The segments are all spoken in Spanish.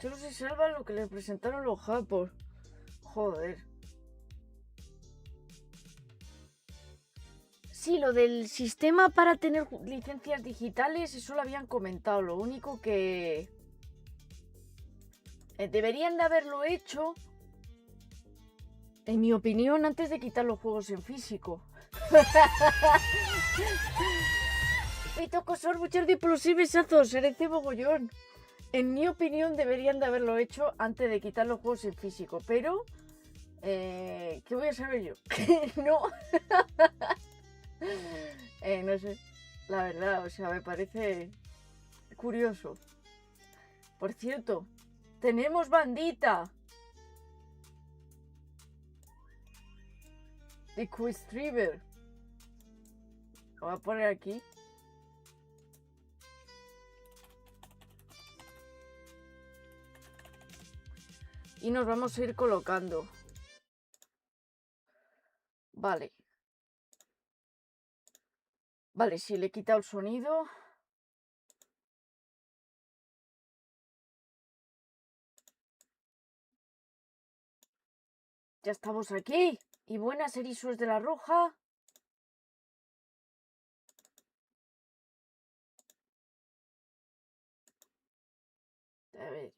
Solo se salva lo que le presentaron los japos. Joder. Sí, lo del sistema para tener licencias digitales, eso lo habían comentado. Lo único que deberían de haberlo hecho, en mi opinión, antes de quitar los juegos en físico. Y toco sor muchos diplosos besazos, serece mogollón. En mi opinión, deberían de haberlo hecho antes de quitar los juegos en físico. Pero, ¿qué voy a saber yo? No. No sé, la verdad, o sea, me parece curioso. Por cierto, tenemos bandita de Quiztriver. Lo voy a poner aquí. Y nos vamos a ir colocando. Vale. Vale, sí, le he quitado el sonido. Ya estamos aquí. Y buenas, ERISOS de la Roja. A ver.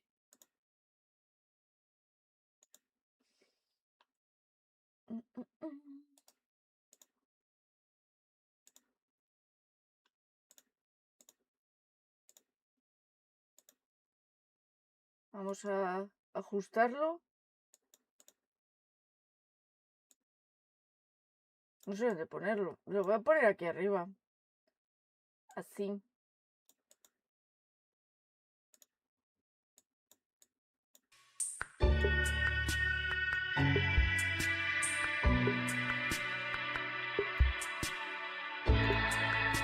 Vamos a ajustarlo. No sé dónde ponerlo. Lo voy a poner aquí arriba. Así.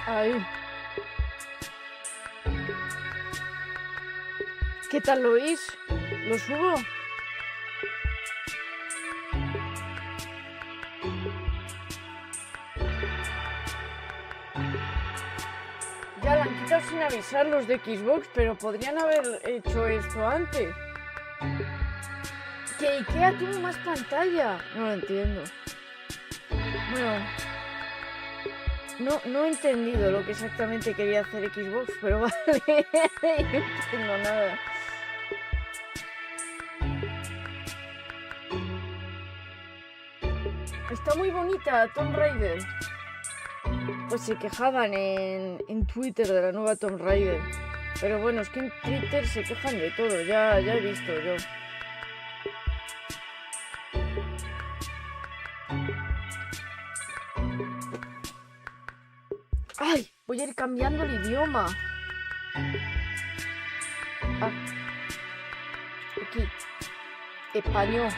Ahí. ¿Qué tal lo oís? ¿Lo subo? Ya lo han quitado sin avisar los de Xbox, pero podrían haber hecho esto antes. Que IKEA tuvo más pantalla. No lo entiendo. Bueno, no he entendido lo que exactamente quería hacer Xbox, pero vale, no entiendo nada. Está muy bonita Tomb Raider. Pues se quejaban en Twitter de la nueva Tomb Raider. Pero bueno, es que en Twitter se quejan de todo, ya he visto yo. ¡Ay! Voy a ir cambiando el idioma. Ah. Aquí. Español.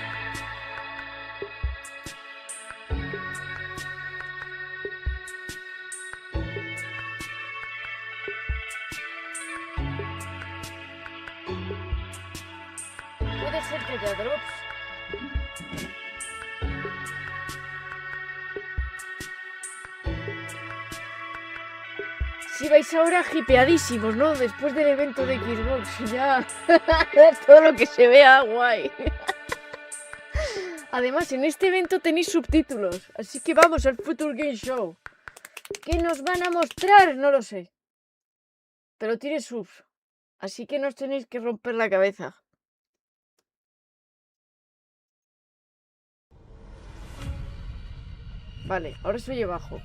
Puede ser que haya drops. Si vais ahora hipeadísimos, ¿no? Después del evento de Xbox, ya todo lo que se vea guay. Además, en este evento tenéis subtítulos, así que vamos al Future Game Show. ¿Qué nos van a mostrar? No lo sé. Pero tiene subs, así que no os tenéis que romper la cabeza. Vale, ahora se oye bajo.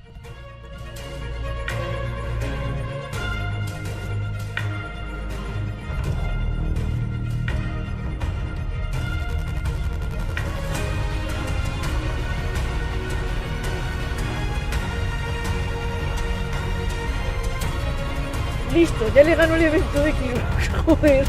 Listo, ya le ganó el evento de Xbox. Joder,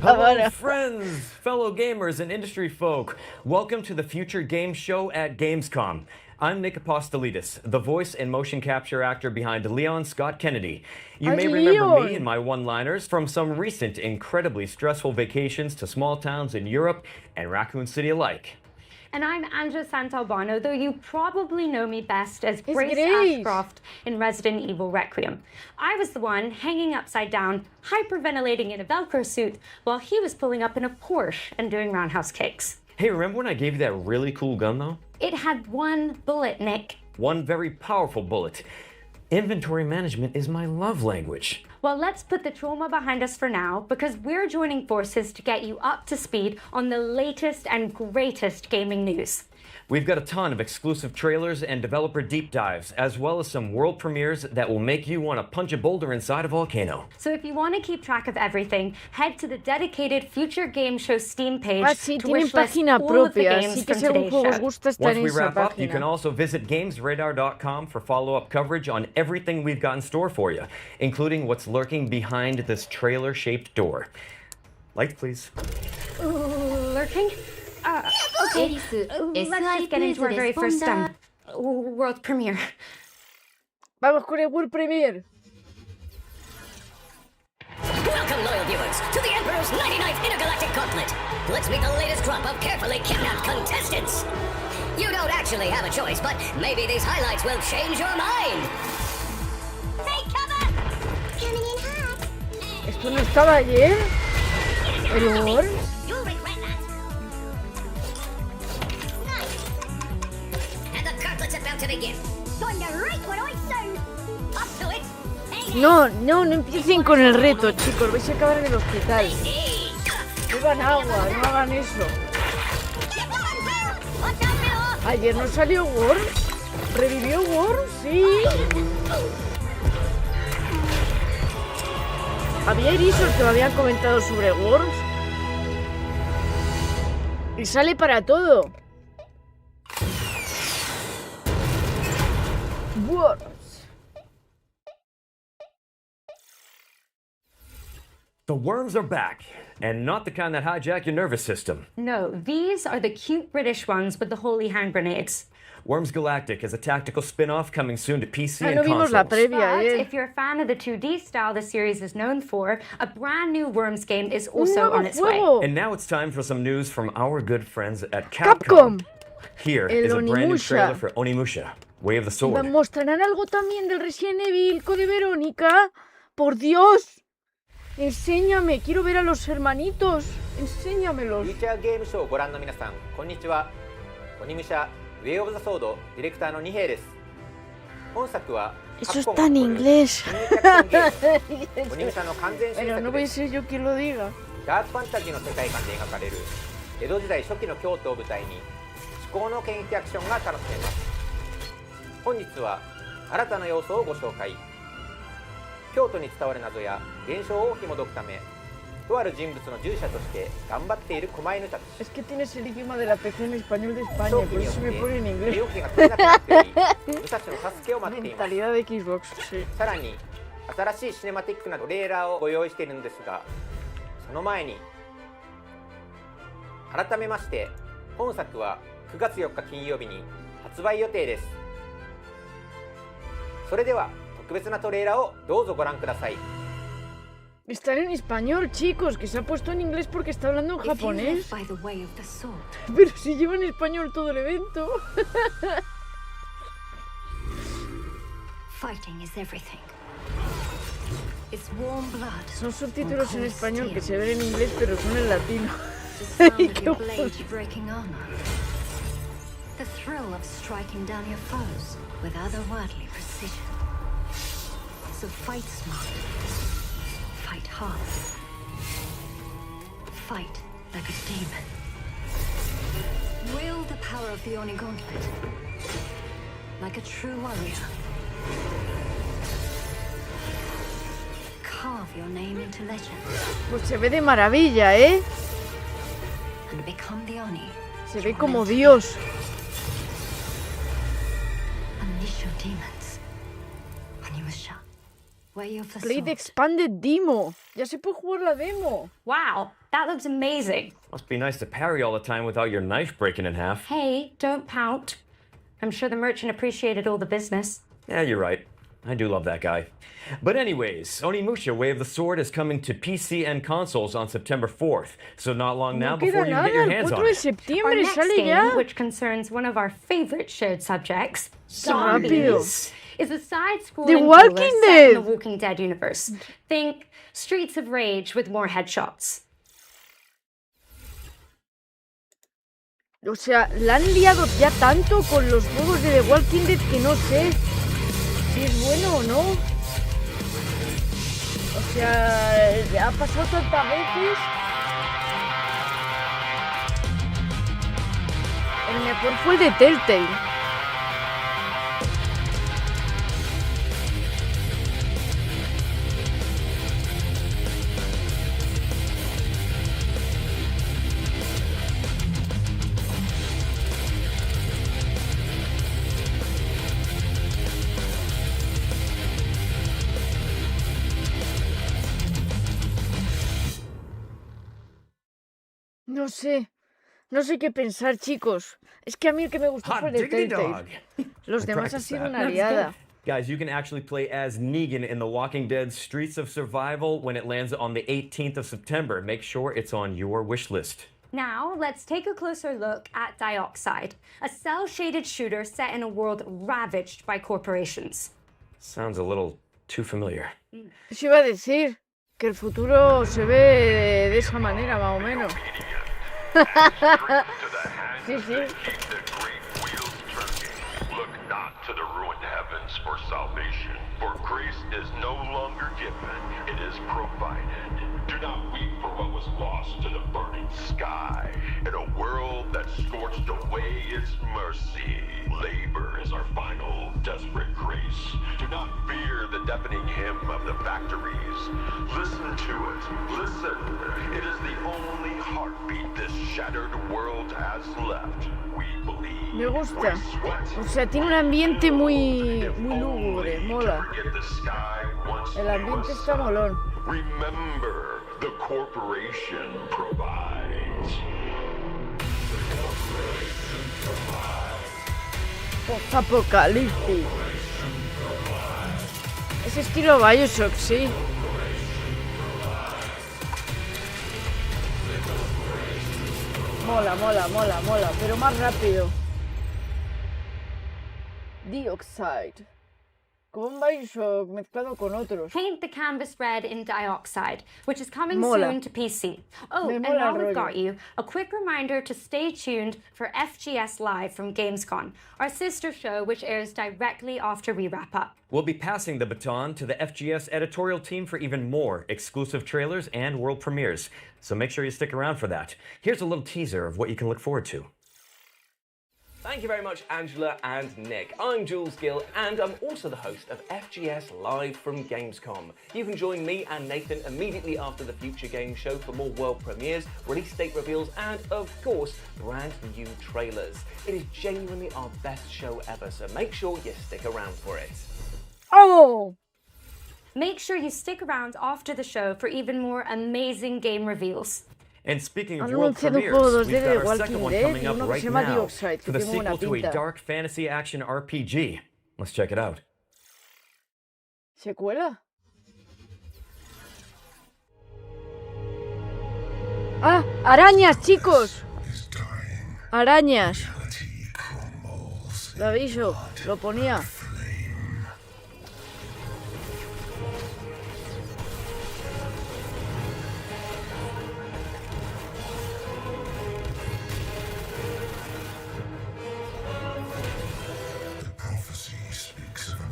Hello, friends, fellow gamers, and industry folk. Welcome to the Future Game Show at Gamescom. I'm Nick Apostolidis, the voice and motion capture actor behind Leon Scott Kennedy. You may remember me and my one-liners from some recent incredibly stressful vacations to small towns in Europe and Raccoon City alike. And I'm Angela Santalbano, though you probably know me best as It's Grace Grace. Ashcroft in Resident Evil Requiem. I was the one hanging upside down, hyperventilating in a Velcro suit, while he was pulling up in a Porsche and doing roundhouse kicks. Hey, remember when I gave you that really cool gun, though? It had one bullet, Nick. One very powerful bullet. Inventory management is my love language. Well, let's put the trauma behind us for now, because we're joining forces to get you up to speed on the latest and greatest gaming news. We've got a ton of exclusive trailers and developer deep dives, as well as some world premieres that will make you want to punch a boulder inside a volcano. So if you want to keep track of everything, head to the dedicated Future Game Show Steam page Sí, to tienen wish list página all of the propia, games así que from si algún today's juego os show. gusta está Once en we esa wrap up, you página. can also visit GamesRadar.com for follow-up coverage on everything we've got in store for you, including what's lurking behind this trailer-shaped door. Lights, please. Lurking? Okay. Let's get into our very first world premiere. Vamos con el World Premiere. Welcome, loyal viewers, to the Emperor's 99th Intergalactic Gauntlet. Let's meet the latest crop of carefully kidnapped contestants. You don't actually have a choice, but maybe these highlights will change your mind. Take cover! Coming in hot. ¿Esto no estaba ayer? ¿El World? You'll regret that. Nice. And the gauntlet's about to begin. Time to write what I sound. Up to it. No empiecen con el reto, chicos. Vais a acabar en el hospital. Beban agua, no hagan eso. Ayer no salió Worms. ¿Revivió Worms? Sí. Había Erisos que me habían comentado sobre Worms. Y sale para todo. Worms. The worms are back, and not the kind that hijack your nervous system. No, these are the cute British ones with the holy hand grenades. Worms Galactic is a tactical spin-off coming soon to PC Ah, and no vimos la consoles. previa, But if you're a fan of the 2D style the series is known for, a brand new Worms game is also on its way. juego. And now it's time for some news from our good friends at Capcom. Here El is a brand new Onimusha. trailer for Onimusha, Way of the Sword. ¿Mostrarán algo también del Resident Evil Code Verónica? ¡Por Dios! Enséñame, quiero ver a los hermanitos. Enséñamelos. フューチャーゲームショーをご覧の皆さん、こんにちは。鬼武者ウェイオブザソードディレクターの二平です。本作は Eso está en inglés. 鬼武者の完全新 Pero no 作 voy で a ser yo quien lo diga. ダークファンタジーの世界観で描かれる江戸時代初期の京都を舞台に至高の剣撃アクションが楽しめます。本日は新たな要素をご紹介。京都に伝わる謎や現象を紐解くため、とある人物の従者として頑張っている狛犬たち。 Es que tienes el idioma de la PC en español de España, 長 por 期によ eso って me pone en 身 inglés. 動きが取れなくなっており、武蔵の助けを待っています。 Mentalidad de Xbox, sí. さらに新しいシネマティックなトレーラーをご用意しているのですが、その前に改めまして本作は9月4日金曜日に発売予定です。それでは特別なトレーラーをどうぞご覧ください。 Están en español, chicos, que se ha puesto en inglés porque está hablando en If you japonés. live by the way of the sword, Pero si lleva en español todo el evento. fighting is everything. It's warm blood. Son subtítulos en español que se ven en inglés, pero son en latino. The sound Ay, of qué your bueno. blade breaking armor. The thrill of striking down your foes with otherworldly precision. So fight smart. Fight hard. Fight like a demon. Wield the power of the Oni Gauntlet. Like a true warrior. Carve your name into legend. Pues se ve de maravilla, ¿eh? And become the Oni. Se ve como Dios. Unleash your demons. Onimusha. Way of the Play the sword. Expanded Demo. Ya se puede jugar la demo. Wow, that looks amazing. Must be nice to parry all the time without your knife breaking in half. Hey, don't pout. I'm sure the merchant appreciated all the business. Yeah, you're right. I do love that guy. But anyways, Onimusha Way of the Sword is coming to PC and consoles on September 4th, so not long now No queda before you nada, get your el hands 4 on de it. Our septiembre next sale game, ya. which concerns one of our favorite shared subjects, Rápido. zombies, is a side-scrolling The thriller Walking set in the Dead. Walking Dead universe. Think Streets of Rage with more headshots. O sea, la han liado ya tanto con los juegos de The Walking Dead que no sé si es bueno o no. O sea, ha pasado tantas veces. El mejor fue el de Telltale. No sé qué pensar, chicos. Es que a mí el que me gustó fue Hot el de diggity Telltale. dog! Los I demás ha practiced sido that. una liada. Guys, you can actually play as Negan in The Walking Dead Streets of Survival when it lands on the 18th of September. Make sure it's on your wish list. Now, let's take a closer look at Dioxide, a cel-shaded shooter set in a world ravaged by corporations. Sounds a little too familiar. Eso iba a decir, que el futuro se ve de esa manera, más o menos. Sí, sí. Look not to the ruined heavens for salvation, for grace is no longer given, it is provided. Do not weep for what was lost to the burning sky. In a world that scorched away its mercy, labor is our final desperate grace. Do not fear the deafening hymn of the factories. Listen to it, listen. It is the only heartbeat this shattered world has left. We believe. Me gusta. O sea, tiene un ambiente muy lúgubre, mola. El ambiente está molón. Remember, the corporation provides. Post-apocalipsis. Es estilo Bioshock, sí. Mola, mola, mola, mola, pero más rápido. Dioxide. Como un Bioshock mezclado con otros. Paint the canvas red in Dioxide, which is coming Mola. soon to PC. Oh, Me and mola while el we've rollo. got you, a quick reminder to stay tuned for FGS Live from GAMESCOM, our sister show which airs directly after we wrap up. We'll be passing the baton to the FGS editorial team for even more exclusive trailers and world premieres, so make sure you stick around for that. Here's a little teaser of what you can look forward to. Thank you very much, Angela and Nick. I'm Jules Gill, and I'm also the host of FGS Live from Gamescom. You can join me and Nathan immediately after the Future Games Show for more world premieres, release date reveals, and of course, brand new trailers. It is genuinely our best show ever, so make sure you stick around for it. ¡Oh! Make sure you stick around after the show for even more amazing game reveals. And speaking of Han world anunciado un premieres, juego 2D we've de got our Walking second one Dead coming y up uno que right se llama now Dioxide, for que the tiene buena sequel to a pinta. dark fantasy action RPG. Let's check it out. ¿Secuela? ¡Ah! ¡Arañas, chicos! ¡Arañas! Lo aviso, lo ponía.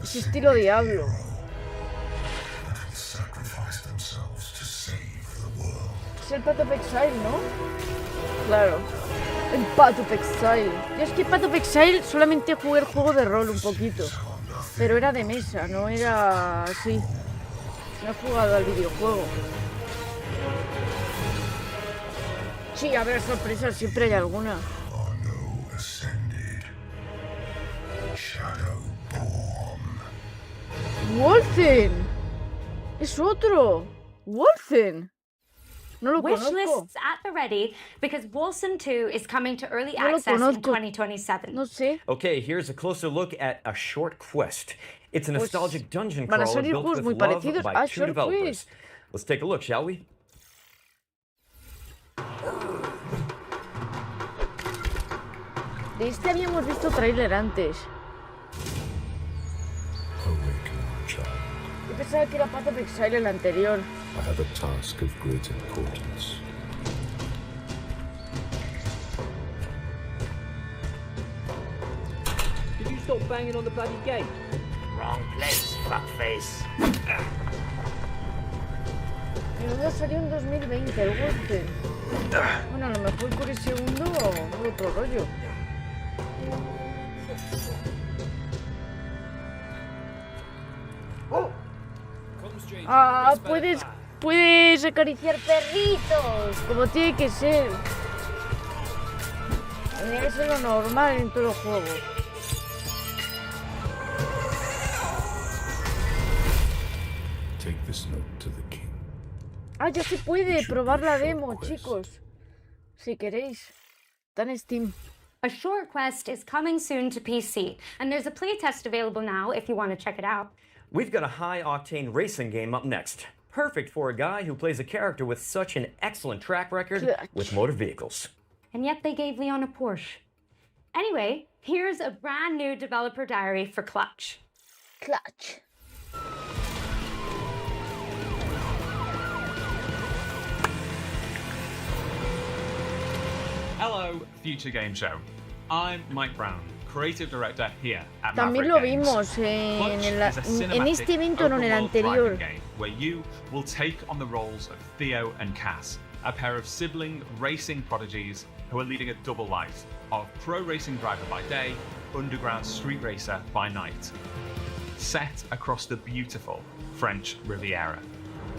Es estilo Diablo. Es el Path of Exile, ¿no? Claro. El Path of Exile. Yo es que Path of Exile solamente jugué el juego de rol un poquito. Pero era de mesa, no era así. No he jugado al videojuego. Sí, a ver, sorpresas, siempre hay alguna. ¡Wolfen! ¡Es otro! ¡Wolfen! No lo Wish conozco. lists at the ready because Wolfen 2 is coming to early No lo access in conozco. 2027. No sé. Okay, here's a closer look at a short quest. It's a nostalgic dungeon van a crawler salir built juegos with muy love parecidos. by Ah, two developers. pues. Let's take a look, shall we? De este habíamos visto tráiler antes. Awaken, child. Yo pensaba que era Path of Exile el anterior. I have a task of great importance. Did you stop banging on the bloody gate? Wrong place, fuckface. Menudo salió en 2020 el Wolfen. Bueno, a lo mejor por el segundo o otro rollo. Ah, puedes acariciar perritos, como tiene que ser. Eso es lo normal en todo el juego. Take this note to the king. Ah, ya se puede probar la demo, chicos. Si queréis. Está en Steam. A short quest is coming soon to PC, and there's a playtest available now if you want to check it out. We've got a high-octane racing game up next. Perfect for a guy who plays a character with such an excellent track record with motor vehicles. And yet they gave Leon a Porsche. Anyway, here's a brand new developer diary for Clutch. Clutch. Hello, Future Game Show. I'm Mike Brown, creative director here at También Maverick lo Games. vimos en este evento, no en el anterior. Game where you will take on the roles of Theo and Cass, a pair of sibling racing prodigies who are leading a double life of pro racing driver by day, underground street racer by night. Set across the beautiful French Riviera.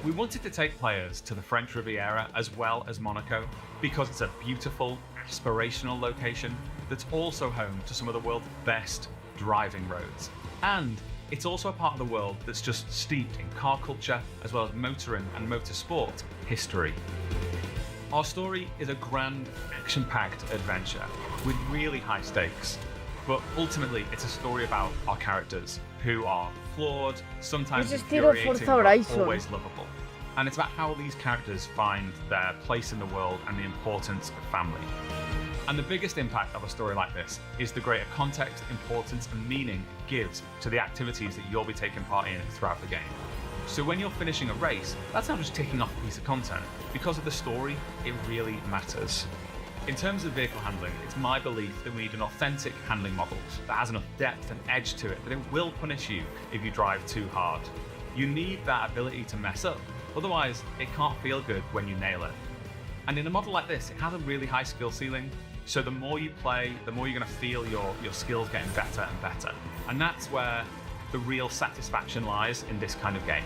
We wanted to take players to the French Riviera as well as Monaco because it's a beautiful, aspirational location that's also home to some of the world's best driving roads. And it's also a part of the world that's just steeped in car culture as well as motoring and motorsport history. Our story is a grand, action-packed adventure with really high stakes. But ultimately, it's a story about our characters, who are flawed, sometimes infuriating, but always lovable. And it's about how these characters find their place in the world and the importance of family. And the biggest impact of a story like this is the greater context, importance, and meaning it gives to the activities that you'll be taking part in throughout the game. So when you're finishing a race, that's not just ticking off a piece of content. Because of the story, it really matters. In terms of vehicle handling, it's my belief that we need an authentic handling model that has enough depth and edge to it that it will punish you if you drive too hard. You need that ability to mess up, otherwise it can't feel good when you nail it. And in a model like this, it has a really high skill ceiling, so the more you play, the more you're going to feel your skills getting better and better. And that's where the real satisfaction lies in this kind of game.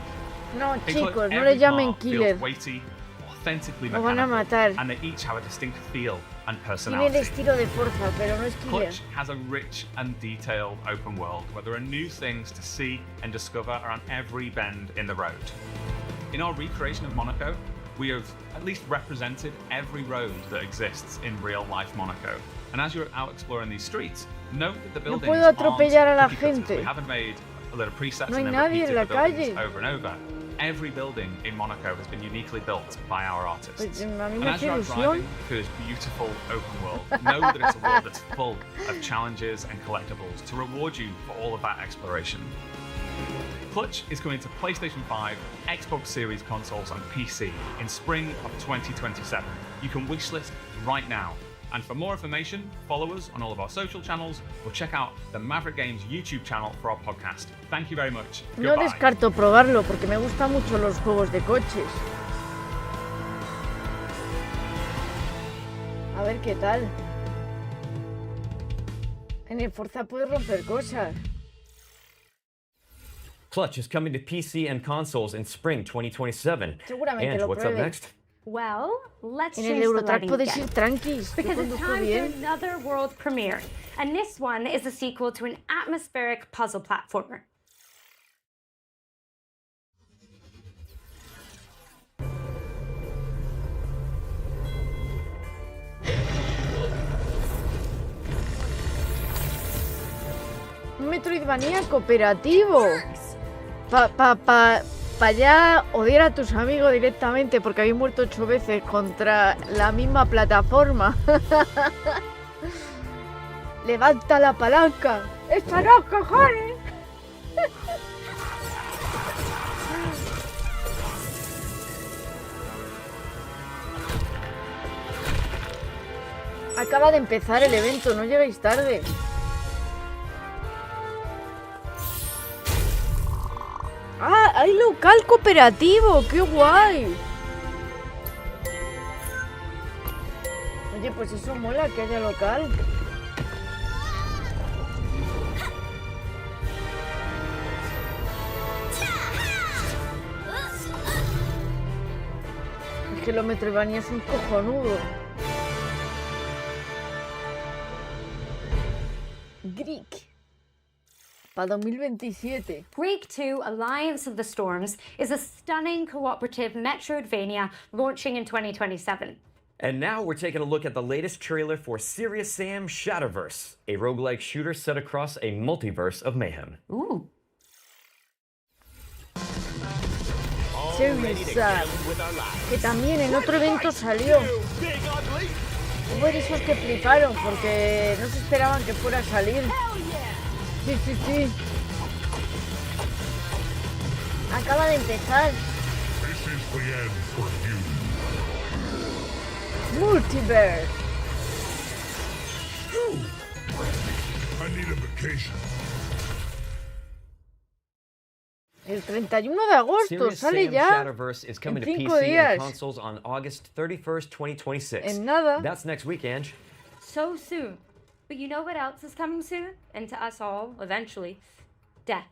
No, It's chicos, like no every le llamen car killer. feels weighty, authentically Lo van a mechanical, matar. and they each have a distinct feel and Tiene el personality. estilo de Forza, pero no es killer. Clutch has a rich and detailed open world where there are new things to see and discover around every bend in the road. In our recreation of Monaco, we have at least represented every road that exists in real-life Monaco. And as you're out exploring these streets, note that the buildings puedo atropellar a la aren't cookie cutters. gente. We haven't made a little presets No hay and then nadie en repeated la the buildings calle. over and over. Every building in Monaco has been uniquely built by our artists. Pues, a mí And me as hace you're out ilusión. driving through this beautiful open world, know that it's a world that's full of challenges and collectibles to reward you for all of that exploration. Clutch is coming to PlayStation 5, Xbox Series consoles, and PC in spring of 2027. You can wishlist right now. And for more information, follow us on all of our social channels or check out the Maverick Games YouTube channel for our podcast. Thank you very much. No Goodbye. descarto probarlo porque me gustan mucho los juegos de coches. A ver qué tal. En el Forza puedes romper cosas. Clutch is coming to PC and consoles in spring 2027. Seguramente And lo what's up pruebe. next? Well, let's En change el the Eurotrack lighting puedes again. ir tranquis. Yo Because it's conduzco time for bien. another world premiere. And this one is a sequel to an atmospheric puzzle platformer. Me Metroidvania cooperativo. Pa ya odiar a tus amigos directamente porque habéis muerto 8 veces contra la misma plataforma. Levanta la palanca. ¡Esta no, cojones! Acaba de empezar el evento, no lleguéis tarde. ¡Ah! ¡Hay local cooperativo! ¡Qué guay! Oye, pues eso mola, que haya local. Es que los Metroidvania son cojonudos. Greek. Para 2027. Break 2 Alliance of the Storms is a stunning cooperative Metroidvania launching in 2027. And now we're taking a look at the latest trailer for Serious Sam Shadowverse, a roguelike shooter set across a multiverse of mayhem. Ooh. Serious Sam, que también en otro evento salió. Hubo esos que fliparon porque no se esperaban que fuera a salir. Sí, sí, sí. Acaba de empezar. Multiverse. El 31 de agosto Serious sale Sam ya. Shadowverse is coming to En 5 PC días. and consoles on August 31st, 2026. En nada. That's next week, Ange. So soon. But you know what else is coming soon? And to us all, eventually. Death.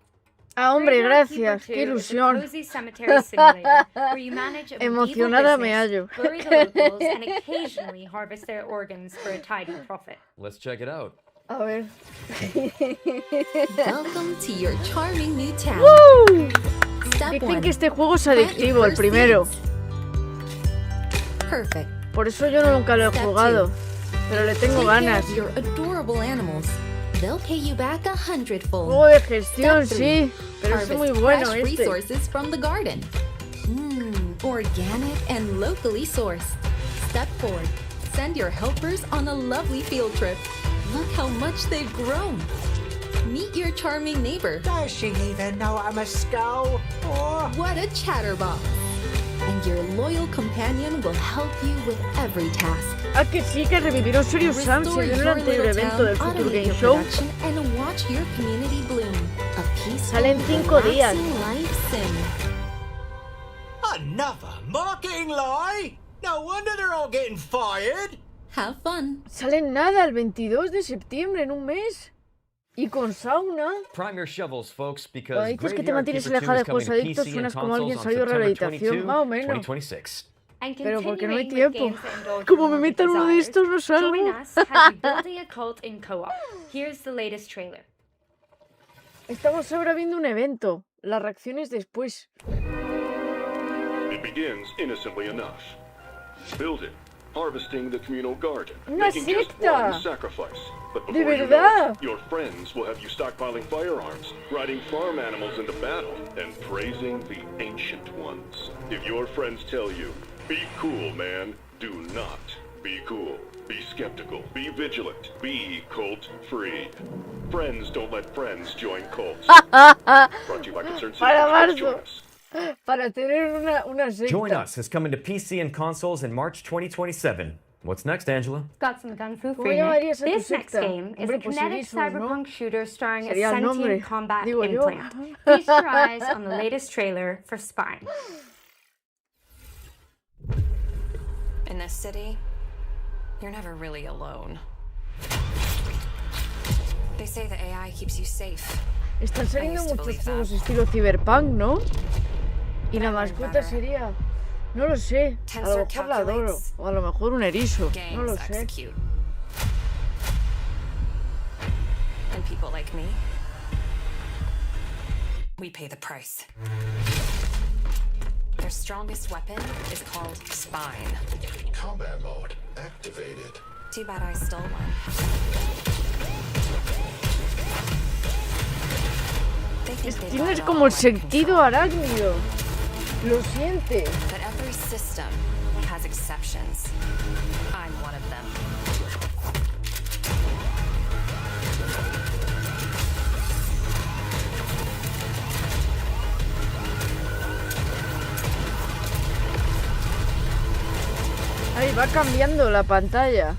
Ah, hombre, Graveyard Keeper gracias. 2 Qué is a ilusión. cozy cemetery simulator where you manage a medieval Emocionada me business, hallo. bury the locals, and occasionally harvest their organs for a tidy profit. Let's check it out. A ver. Welcome to your charming new town. ¡Woo! Step Dicen one. que este juego es adictivo, el primero. Perfect. Por eso yo nunca lo he jugado. Pero le tengo Take care ganas. of your adorable animals. They'll pay you back 100-fold. Juego de gestión, Step sí. three. Pero es Harvest muy bueno fresh este. resources from the garden. Organic and locally sourced. Step 4. Send your helpers on a lovely field trip. Look how much they've grown. Meet your charming neighbor. Does she even know I'm a skull? Oh. What a chatterbox. And your loyal companion will help you with every task. Ah, que sí, que revivieron Serious Sam. Se Restore vio en el your anterior little evento town, del Future automate Game your Show. production, and watch your community bloom. A peaceful, Salen 5 días. relaxing life sim. Another marketing lie? No wonder they're all getting fired. Have fun. Salen nada el 22 de septiembre, en un mes. Y con sauna. Prime your shovels, folks, because Cuando dices que te Graveyard mantienes Keeper 2 alejada is de juegos coming to adictos, PC and suenas como alguien consoles on salido de September rehabilitación. 22, Más o menos. 2026. And Pero porque no hay continuing with tiempo. games that indulge Como in me metan uno de desires, estos, no salgo. Join us as we building a cult in co-op. Here's the latest trailer. Estamos ahora viendo un evento. Las reacciones después. It begins innocently enough. Building, harvesting the communal garden, Una making just secta. one sacrifice. But De before you know verdad. it, your friends will have you stockpiling firearms, riding farm animals into battle, and praising the ancient ones. If your friends tell you, be cool, man, do not be cool. Be skeptical, be vigilant, be cult-free. Friends don't let friends join cults. Brought to you by Concerned Para Citizens. Join marzo. us. Para tener una secta. Join Us is coming to PC and consoles in March 2027. What's next, Angela? Got some gun fu for ¿Cómo you, Nick. llamarías a tu This next secta? game is Hombre, a pues kinetic Erisos, ¿no? cyberpunk shooter starring a Sería el nombre, sentient combat digo yo. implant. Feast your eyes on the latest trailer for Spine. In this city, you're never really alone. They say the AI keeps you safe. Están saliendo I used to muchos believe juegos that. estilo Cyberpunk, ¿no? Y la But I learned mascota better. sería... No lo sé. A lo Tensor mejor la adoro. calculates. O a lo mejor un erizo. No lo Gangs sé. execute. And people like me, we pay the price. Their strongest weapon is called Spine. Combat mode activated. Too bad I stole one. Tienes como el sentido arácnido. Lo siente. But every system has exceptions. I'm one of them. Ahí va cambiando la pantalla.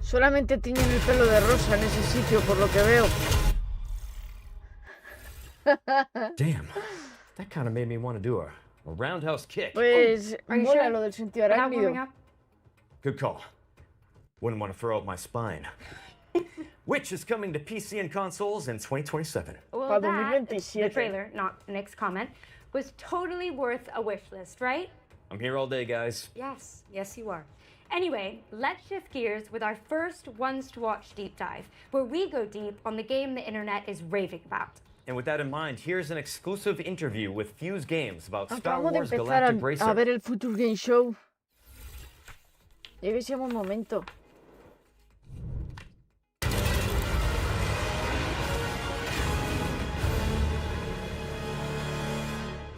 Solamente tiñen el pelo de rosa en ese sitio, por lo que veo. Damn, that kind of made me want to do a roundhouse kick. Pues Are you mola sure? lo del sentido Without warming arácnido. up? Good call. Wouldn't want to throw out my spine. Which is coming to PC and consoles in 2027. Well, Pa' that, 2027. the trailer, not Nick's comment, was totally worth a wish list, right? I'm here all day, guys. Yes, yes you are. Anyway, let's shift gears with our first Ones to Watch deep dive, where we go deep on the game the internet is raving about. And with that in mind, here's an exclusive interview with Fuse Games about Star Acabamos de Wars empezar Galactic a Racer. ver el Future Game Show. Llega ese buen momento.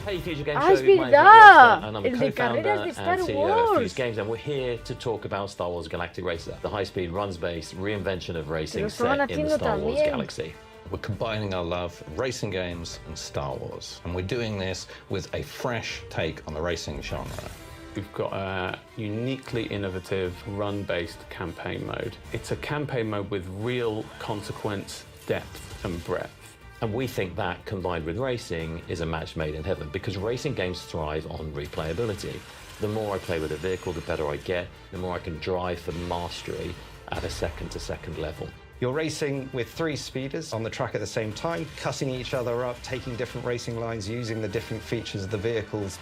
Hey, Future Game Ah, Show. es My name's verdad. Rockstar, and I'm El de co-founder carreras de and Star CEO of Wars. Fuse Games, and we're here to talk about Star Wars Galactic Racer, the high-speed, runs-based reinvention of racing Lo estaban set in the haciendo Star Wars también. galaxy. We're combining our love of racing games and Star Wars, and we're doing this with a fresh take on the racing genre. We've got a uniquely innovative run-based campaign mode. It's a campaign mode with real consequence, depth and breadth. And we think that, combined with racing, is a match made in heaven, because racing games thrive on replayability. The more I play with a vehicle, the better I get, the more I can drive for mastery at a second-to-second level. You're racing with three speeders on the track at the same time, cutting each other up, taking different racing lines, using the different features of the vehicles.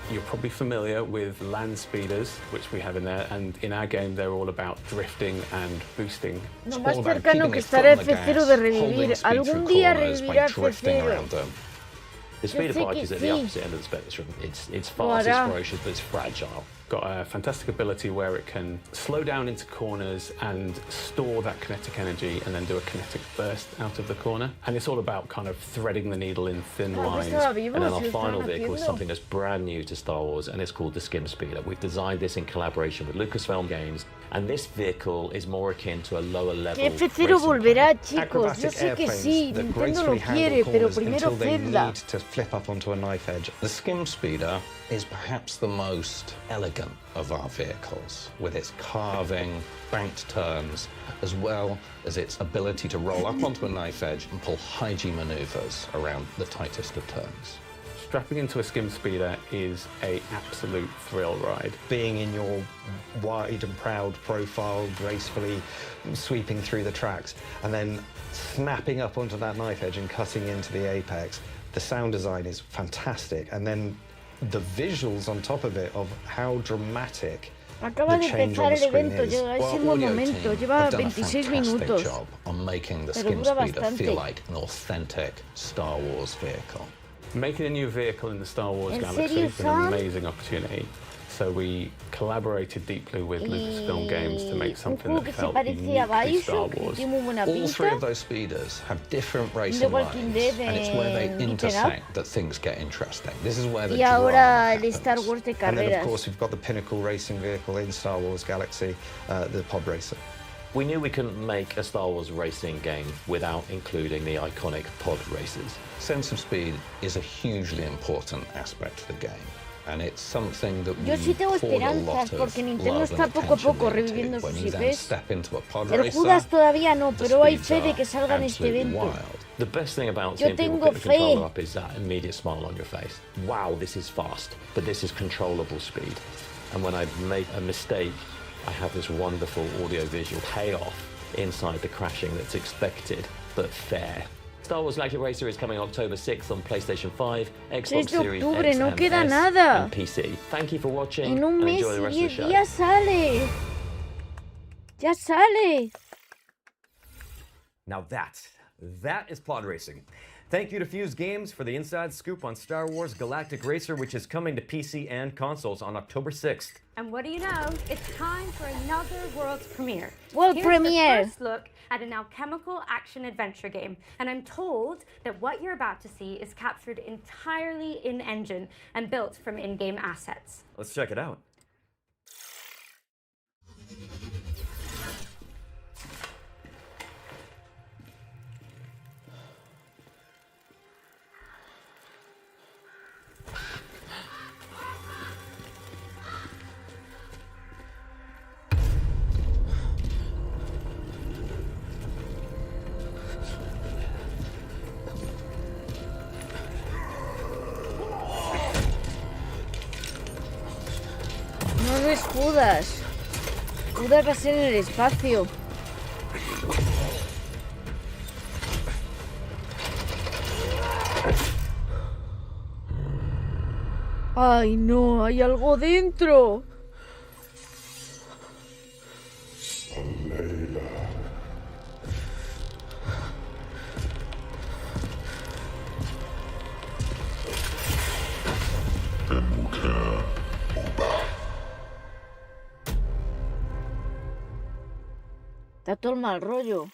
You're probably familiar with land speeders, which we have in there, and in our game they're all about drifting and boosting. Lo más cercano que estará F0 de revivir. Algún día revivirá F0. The speeder sé bike que is at the sí. opposite end of the spectrum. It's Lo fast, it's hará. ferocious, but it's fragile. Got a fantastic ability where it can slow down into corners and store that kinetic energy and then do a kinetic burst out of the corner. And it's all about kind of threading the needle in thin lines. And then our final vehicle is something that's brand new to Star Wars, and it's called the Skim Speeder. We've designed this in collaboration with Lucasfilm Games, and this vehicle is more akin to a lower level Que F0 volverá, chicos. Yo Acrobatic sé que airplanes sí. that Nintendo lo gracefully quiere, handle pero corners primero until they Zelda. need to flip up onto a knife edge. The Skim Speeder is perhaps the most elegant of our vehicles, with its carving, banked turns, as well as its ability to roll up onto a knife edge and pull high G maneuvers around the tightest of turns. Strapping into a skim speeder is an absolute thrill ride. Being in your wide and proud profile, gracefully sweeping through the tracks, and then snapping up onto that knife edge and cutting into the apex. The sound design is fantastic, and then the visuals on top of it of how dramatic Acaba the de change on empezar the el screen evento, is. llega ese Our buen audio momento, team lleva have done a 26 fantastic minutos. job on making the Pero Skim dura Speeder bastante. feel like an authentic Star Wars vehicle. Making a new vehicle in the Star Wars ¿En galaxy serio, is an Sam? amazing opportunity. So we collaborated deeply with Lucasfilm Games to make Un something juego that que se felt parece a uniquely Star Bioshock, que Wars. tiene muy buena All three pinta. of those speeders have different The racing Walking lines, Dead and it's where they en Beaten Up. intersect that things get interesting. This is where the Y ahora drama el Star Wars de And then, of carreras. course, we've got the pinnacle racing vehicle in Star Wars Galaxy, the Pod Racer. We knew we couldn't make a Star Wars racing game without including the iconic pod races. Sense of speed is a hugely important aspect of the game, and it's something that Yo sí tengo we poured a lot esperanzas of porque Nintendo love está and poco a attention poco into. reviviendo When sus you then IPs. step into a pod El racer, Judas todavía no, the pero hay speeds fe de are que salga en este absolutely evento. wild. The best thing about Yo seeing people tengo pick the controller fe. up is that immediate smile on your face. Wow, this is fast, but this is controllable speed. And when I make a mistake, I have this wonderful audio-visual payoff inside the crashing that's expected, but fair. Star Wars Galactic Racer is coming October 6th on PlayStation 5, 6 Xbox de Series octubre, X no and queda S, nada. and PC. Thank you for watching, En un and mes enjoy the y rest of the 10 show. días sale. Ya sale. Now that is pod racing. Thank you to Fuse Games for the inside scoop on Star Wars Galactic Racer, which is coming to PC and consoles on October 6th. And what do you know? It's time for another world premiere. World premiere. Here's the first look at an alchemical action-adventure game. And I'm told that what you're about to see is captured entirely in-engine and built from in-game assets. Let's check it out. No es Judas. Judas va a ser en el espacio. Ay, no, hay algo dentro. Está todo el mal rollo.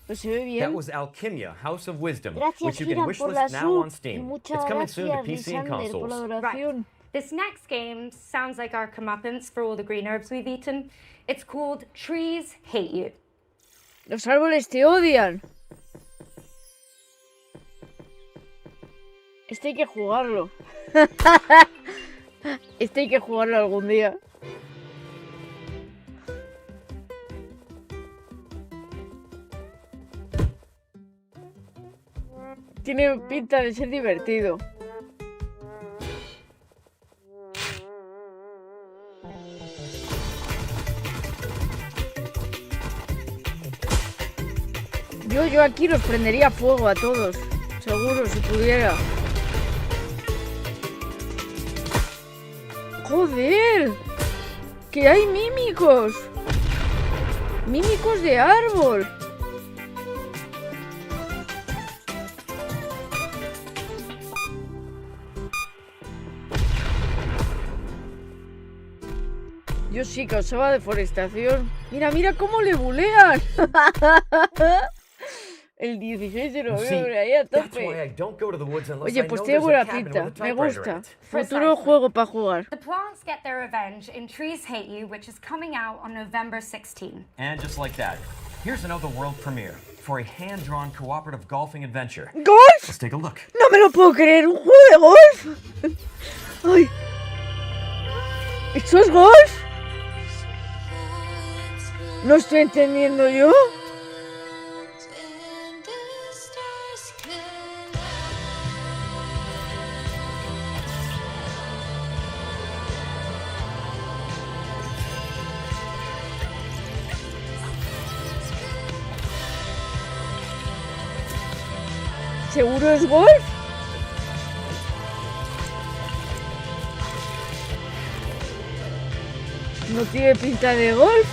Pues se ve bien. That was Alchemia, House of Wisdom, Gracias, which you can Hiram, por la wishlist now on sub. Steam. Muchas It's coming soon to gracias, PC and Lisander, por la consoles. oración. This next game sounds like our comeuppance for all the green herbs we've eaten. It's called Trees Hate You. Los árboles te odian. Este hay que jugarlo. Este hay que jugarlo algún día. Tiene pinta de ser divertido. Yo aquí los prendería fuego a todos. Seguro, si pudiera. ¡Joder! ¡Que hay mímicos! ¡Mímicos de árbol! Yo sí causaba deforestación. Mira, mira cómo le bulean. El 16 de noviembre, ahí a tope. Oye, pues tiene buena pinta. Me gusta. Futuro juego para jugar. The plants get their revenge in Trees Hate You, which is coming out on November 16. And just like that, here's another world premiere for a hand-drawn cooperative golfing adventure. ¿Golf? Let's take a look. No me lo puedo creer, ¿un juego de golf? Ay. ¿Esto es golf? No estoy entendiendo yo. ¿Seguro es golf? No tiene pinta de golf.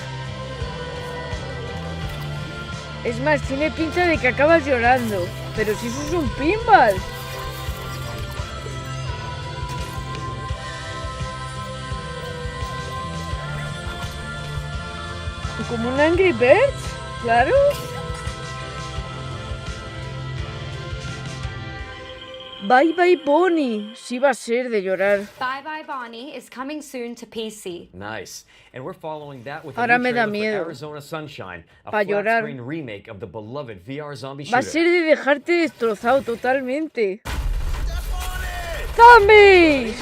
Es más, tiene pinta de que acabas llorando. Pero si eso es un pinball. Como un Angry Birds, claro. Bye Bye Bonnie. Sí va a ser de llorar. Bye Bye Bonnie is coming soon to PC. Nice. And we're following that with a Ahora new me da trailer for miedo. Arizona Sunshine, a Pa' llorar. flat-screen remake of the beloved VR zombie Va a shooter. ser de dejarte destrozado totalmente. ¡Zombies!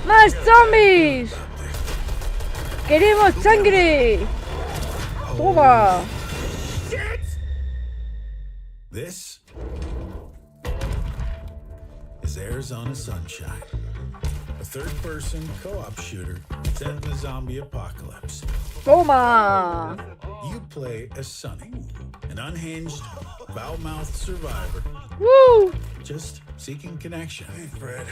¡Más zombies! ¡Queremos sangre! ¡Toma! This is Arizona Sunshine, a third-person co-op shooter set in a zombie apocalypse. ¡Toma! You play as Sonny, an unhinged, foul-mouthed survivor, ¡Woo! just seeking connection. Hey, Fred.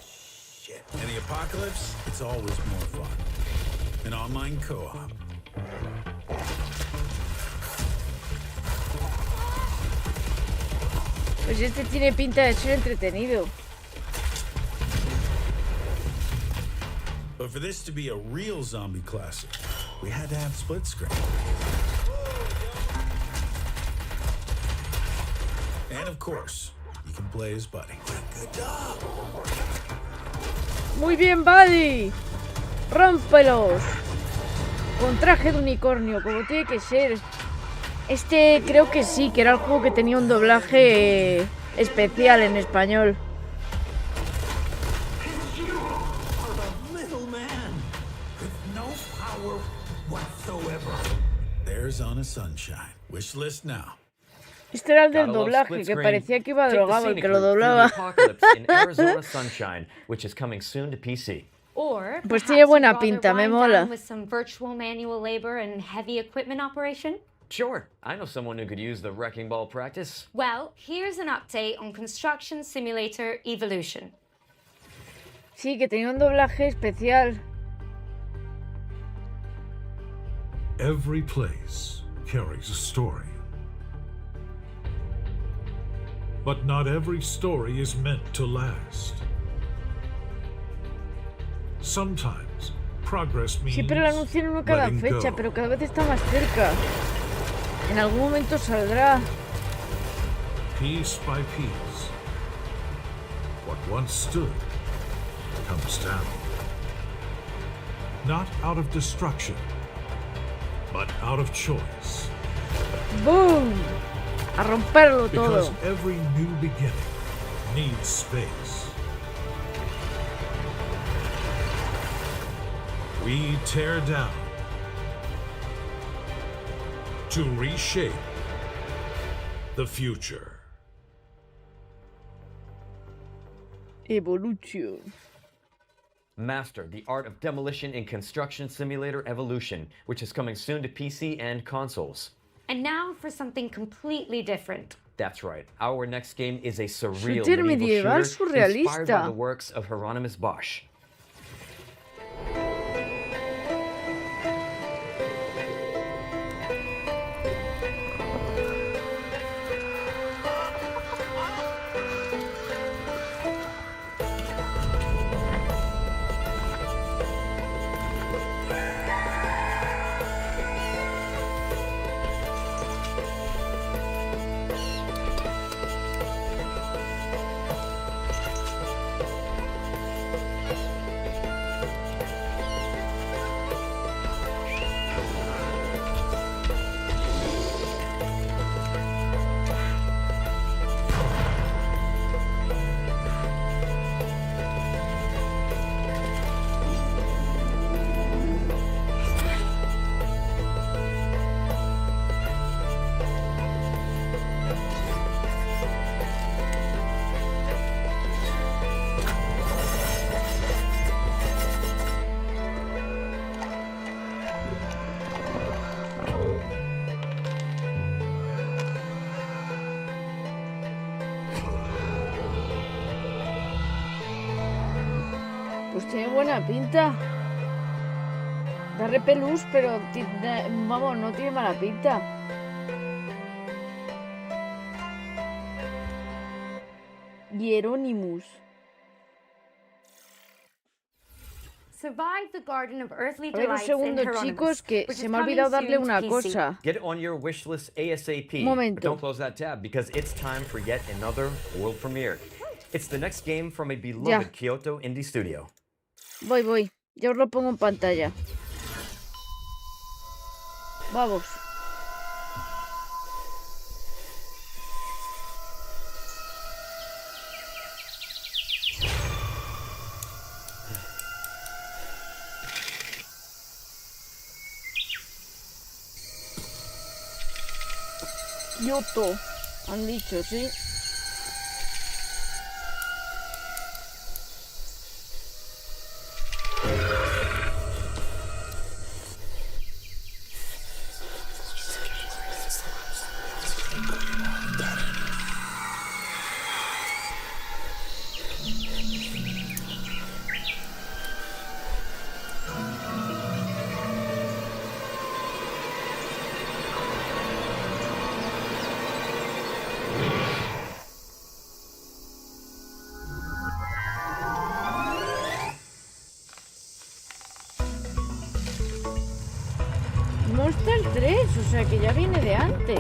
Shit. In the apocalypse, it's always more fun. An online co-op. Pues este tiene pinta de ser entretenido. But for this to be a real zombie classic, we had to have split screen. And of course, you can play as Buddy. Good job. Muy bien, Buddy. Rómpelos. Con traje de unicornio, como tiene que ser. Este creo que sí, que era el juego que tenía un doblaje especial en español. There's on a sunshine. Wish list now. Este era el del doblaje, que parecía que iba drogado el que lo doblaba. Pues tiene buena pinta, me mola. Sure, I know someone who could use the wrecking ball practice. Well, here's an update on Construction Simulator Evolution. Sí, que tenía un doblaje especial. Every place carries a story. But not every story is meant to last. Sometimes progress means Siempre lo anuncian uno cada letting fecha, go. pero cada vez está más cerca. En algún momento saldrá. Piece by piece, what once stood comes down. Not out of destruction, but out of choice. ¡Boom! A romperlo Because todo. every new beginning needs space. We tear down to reshape the future. Evolution. Master, the art of demolition in Construction Simulator Evolution, which is coming soon to PC and consoles. And now for something completely different. That's right. Our next game is a surreal Shooter medieval medieval shooter inspired by surrealista. the works of Hieronymus Bosch. Pues tiene buena pinta. Da repelús, pero vamos, no tiene mala pinta. Hieronymus. Survive the Garden of Earthly A ver, un Delights in segundo, Hieronymus, chicos, que which se is me ha coming olvidado darle soon to una PC. cosa. Get it on your wish list ASAP. Momento. But don't close that tab because it's time for yet another world premiere. It's the next game from a beloved Ya. Kyoto indie studio. Voy. Ya os lo pongo en pantalla. Vamos. Kyoto, han dicho, ¿sí? 3, o sea que ya viene de antes.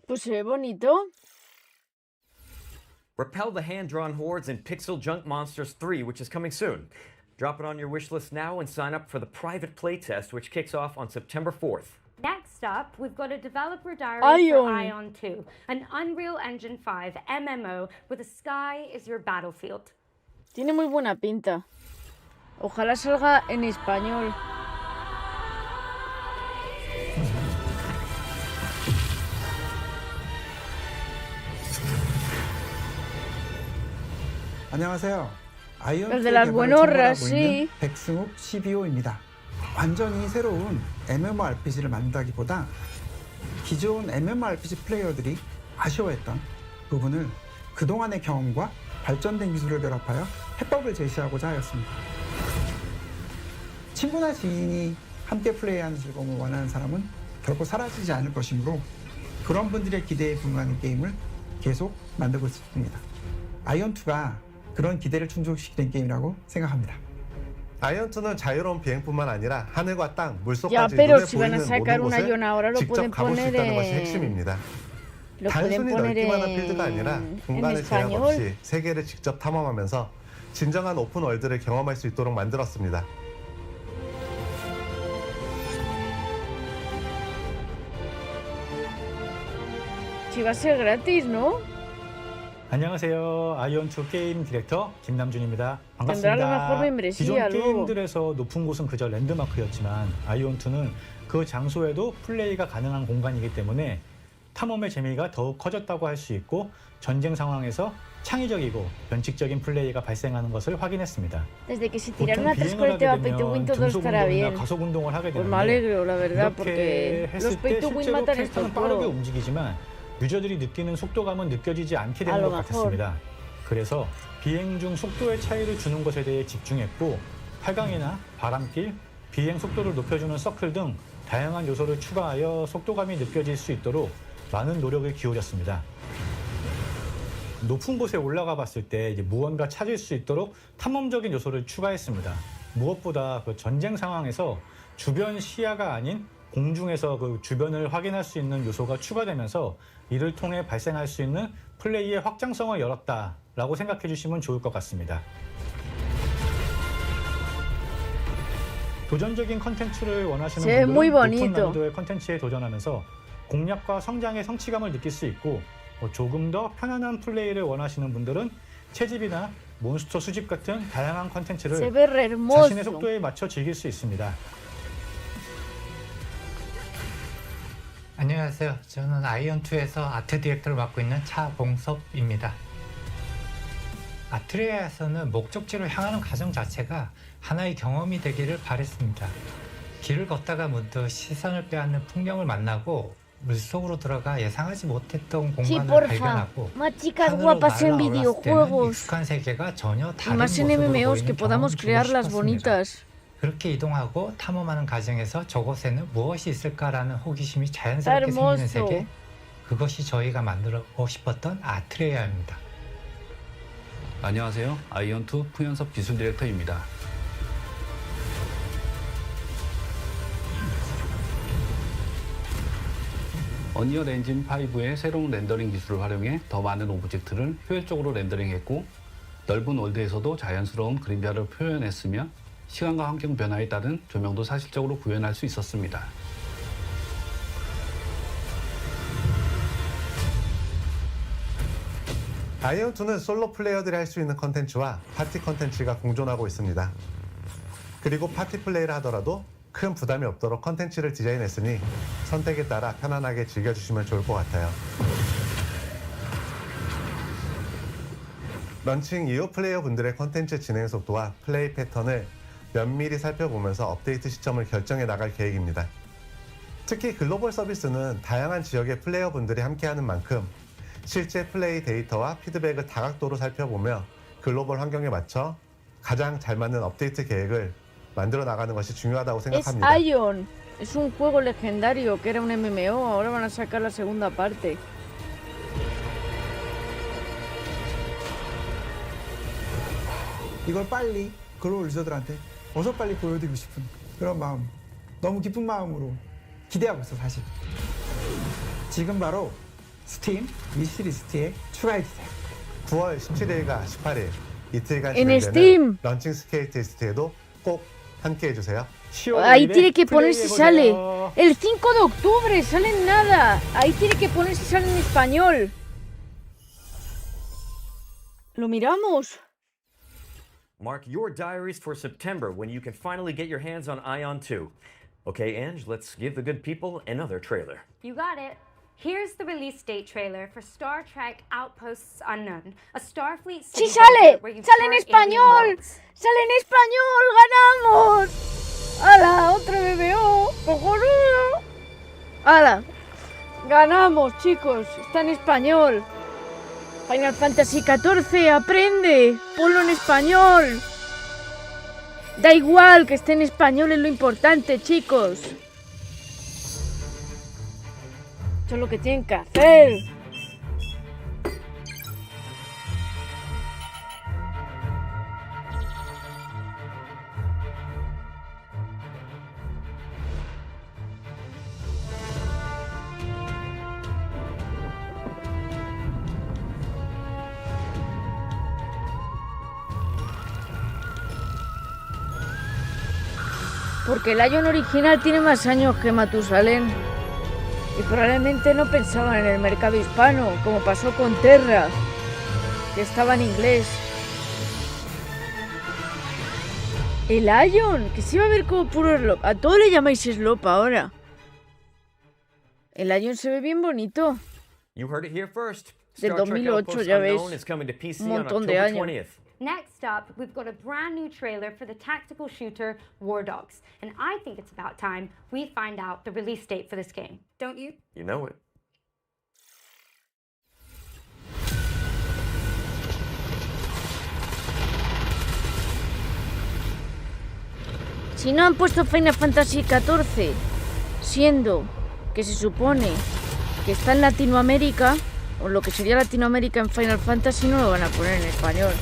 Pues se ve bonito. Repel the hand-drawn hordes in Pixel Junk Monsters 3, which is coming soon. Drop it on your wish list now and sign up for the private playtest, which kicks off on September 4th. Next up, we've got a developer diary for Ion. Ion 2, an Unreal Engine 5 MMO where the sky is your battlefield. Tiene muy buena pinta. Ojalá salga en español. 안녕하세요. 아이언 El de las buenorras, sí. 백승욱 CBO입니다. 완전히 새로운 MMORPG를 만든다기보다 기존 MMORPG 플레이어들이 아쉬워했던 부분을 그동안의 경험과 발전된 기술을 결합하여 해법을 제시하고자 하였습니다. 친구나 지인이 함께 플레이하는 즐거움을 원하는 사람은 결코 사라지지 않을 것이므로 그런 분들의 기대에 부응하는 게임을 계속 만들고 있습니다. 아이언2가 그런 기대를 충족시키는 게임이라고 생각합니다. 아이언2는 자유로운 비행뿐만 아니라 하늘과 땅, Ya, 물속까지 pero 눈에 si van a 보이는 sacar 모든 un Ion 곳을 ahora lo 직접 pueden 가볼 수 poner 있다는 것이 en... 핵심입니다. Lo pueden 단순히 poner 넓기만 한 en... 필드가 아니라 en 공간의 제약 español. 없이 세계를 직접 탐험하면서 진정한 오픈 월드를 경험할 수 있도록 만들었습니다. Si va a ser gratis, ¿no? 안녕하세요. 아이언2 게임 디렉터 김남준입니다. Tendrá la mejor 반갑습니다. membresía 기존 luego. 게임들에서 높은 곳은 그저 랜드마크였지만 아이언2는 그 장소에도 플레이가 가능한 공간이기 때문에 탐험의 재미가 더욱 커졌다고 할 수 있고 전쟁 상황에서 창의적이고 변칙적인 플레이가 발생하는 것을 확인했습니다. Desde que si 보통 tiraron a tres 비행을 con el 하게 tema Pay to Win 되면 todo 등속 estará 운동이나 bien. 가속 운동을 하게 Pues me 되는데 alegro, la verdad, porque 이렇게 los 했을 Pay 때 to Win 실제로 matan esto 캐릭터는 빠르게 todo. 움직이지만 유저들이 느끼는 속도감은 느껴지지 않게 되는 A 것 lo mejor. 같았습니다. 그래서 비행 중 속도의 차이를 주는 것에 대해 집중했고 활강이나 바람길, 비행 속도를 높여주는 서클 등 다양한 요소를 추가하여 속도감이 느껴질 수 있도록 많은 노력을 기울였습니다. 높은 곳에 올라가 봤을 때 이제 무언가 찾을 수 있도록 탐험적인 요소를 추가했습니다. 무엇보다 그 전쟁 상황에서 주변 시야가 아닌 공중에서 그 주변을 확인할 수 있는 요소가 추가되면서 이를 통해 발생할 수 있는 플레이의 확장성을 열었다라고 생각해 주시면 좋을 것 같습니다. 도전적인 컨텐츠를 원하시는 Se ve muy 분들은 높은 bonito. 난이도의 컨텐츠에 도전하면서 공략과 성장의 성취감을 느낄 수 있고 조금 더 편안한 플레이를 원하시는 분들은 채집이나 몬스터 수집 같은 다양한 컨텐츠를 Se ve re hermoso. 자신의 속도에 맞춰 즐길 수 있습니다. 안녕하세요. 저는 아이언2에서 아트 디렉터를 맡고 있는 차봉섭입니다. 아트레아에서는 목적지로 향하는 과정 자체가 하나의 경험이 되기를 바랬습니다. 길을 걷다가 문득 시선을 빼앗는 풍경을 만나고 물속으로 들어가 예상하지 못했던 Sí, 공간을 porfa. 발견하고 Más chicas 하늘로 guapas en 날아올랐을 때는 videojuegos. 익숙한 세계가 전혀 Y 다른 más en 모습으로 MMOs que 보이는 podamos 경험을 주고 crearlas 싶었습니다. bonitas. 그렇게 이동하고 탐험하는 과정에서 저곳에는 무엇이 있을까라는 호기심이 자연스럽게 Hermoso. 생기는 세계, 그것이 저희가 만들고 싶었던 아트레아입니다. 안녕하세요. 아이언2 풍현섭 기술 디렉터입니다. 언리얼 엔진 5의 새로운 렌더링 기술을 활용해 더 많은 오브젝트를 효율적으로 렌더링했고 넓은 월드에서도 자연스러운 그림자를 표현했으며 시간과 환경 변화에 따른 조명도 사실적으로 구현할 수 있었습니다. 아이언2는 솔로 플레이어들이 할 수 있는 컨텐츠와 파티 컨텐츠가 공존하고 있습니다. 그리고 파티 플레이를 하더라도 큰 부담이 없도록 컨텐츠를 디자인했으니 선택에 따라 편안하게 즐겨주시면 좋을 것 같아요. 런칭 이후 플레이어분들의 컨텐츠 진행 속도와 플레이 패턴을 면밀히 살펴보면서 업데이트 시점을 결정해 나갈 계획입니다. 특히 글로벌 서비스는 다양한 지역의 플레이어분들이 함께하는 만큼 실제 플레이 데이터와 피드백을 다각도로 살펴보며 글로벌 환경에 맞춰 가장 잘 맞는 업데이트 계획을 만들어 나가는 것이 중요하다고 Es 생각합니다. Ion. Es un juego legendario que era un MMO. Ahora van a sacar la segunda parte. 이걸 빨리 글로벌 유저들한테 어서 빨리 보여드리고 싶은 그런 마음, 너무 기쁜 마음으로 기대하고 있어 사실. 지금 바로 스팀 위시리스트에 추가해주세요. 9월 17일과 18일 이틀간 En 진행되는 Steam. 런칭 스케일 테스트에도 꼭 함께 해주세요. Ahí tiene que poner si sale. El 5 de octubre sale en nada. Ahí tiene que poner si sale en español. Lo miramos. Mark your diaries for September when you can finally get your hands on Ion 2. Okay, Ange, let's give the good people another trailer. You got it. Here's the release date trailer for Star Trek Outposts Unknown, a Starfleet ¡Sí city sale! where you ¡Sale en chart alien español! worlds. ¡Sale en español! ¡Ganamos! ¡Hala! ¡Otro BBO! ¡Cojonudo! ¡Hala! ¡Ganamos, chicos! Está en español. Final Fantasy XIV, aprende. Ponlo en español. Da igual que esté en español, es lo importante, chicos. Eso es lo que tienen que hacer. Porque el Ion original tiene más años que Matusalén. Y probablemente no pensaban en el mercado hispano, como pasó con Terra, que estaba en inglés. El Ion, que se iba a ver como puro slop. A todo le llamáis slop ahora. El Ion se ve bien bonito. You heard it here first. Del Star Trek 2008, Outposts ya ves. Unknown is coming to PC Un on montón de October años. 20th. Next up, we've got a brand new trailer for the tactical shooter War Dogs, and I think it's about time we find out the release date for this game. Don't you? You know it. Si no han puesto Final Fantasy XIV, siendo que se supone que está en Latinoamérica, o lo que sería Latinoamérica en Final Fantasy, no lo van a poner en español.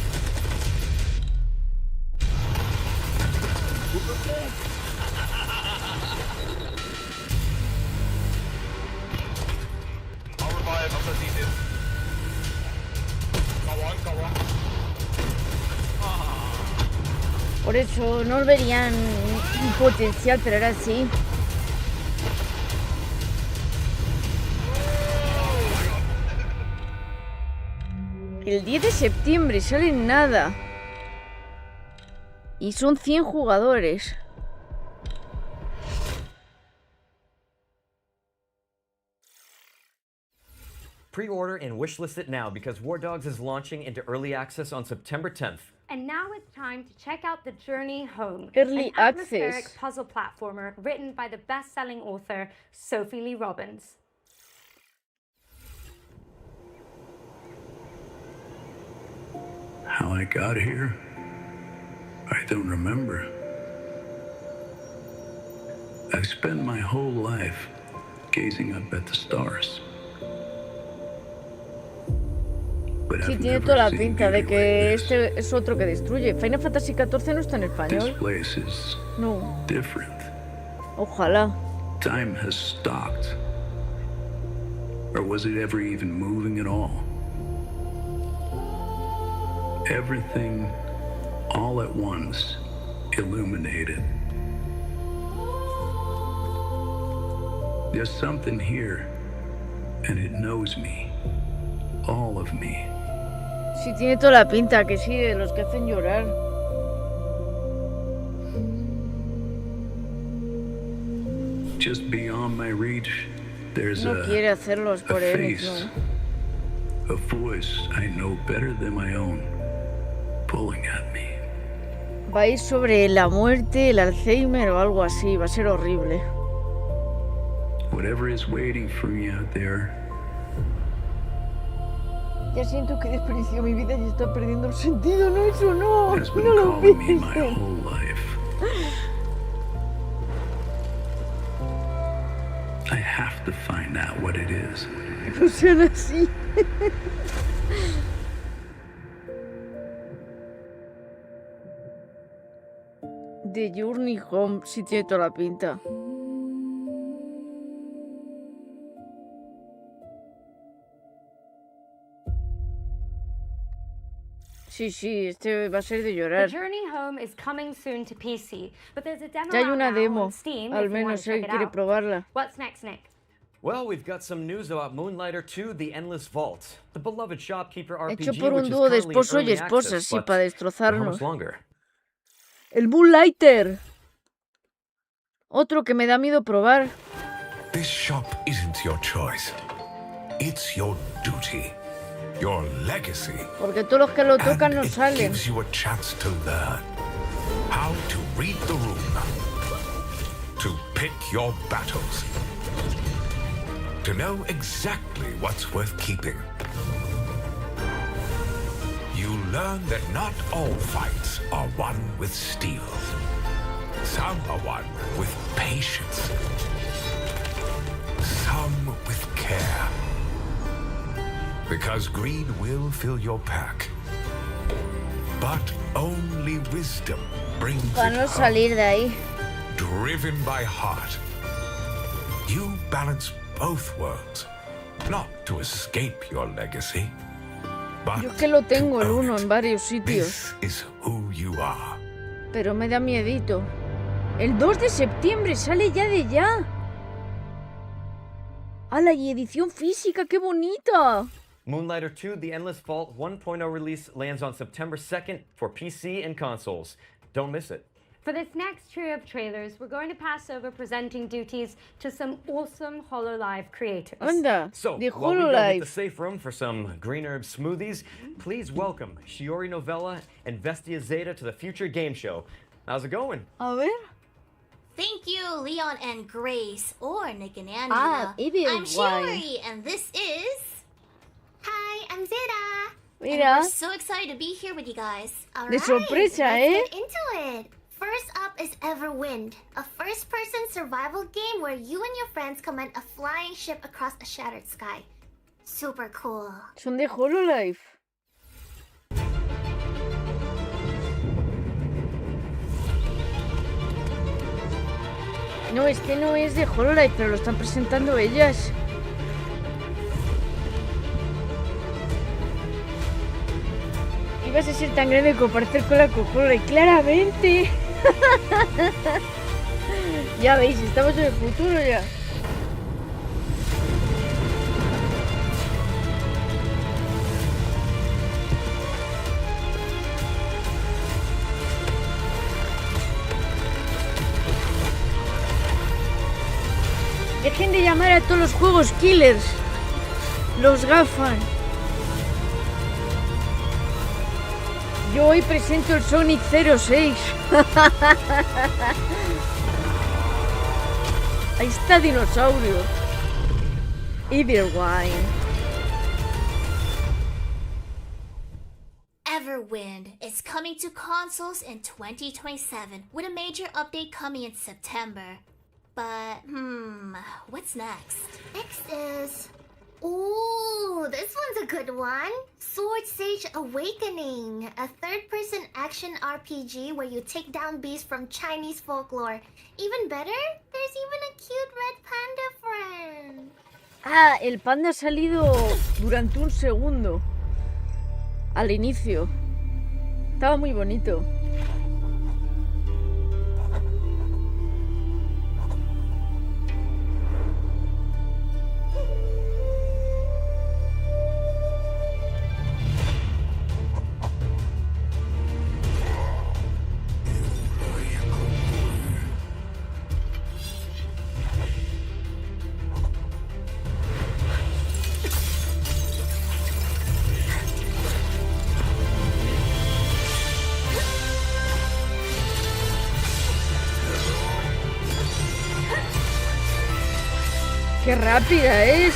Por eso no verían un potencial, pero ahora sí. El 10 de septiembre sale en nada. Y son 100 jugadores. Pre-order and wishlist it now because War Dogs is launching into early access on September 10th. And now it's time to check out The Journey Home, Early an access. atmospheric puzzle platformer written by the best-selling author Sophie Lee Robbins. How I got here, I don't remember. I've spent my whole life gazing up at the stars. But Sí, I've tiene never toda la seen pinta de beauty que like this. este es otro que destruye. Final Fantasy XIV no está en This español. place is No, different. ojalá. Time has stopped. Or was it ever even moving at all? Everything, all at once, illuminated. There's something here, and it knows me. All of me. Sí, tiene toda la pinta que sí, de los que hacen llorar. Just beyond my reach, there's No quiere a hacerlos por él, face, no. a voice I know better than my own, pulling at me. Va a ir sobre la muerte, el Alzheimer o algo así. Va a ser horrible. Whatever is waiting for me out there. Ya siento que desperdicio mi vida y está perdiendo el sentido. No, eso no. Has been No lo calling me my pienses. whole life. I have to find out what it is. No sean así. The Journey Home, sí tiene toda la pinta. Sí, este va a ser de The llorar. Journey Home is coming soon to PC, but there's a demo Ya hay out una now demo, on Steam al if you want menos to check él it quiere out. probarla. What's next, Nick? Well, we've got some news about Moonlighter 2: The Endless Vault, the beloved shopkeeper Hecho RPG por which un is dúo de currently in esposo y early esposa, access, sí, but para for how destrozarnos. much longer? El Moonlighter. Otro que me da miedo probar. This shop isn't your choice. It's your duty. Your legacy. Porque todos los que lo tocan no It salen. gives you a chance to learn how to read the room, to pick your battles, to know exactly what's worth keeping. You learn that not all fights are won with steel. Some are won with patience. Some with care. Because greed will fill your pack. But only wisdom brings Para it no home. salir de ahí. Driven by heart. You balance both worlds. Not to escape your legacy, but Yo es que lo tengo el uno en varios sitios. this is who you are. Pero me da miedito. El 2 de septiembre sale ya de ya. ¡Hala! Y edición física, qué bonita. Moonlighter 2: The Endless Vault 1.0 release lands on September 2nd for PC and consoles. Don't miss it. For this next trio of trailers, we're going to pass over presenting duties to some awesome HoloLive creators. Anda, So, de while we go hit the HoloLive. safe room for some green herb smoothies, please welcome Shiori Novella and Vestia Zeta to the Future Game Show. How's it going? A ver. Thank you, Leon and Grace, or Nick and Angela. Ah, Evil I'm Wine. Shiori, and this is... Hi, I'm Zeta. And Mira. we're so excited to be here with you guys. All De right, sorpresa, let's get into it. First up is Everwind, a first-person survival game where you and your friends command a flying ship across a shattered sky. Super cool. Son de HoloLive. No, este no es de HoloLive, pero lo están presentando ellas. Ibas a ser tan grande como parecer con la HoloLive, claramente. Ya veis, estamos en el futuro ya. Dejen de llamar a todos los juegos killers. Los gafan. Yo hoy presento el Sonic 06. Ahí está dinosaurio. Evil Wine. Everwind is coming to consoles in 2027, with a major update coming in September. But, what's next? Next is... Ooh, this one's a good one. Sword Sage Awakening, a third-person action RPG where you take down beasts from Chinese folklore. Even better, there's even a cute red panda friend. Ah, el panda ha salido durante un segundo. Al inicio. Estaba muy bonito. ¡Qué rápida es!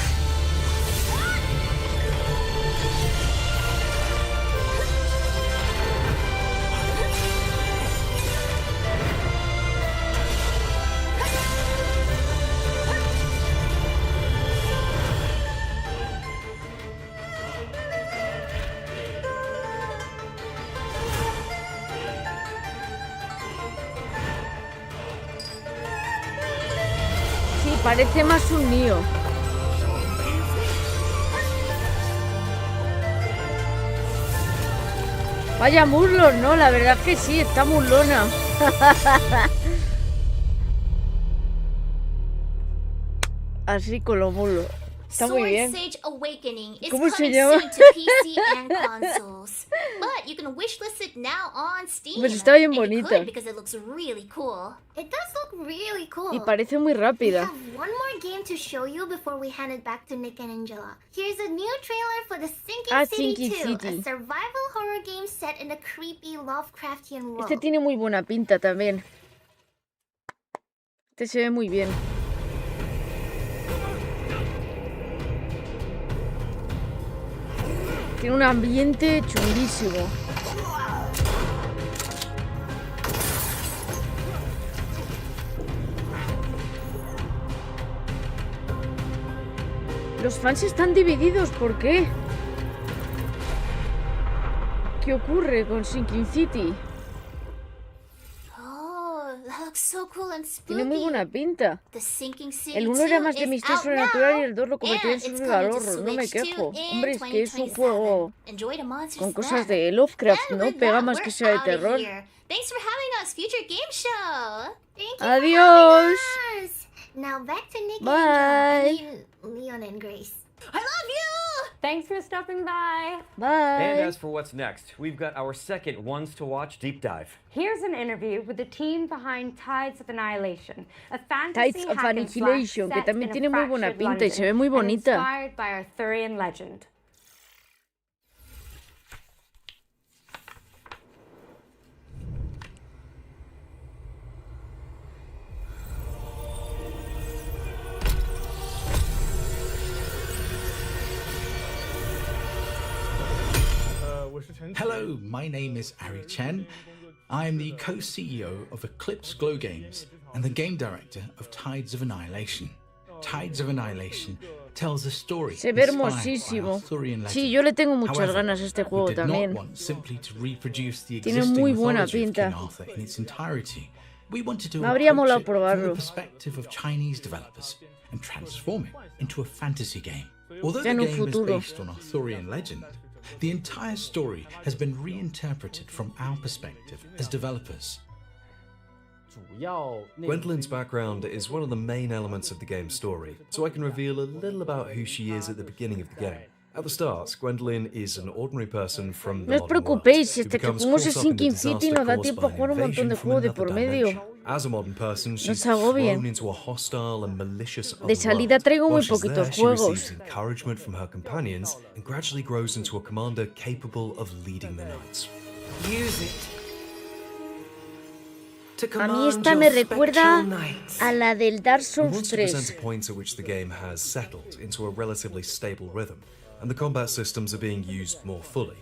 Parece más un Nioh. Vaya muslos, ¿no? La verdad es que sí, está muslona. Así con los muslos. Está muy bien. Sage Awakening is ¿Cómo se coming llama? soon to PC and consoles. But you can wishlist it now on Steam. Pues está bien And you bonita. could because it looks really cool. It does look really cool. Y parece muy rápida. We have one more game to show you before we hand it back to Nick and Angela. Here's a new trailer for the Sinking City Sinking 2, City. a survival horror game set in a creepy Lovecraftian world. Este tiene muy buena pinta también. Este se ve muy bien. Tiene un ambiente chulísimo. Los fans están divididos, ¿por qué? ¿Qué ocurre con Sinking City? Oh, that looks so cool and spooky. Tiene muy buena pinta. The Sinking City El 1 era 2 más de is misterio out sobrenatural now, y el 2 lo convirtió en and it's survival coming to horror. No me Switch quejo. 2 in Hombre, es que es un 2027. juego Enjoy the monsters con cosas then. de Lovecraft, And ¿no? with Pega that, más we're que sea de outta terror. here. Thanks for having us, Future Game Show. Thank you Adiós. for having us. Now back to Nick Bye. and Angela. I mean, Leon and Grace. I love you! Thanks for stopping by. Bye. And as for what's next, we've got our second Ones to Watch deep dive. Here's an interview with the team behind Tides of Annihilation, a fantasy Tides of hack and slash Annihilation, que set también in a tiene muy buena fractured pinta y se ve muy London and bonita. inspired by Arthurian legend. Hello, my name is Ari Chen. I am the co-CEO of Eclipse Glow Games and the game director of Tides of Annihilation. Tides of Annihilation tells a story Se ve inspired by hermosísimo. Arthurian legend. Sí, yo le tengo muchas However, ganas a este juego we did también. not want simply to reproduce the Tiene existing muy buena mythology of pinta. King Arthur in its entirety. We wanted to Me habría approach molado it from the probarlo. perspective of Chinese developers and transform it into a fantasy game. Although Ya en the un game futuro. is based on Arthurian legend, the entire story has been reinterpreted from our perspective as developers. Gwendolyn's background is one of the main elements of the game's story, so I can reveal a little about who she is at the beginning of the game. At the start, Gwendolyn is an ordinary person from the No os modern world, preocupéis, who hasta que becomes jugamos el caught up in the Sinking City disaster nos da caused tiempo a by jugar un an montón de invasion from juegos de another por medio. dimension. As a modern person, she's hago bien. thrown into a hostile and malicious De salida otherworld. traigo While muy she's there, poquitos she juegos. receives encouragement from her companions and gradually grows into a commander capable of leading the knights. Use it. A mí esta me recuerda a la del Dark We Souls want to present 3. a point at which the game has settled into a relatively stable rhythm, and the combat systems are being used more fully.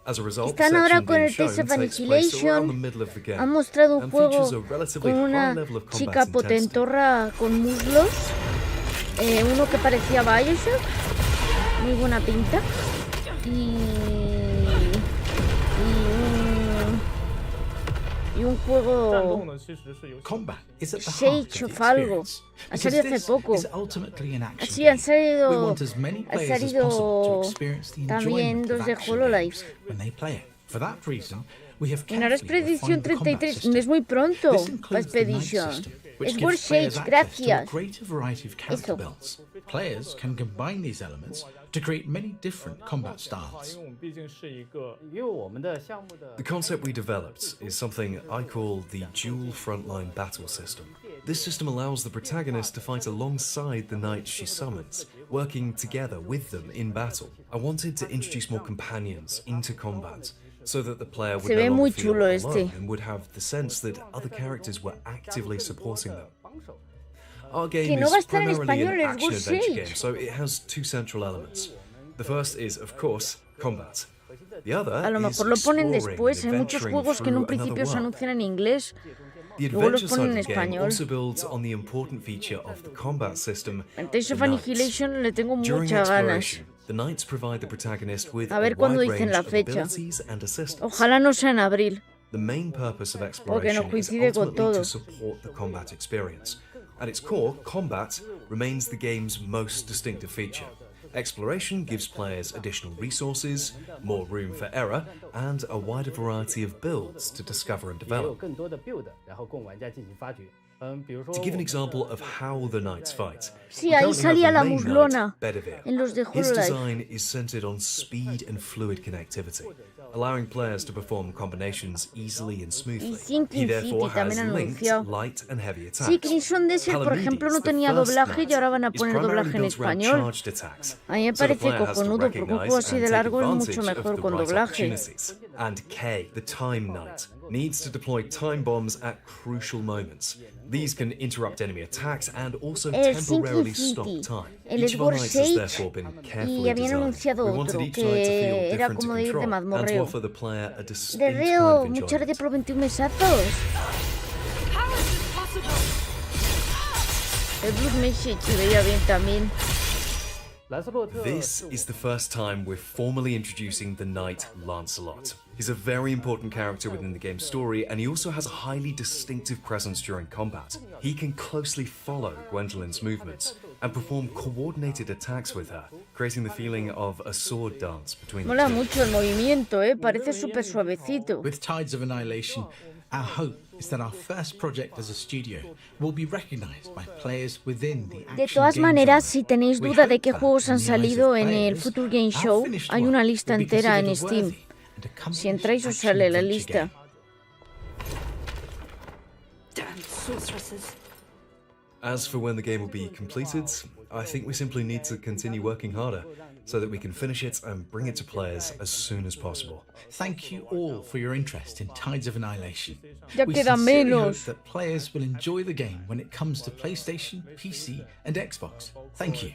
As a result, the Están ahora section con being el shown Test of takes place around the Annihilation. middle of the game, Han mostrado un and juego features a relatively con high una level of combat chica intensity. potentorra con muslos. Uno que parecía Bioshock. Muy buena pinta. Y un juego Combat is at the heart Sage of of the algo. experience, Ha because salido hace this poco. is ultimately an action Sí, han game. We salido, want as many ha players as possible to salido experience the también enjoyment dos of de action HoloLive. games when they play it. For that reason, we have En ahora es carefully Expedition refined the combat 33. system. Es muy pronto This para includes the knight Expedition. system, which Es gives World players Shades, access to a gracias. greater variety of character Eso. builds. Players can combine these elements to create many different combat styles. The concept we developed is something I call the dual frontline battle system. This system allows the protagonist to fight alongside the knights she summons, working together with them in battle. I wanted to introduce more companions into combat, so that the player would Se no ve longer muy feel chulo alone este. and would have the sense that other characters were actively supporting them. Our game Que no is va a estar en primarily español, an es action-adventure Ghost game, Age. so it has two central elements. The first is, of course, combat. The other A lo is mejor lo ponen exploring después. and Hay muchos adventuring juegos que en un through another principio se world. anuncian en inglés, The luego los adventure ponen side en of the game español. also builds on the important feature of the combat system. El Tales of the knights. Annihilation le tengo During muchas ganas. exploration, the knights provide the protagonist with A ver a cuándo wide dicen range la of fecha. abilities and assistance. Ojalá no sea en abril. The main purpose of Porque no exploration is coincide con ultimately todo. to support the combat experience. At its core, combat remains the game's most distinctive feature. Exploration gives players additional resources, more room for error, and a wider variety of builds to discover and develop. To give an example of how the knights fight, Sí, we ahí currently have salía the la main muslona knight, Bedivere. en los de His Hololive. design is centered on speed and fluid connectivity, allowing players to perform combinations easily and smoothly. Y Sinking He therefore City has también han linked anunciado. light and heavy attacks. Sí, Crimson Desert, por Palamedes, ejemplo, no the tenía first doblaje knight, y ahora van a is poner primarily doblaje en built around español. charged attacks. A mí me So the parece player has to cojonudo, porque un juego recognize así and de take largo es mucho advantage of mejor the con right doblaje. opportunities. And K, the Time Knight, needs to deploy time bombs at crucial moments. These can interrupt enemy attacks and also El temporarily Sinking stop City, time. el Each of our Edward's knights has Age, therefore been y carefully habían designed. anunciado We wanted otro each knight to feel que era different to como de ir de control and to mazmorreo. offer the player a De distinct kind Reo, of muchas enjoyment. gracias por 21 mesazos. El Blue Message se veía bien también. This is the first time we're formally introducing the knight Lancelot. He's a very important character within the game's story, and he also has a highly distinctive presence during combat. He can closely follow Gwendolyn's movements and perform coordinated attacks with her, creating the feeling of a sword dance between the Mola two. mucho el movimiento, parece súper suavecito. With Tides of Annihilation, our hope is that our first project as a studio will be recognized by players within the De action todas game maneras, genre. si tenéis We duda de hope qué that juegos han in the eyes of salido en el players, Future Game our Show, finished hay work una lista will be entera en considered Steam. worthy and accomplished Si entráis os action sale la adventure lista. game. Damn sorceresses. As for when the game will be completed, I think we simply need to continue working harder so that we can finish it and bring it to players as soon as possible. Thank you all for your interest in Tides of Annihilation. Ya We queda sincerely hope menos. that players will enjoy the game when it comes to PlayStation, PC, and Xbox. Thank you.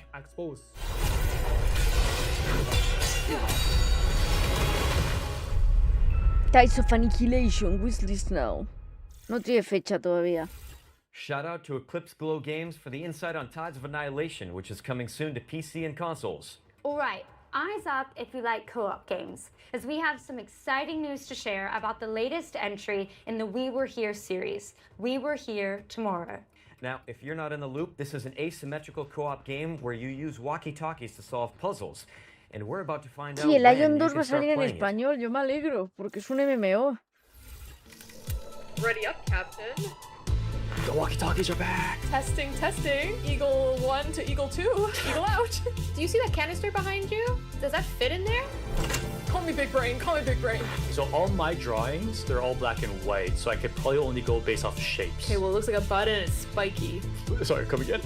Tides of Annihilation, wishlist now. No tiene fecha todavía. Shout out to Eclipse Glow Games for the insight on Tides of Annihilation, which is coming soon to PC and consoles. All right, eyes up if you like co-op games, as we have some exciting news to share about the latest entry in the We Were Here series, We Were Here Tomorrow. Now, if you're not in the loop, this is an asymmetrical co-op game where you use walkie-talkies to solve puzzles. And we're about to find out Sí, el when Ion you 2 va can a start salir en playing it. español, yo me alegro, porque es un MMO. Ready up, Captain. The walkie-talkies are back! Testing, testing. Eagle 1 to Eagle 2. Eagle out. Do you see that canister behind you? Does that fit in there? Call me big brain, call me big brain. So all my drawings, they're all black and white, so I could probably only go based off shapes. Okay, well, it looks like a button and it's spiky. Sorry, come again?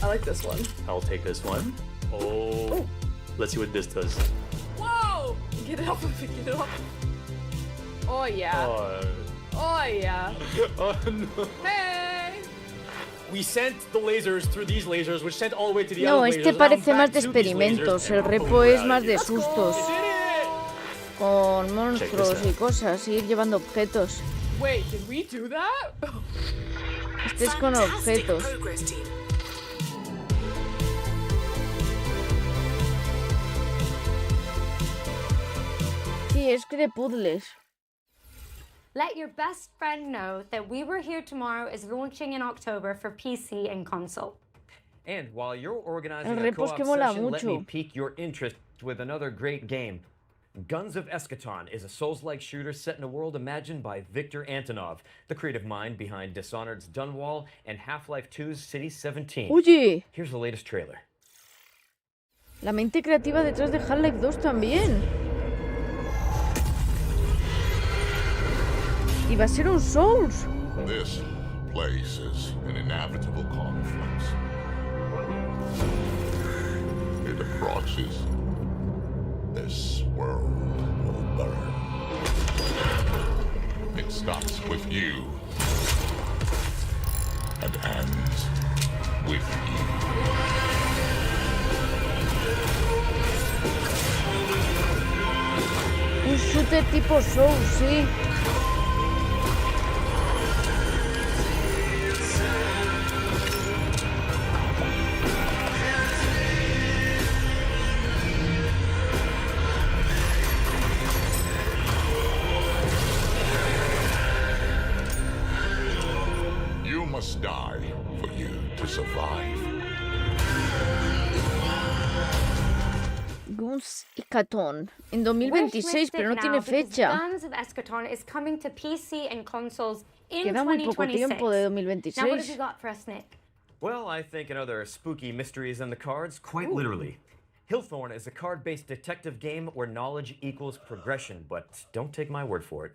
I like this one. I'll take this one. Oh, let's see what this does. Whoa! Get it off of me, get it off. Oh, yeah. Oh, yeah. Oh no. Hey! We sent the lasers through these lasers, which sent all the way to the No, other este lasers. and now parece back más de to these experimentos, lasers, el and repo we're es out más of de here. sustos. Con monstruos y cosas, y ir llevando objetos. Wait, did we do that? Este es con objetos. Sí, es que de puzzles. Let your best friend know that We Were Here Tomorrow is launching in October for PC and console. And while you're organizing El a repo es co-op que mola session, let me mucho. pique your interest with another great game. Guns of Eschaton is a Souls-like shooter set in a world imagined by Viktor Antonov, the creative mind behind Dishonored's Dunwall and Half-Life 2's City 17. Oye, Here's the latest trailer. la mente creativa detrás de Half-Life 2 también. Y va a ser un Souls. This place is an inevitable conflict. It approaches. This world will burn. It starts with you. enemies with ease. Un shooter tipo Souls, sí. You must die for you to survive. Guns Eschaton en 2026, pero no tiene fecha. Guns of Eschaton is coming to PC and consoles in Queda muy poco 2026. tiempo de Now, what have 2026. you got for us, Nick? Well, I think another spooky mysteries in the cards, quite literally. Hillthorn is a card-based detective game where knowledge equals progression, but don't take my word for it.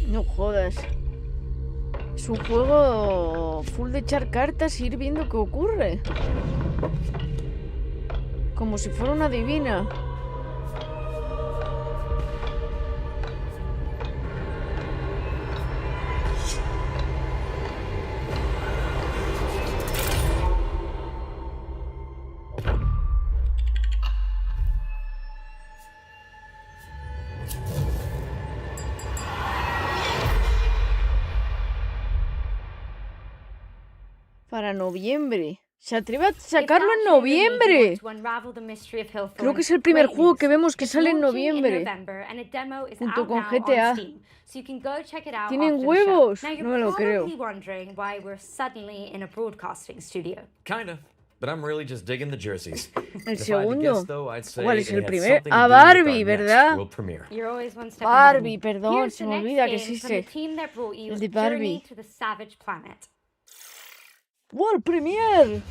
No jodas. Es un juego full de echar cartas e ir viendo qué ocurre. Como si fuera una adivina. Para noviembre. Se atreve a sacarlo en noviembre. Creo que es el primer juego que vemos que sale en noviembre. Junto con GTA. ¿Tienen huevos? No me lo creo. Kinda, but I'm really just digging the jerseys. El If I had to segundo. guess, though, I'd say ¿Cuál es it el had primero? something to Ah, do with our Barbie, next ¿verdad? world premiere. Barbie, perdón, se me olvida que existe. El de Barbie. World Premiere.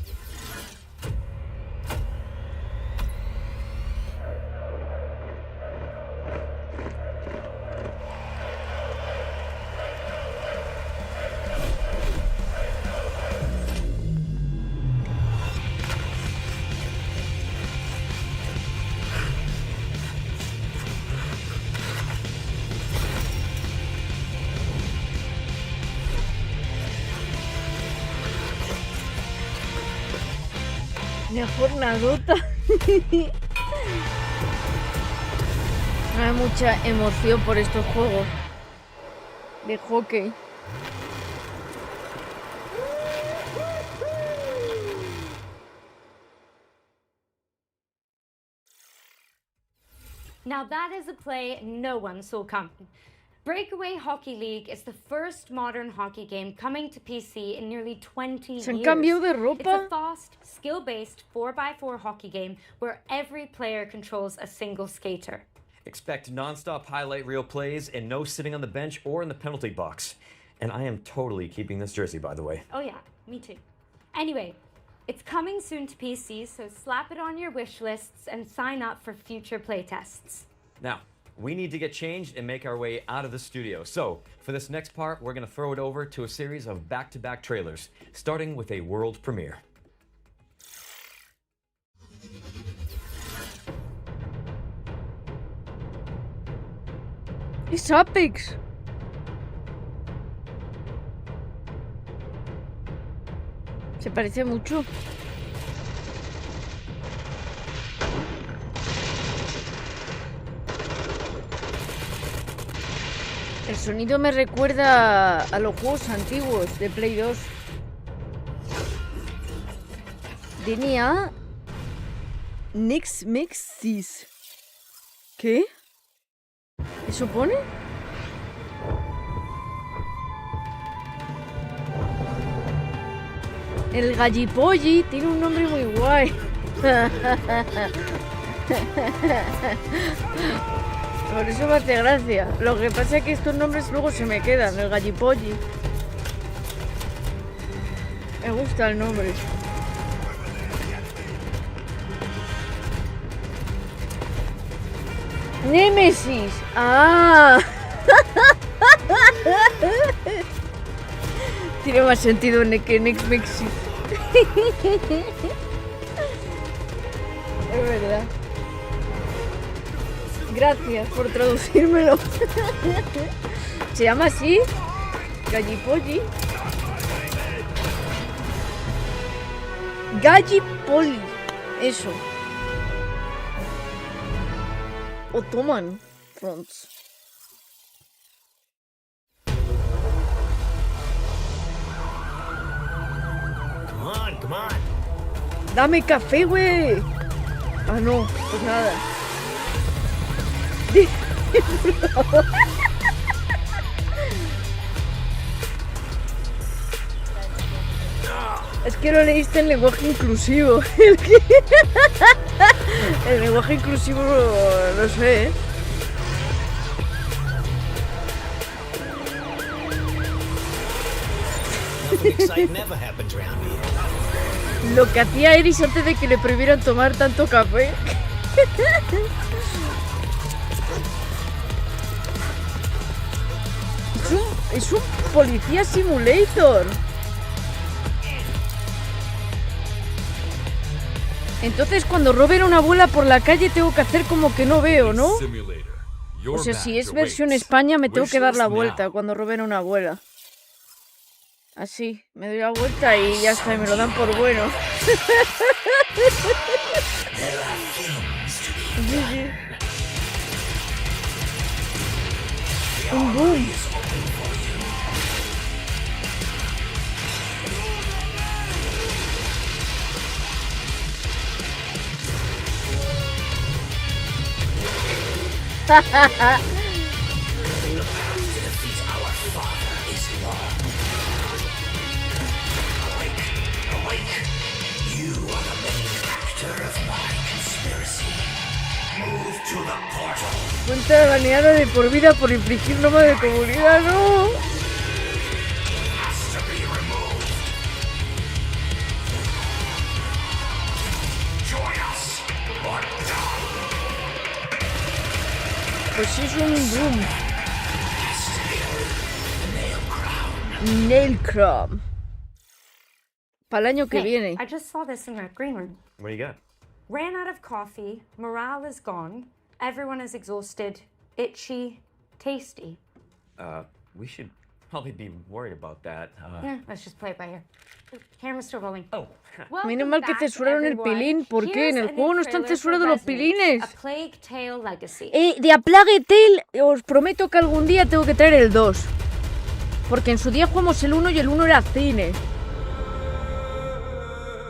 Una jornadota. No hay mucha emoción por estos juegos de hockey. Now that is a play no one saw coming. Breakaway Hockey League is the first modern hockey game coming to PC in nearly 20 years. Se han cambiado de ropa. It's a fast, skill-based 4x4 hockey game where every player controls a single skater. Expect non-stop highlight reel plays and no sitting on the bench or in the penalty box. And I am totally keeping this jersey, by the way. Oh yeah, me too. Anyway, it's coming soon to PC, so slap it on your wish lists and sign up for future playtests. Now, we need to get changed and make our way out of the studio. So, for this next part, we're going to throw it over to a series of back-to-back trailers, starting with a world premiere. Es Apex. Se parece mucho. El sonido me recuerda a los juegos antiguos de Play 2. DNA Nix Mexis. ¿Qué? ¿Eso pone? El Gallipolli tiene un nombre muy guay. Por eso me hace gracia. Lo que pasa es que estos nombres luego se me quedan. El Gallipolli. Me gusta el nombre. Némesis. Ah. Tiene más sentido que Némesis. Es verdad. Gracias por traducírmelo. ¿Se llama así? Gallipolli. Gallipolli. Eso. Ottoman fronts. Come on. Dame café, güey. Ah, no, pues nada. Es que lo leíste en lenguaje inclusivo. El lenguaje inclusivo no sé, ¿eh? Lo que hacía Eris antes de que le prohibieran tomar tanto café. Es un policía simulator. Entonces cuando roben una bola por la calle tengo que hacer como que no veo, ¿no? O sea, si es versión España me tengo que dar la vuelta cuando roben una bola. Así, me doy la vuelta y ya está, y me lo dan por bueno. Un boom. Cuenta baneada de por vida por infligir norma de comunidad, no. Pues es un boom. Nailcrom. Para el año que viene. I just saw this in our green room. What do you got? Ran out of coffee, morale is gone, everyone is exhausted, itchy, tasty. We should probably be worried about that. Yeah, let's just play it by ear. Camera's still rolling. Oh. Menos mal que censuraron el pilín. ¿Por qué? En el juego no están censurados los pilines. A Plague Tale Legacy. De A Plague Tale os prometo que algún día tengo que traer el 2. Porque en su día jugamos el 1 y el 1 era cine.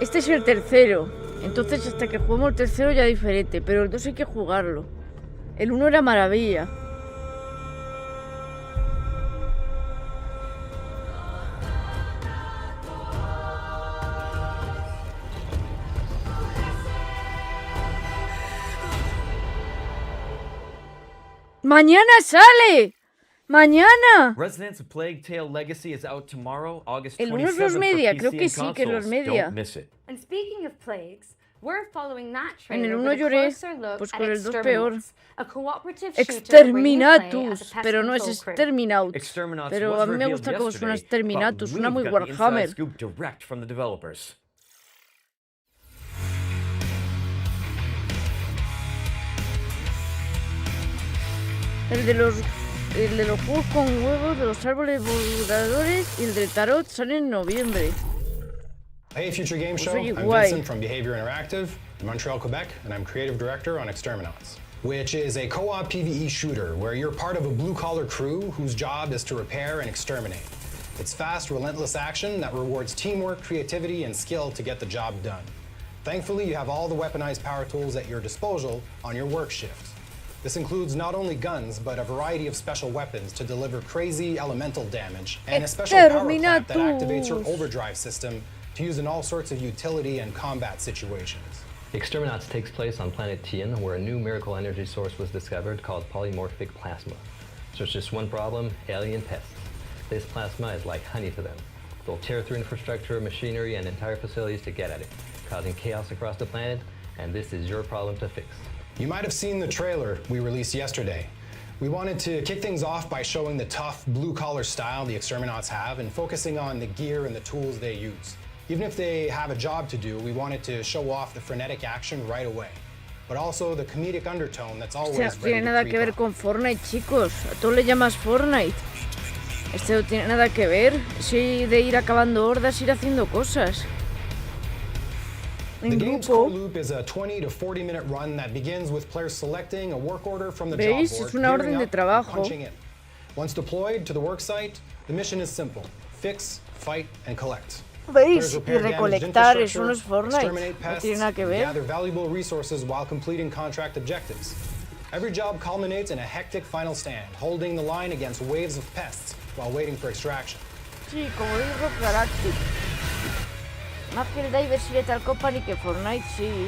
Este es el tercero. Entonces hasta que juguemos el tercero ya diferente. Pero el 2 hay que jugarlo. El 1 era maravilla. ¡Mañana sale! ¡Mañana! Residents of Plague Tale Legacy is out tomorrow, August 27th. El 1 es los media, creo que sí, que es los media. Don't miss it. And speaking of plagues, we're following that En el trailer 1 with a lloré, closer look pues at con el 2 peor. Exterminatus, a cooperative shooter where you play as Exterminatus, a pest pero no es control crew. Exterminatus. Exterminatus Pero was a mí me revealed gusta cómo suena yesterday, Exterminatus, but suena muy we've got the inside Warhammer. scoop direct from the developers. El de los juegos con huevos, de los árboles voladores y el del tarot sale en noviembre. Hey, Future Game Pues Show. oye, I'm guay. Vincent from Behavior Interactive in Montreal, Quebec, and I'm creative director on Exterminats, which is a co-op PvE shooter where you're part of a blue-collar crew whose job is to repair and exterminate. It's fast, relentless action that rewards teamwork, creativity, and skill to get the job done. Thankfully, you have all the weaponized power tools at your disposal on your work shift. This includes not only guns, but a variety of special weapons to deliver crazy elemental damage, and a special power plant that activates your overdrive system to use in all sorts of utility and combat situations. Exterminats takes place on planet Tien, where a new miracle energy source was discovered called polymorphic plasma. So it's just one problem, alien pests. This plasma is like honey to them. They'll tear through infrastructure, machinery, and entire facilities to get at it, causing chaos across the planet, and this is your problem to fix. You might have seen the trailer we released yesterday. We wanted to kick things off by showing the tough, blue-collar style the Exterminauts have and focusing on the gear and the tools they use. Even if they have a job to do, we wanted to show off the frenetic action right away, but also the comedic undertone that's always ready to creep up. Tiene nada que ver con Fortnite, chicos. A tú le llamas Fortnite. Este no tiene nada que ver. Sí, de ir acabando hordas, ir haciendo cosas. The game's core loop is a 20 to 40 minute run that begins with players selecting a work order from the job board, Es una orden de trabajo. punching in. Once deployed to the work site, the mission is simple: fix, fight, and collect. ¿Veis? Y recolectar, eso no es Fortnite. No tiene nada que ver. Gather valuable resources while completing contract objectives. Every job culminates in a hectic final stand, holding the line against waves of pests while waiting for extraction. Sí, como dijo Galactic. Más que el Divers y Lethal Company que Fortnite, sí.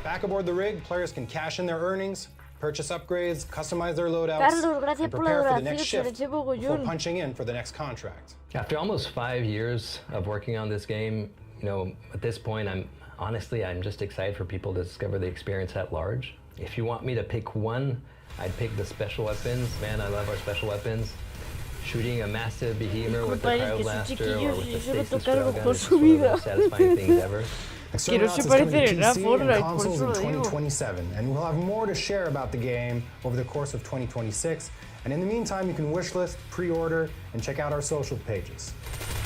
Back aboard the rig, players can cash in their earnings, purchase upgrades, customize their loadouts, Carlos, gracias and por la prepare for the donación, next se le shift eché before mogollón. punching in for the next contract. After almost 5 years of working on this game, you know, at this point, I'm just excited for people to discover the experience at large. If you want me to pick one, I'd pick the special weapons. Man, I love our special weapons. Shooting a massive behemoth with the cryo-blaster or with the stasis drill gun is just one of the most satisfying things ever. Exterminauts is coming to PC and consoles in 2027, and we'll have more to share about the game over the course of 2026. And in the meantime, you can wishlist, pre-order, and check out our social pages.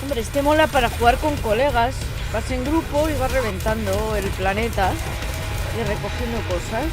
Hombre, este mola para jugar con colegas. Vas en grupo y vas reventando el planeta y recogiendo cosas.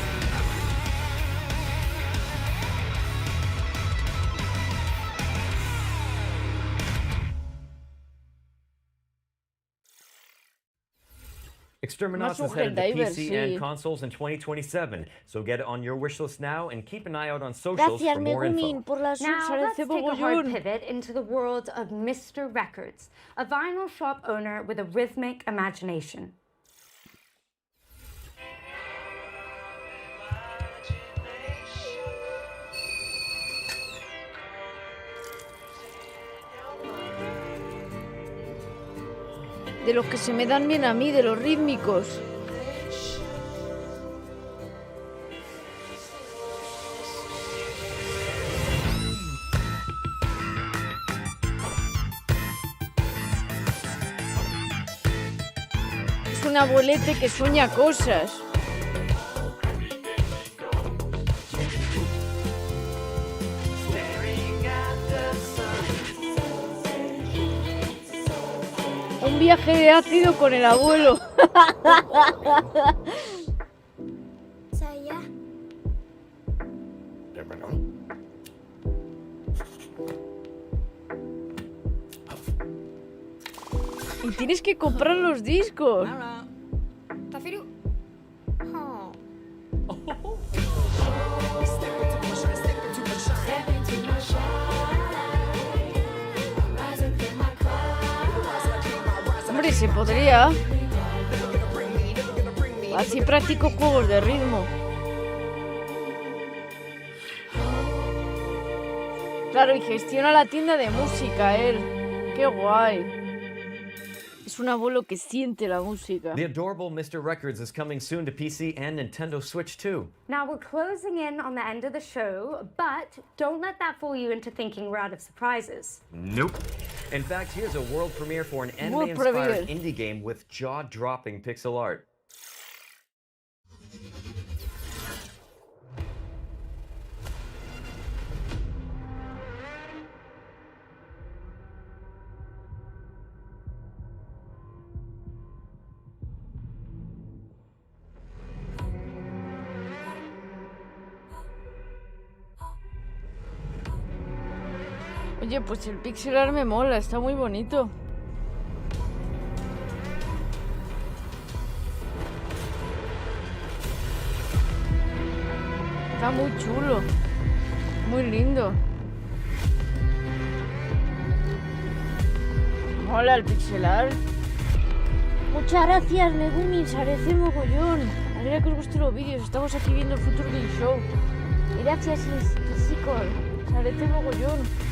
Exterminauts is headed to PC and consoles in 2027, so get it on your wish list now and keep an eye out on socials for more info. Now let's take a hard pivot into the world of Mr. Records, a vinyl shop owner with a rhythmic imagination. De los que se me dan bien a mí, de los rítmicos. Es un abuelete que sueña cosas. Un viaje de ácido con el abuelo. Y tienes que comprar los discos. Hombre, se podría. Así practico juegos de ritmo. Claro, y gestiona la tienda de música él. Qué guay. Es un abuelo que siente la música. The adorable Mr. Records is coming soon to PC and Nintendo Switch too. Now we're closing in on the end of the show, but don't let that fool you into thinking we're out of surprises. Nope. In fact, here's a world premiere for an anime-inspired indie game with jaw-dropping pixel art. Oye, pues el pixel art me mola, está muy bonito. Está muy chulo, muy lindo. Mola el pixel art. Muchas gracias, Megumi, se agradece mogollón. Me alegra que os gusten los vídeos, estamos aquí viendo el Future Game Show. Gracias, chicos, se agradece mogollón.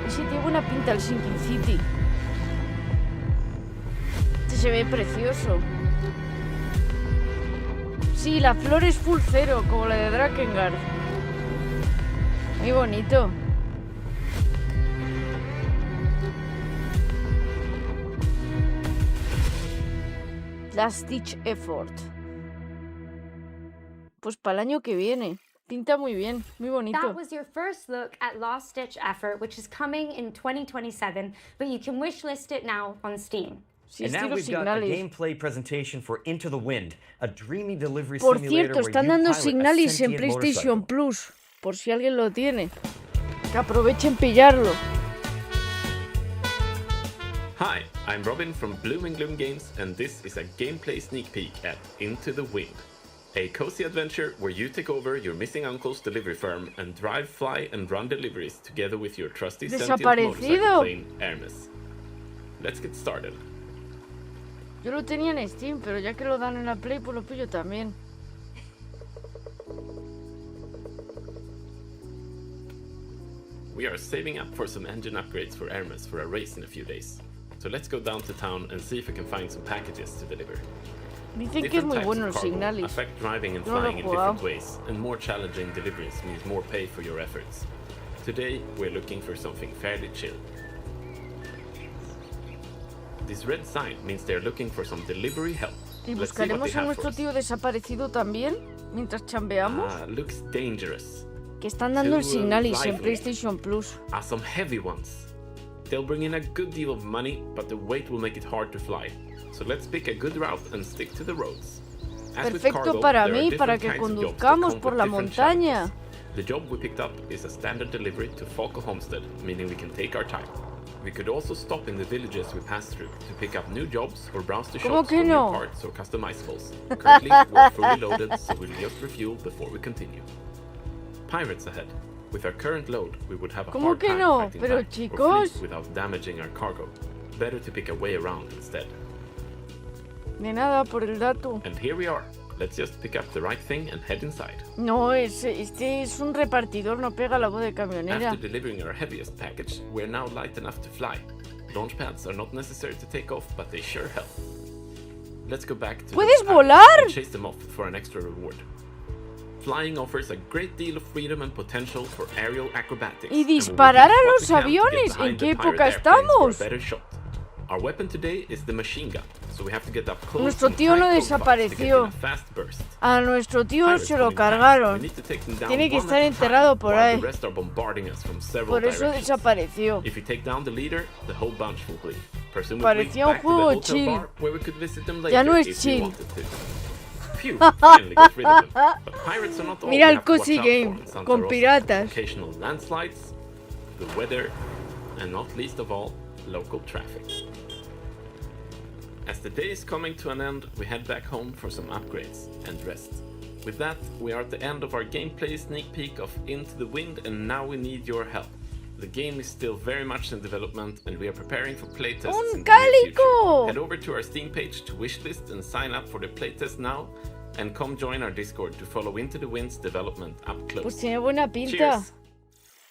Sí, tiene buena pinta el Sinking City. Este se ve precioso. Sí, la flor es full cero, como la de Drakengard. Muy bonito. Last Ditch Effort. Pues para el año que viene. Pinta muy bien, muy bonito. That was your first look at Last Ditch Effort, which is coming in 2027, but you can wishlist it now on Steam. Sí, And now estilo we've got a Signalis. gameplay presentation for Into the Wind, a dreamy delivery Por simulator cierto, where están you dando pilot a Signalis en sentient PlayStation motorcycle. Plus, por si alguien lo tiene. Que aprovechen pillarlo. Hi, I'm Robin from Bloom and Gloom Games, and this is a gameplay sneak peek at Into the Wind, a cozy adventure where you take over your missing uncle's delivery firm and drive, fly, and run deliveries together with your trusty sentient motorcycle plane, Eris. Let's get started. Yo lo tenía en Steam, pero ya que lo dan en la Play, pues lo pillo también. We are saving up for some engine upgrades for Hermes for a race in a few days. So let's go down to town and see if we can find some packages to deliver. Dicen que es muy bueno el Signalis. Affect driving and Yo no lo he flying in jugado. different ways, and more challenging deliveries means more pay for your efforts. Today, we're looking for something fairly chill. This red sign means they're looking for some delivery help. ¿Y Let's see what they buscaremos a have for nuestro us. tío desaparecido también? Mientras chambeamos. Looks dangerous. Que están dando el too Signalis en lively. PlayStation Plus. Some heavy ones. They'll bring in a good deal of money, but the weight will make it hard to fly. So let's pick a good route and stick to the roads. As with Perfecto cargo, para there are mí, different para que kinds of jobs that conduzcamos come por with la different montaña. challenges. The job we picked up is a standard delivery to Falco Homestead, meaning we can take our time. We could also stop in the villages we pass through to pick up new jobs or browse the ¿Cómo shops que for no? new parts or customizables. Currently, we're fully loaded, so we'll just refuel before we continue. Pirates ahead. With our current load, we would have a ¿Cómo hard que time no? fighting Pero back or chicos. flee without damaging our cargo. Better to pick a way around instead. De nada por el dato. And here we are. Let's just pick up the right thing and head inside. No, este es un repartidor, no pega la voz de camionera. After delivering our heaviest package, we're now light enough to fly. Launch pads are not necessary to take off, but they sure help. Let's go back to ¿Puedes the volar? and chase them off for an extra reward. Flying offers a great deal of freedom and potential for aerial acrobatics. Y and we'll disparar do a what los we can to get aviones. behind ¿En the qué pirate época airplanes for a estamos? better shot. Our weapon today is the machine gun, so we have to get up close Nuestro and tío tight no profiles to get in desapareció. a fast burst. A nuestro tío Pirates se lo coming back. cargaron. We need to take them down Tiene que one estar at a enterrado time por while ahí. the rest are bombarding us from several Por eso directions. desapareció. If we take down the leader, the whole bunch will flee. Presumably Parecía un back to the juego hotel chill. bar where we could visit them later Ya no es if we chill. wanted to. Phew, finally got rid of them. But pirates are not all Mira we el have to watch cozy out for game in Santa con Rosa. piratas. Occasional landslides, the weather, and not least of all, local traffic. As the day is coming to an end, we head back home for some upgrades and rest. With that, we are at the end of our gameplay sneak peek of Into the Wind, and now we need your help. The game is still very much in development, and we are preparing for playtests ¡Un in the near future. cálico! Head over to our Steam page to wishlist and sign up for the playtest now, and come join our Discord to follow Into the Wind's development up close. Pues tiene buena pinta. Cheers!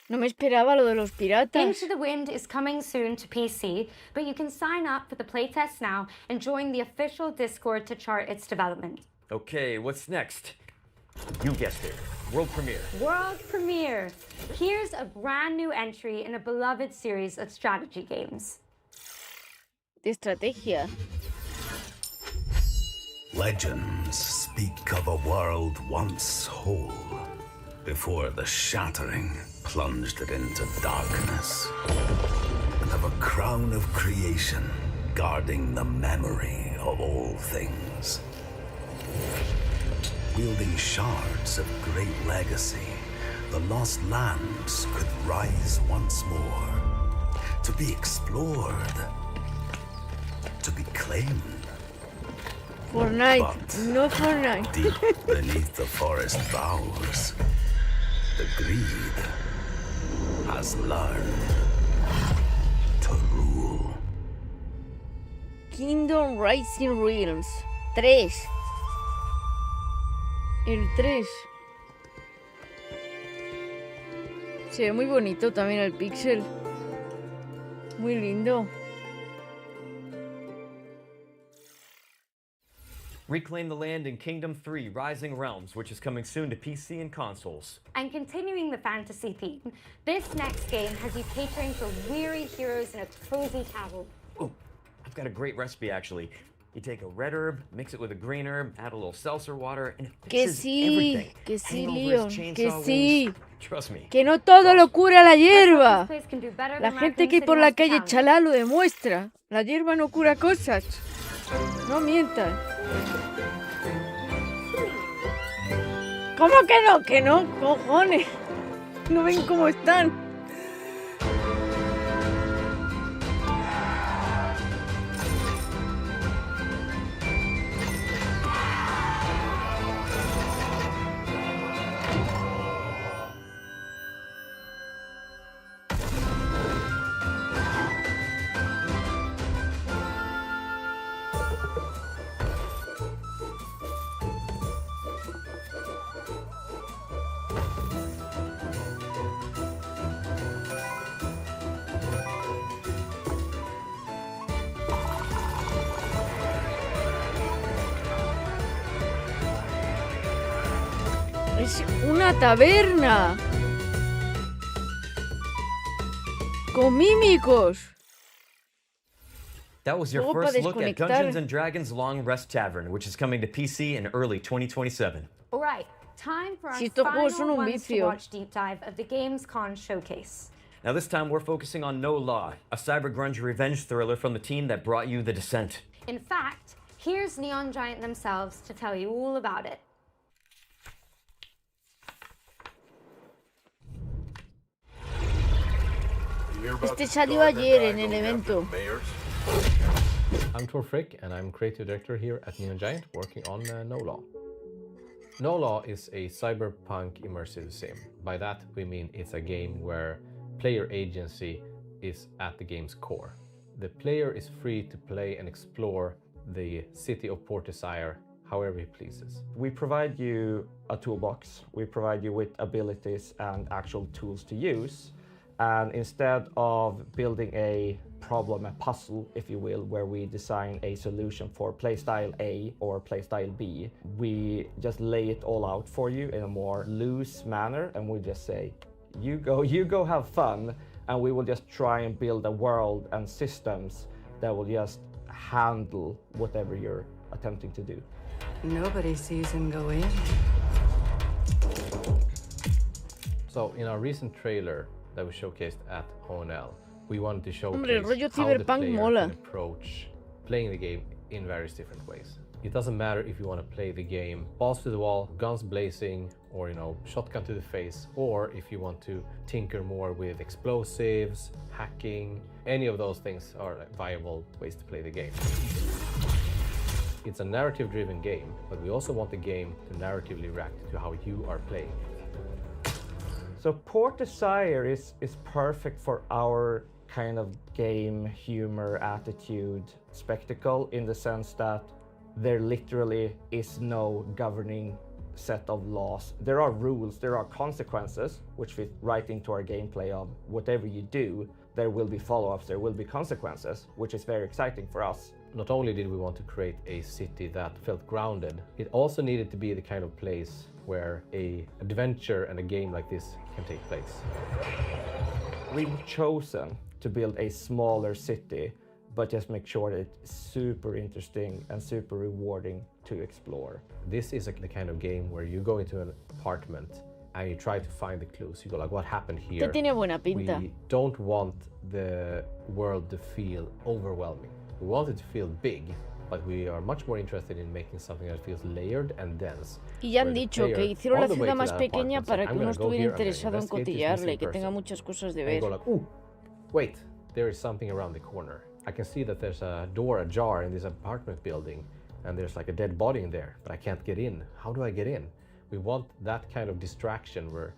No me esperaba lo de los piratas. Into the Wind is coming soon to PC, but you can sign up for the playtest now and join the official Discord to chart its development. Okay, what's next? You guessed it. World premiere. World premiere! Here's a brand new entry in a beloved series of strategy games. De estrategia. Legends speak of a world once whole, before the shattering plunged it into darkness, and of a crown of creation guarding the memory of all things. Wielding shards of great legacy, the lost lands could rise once more, to be explored, to be claimed. Fortnite, But no Fortnite. deep beneath the forest boughs, the greed has learned to rule. Kingdom Rising Realms 3. El 3. Se ve muy bonito también el pixel. Muy lindo. Reclaim the Land in Kingdom 3 Rising Realms, which is coming soon to PC and consoles. And continuing the fantasy theme, this next game has you catering for weary heroes in a cozy castle. Oh, I've got a great recipe actually. You take a red herb, mix it with a green herb, add a little seltzer water, and it fixes everything. Que sí, Hangovers, Leon, chainsaw que wounds. sí. Trust me. Que no todo lo cura la hierba. This place can do better La than gente que hay por la calle Chalá lo demuestra. La hierba no cura cosas. No mientan. ¿Cómo que no? Que no, cojones. No ven cómo están. Es una taberna. Con mímicos. That was your Luego first para look at desconectar. Dungeons & Dragons Long Rest Tavern, which is coming to PC in early 2027. All right, time for our Si estos juegos son final un ones to vicio. watch deep dive of the GamesCon showcase. Now this time we're focusing on No Law, a cyber grunge revenge thriller from the team that brought you The Descent. In fact, here's Neon Giant themselves to tell you all about it. Este salió ayer en el evento. I'm Tor Frick, and I'm creative director here at Neon Giant, working on No Law. No Law is a cyberpunk immersive sim. By that, we mean it's a game where player agency is at the game's core. The player is free to play and explore the city of Port Desire however he pleases. We provide you a toolbox. We provide you with abilities and actual tools to use. And instead of building a problem, a puzzle, if you will, where we design a solution for playstyle A or playstyle B, we just lay it all out for you in a more loose manner, and we just say, you go have fun, and we will just try and build a world and systems that will just handle whatever you're attempting to do. Nobody sees him go in. So in our recent trailer that we showcased at ONL, we wanted to showcase Hombre, el rollo how the cyberpunk player mola. can approach playing the game in various different ways. It doesn't matter if you want to play the game balls to the wall, guns blazing, or shotgun to the face, or if you want to tinker more with explosives, hacking. Any of those things are viable ways to play the game. It's a narrative-driven game, but we also want the game to narratively react to how you are playing it. So Port Desire is perfect for our kind of game, humor, attitude, spectacle, in the sense that there literally is no governing set of laws. There are rules, there are consequences, which fit right into our gameplay of whatever you do, there will be follow-ups, there will be consequences, which is very exciting for us. Not only did we want to create a city that felt grounded, it also needed to be the kind of place where an adventure and a game like this can take place. We've chosen to build a smaller city, but just make sure that it's super interesting and super rewarding to explore. This is the kind of game where you go into an apartment and you try to find the clues. You go like, what happened here? Este tiene buena pinta. We don't want the world to feel overwhelming. We want it to feel big, but we are much more interested in making something that feels layered and dense. Y ya han where the dicho que player, hicieron la on the way ciudad to más that pequeña apartment, para says, que "I'm uno gonna go estuviera here, I'm gonna interesado en investigate this cotillarla y missing que person." tenga muchas cosas de And you ver. go like, ooh, wait, there is something around the corner. I can see that there's a door ajar in this apartment building, and there's like a dead body in there, but I can't get in. How do I get in? We want that kind of distraction where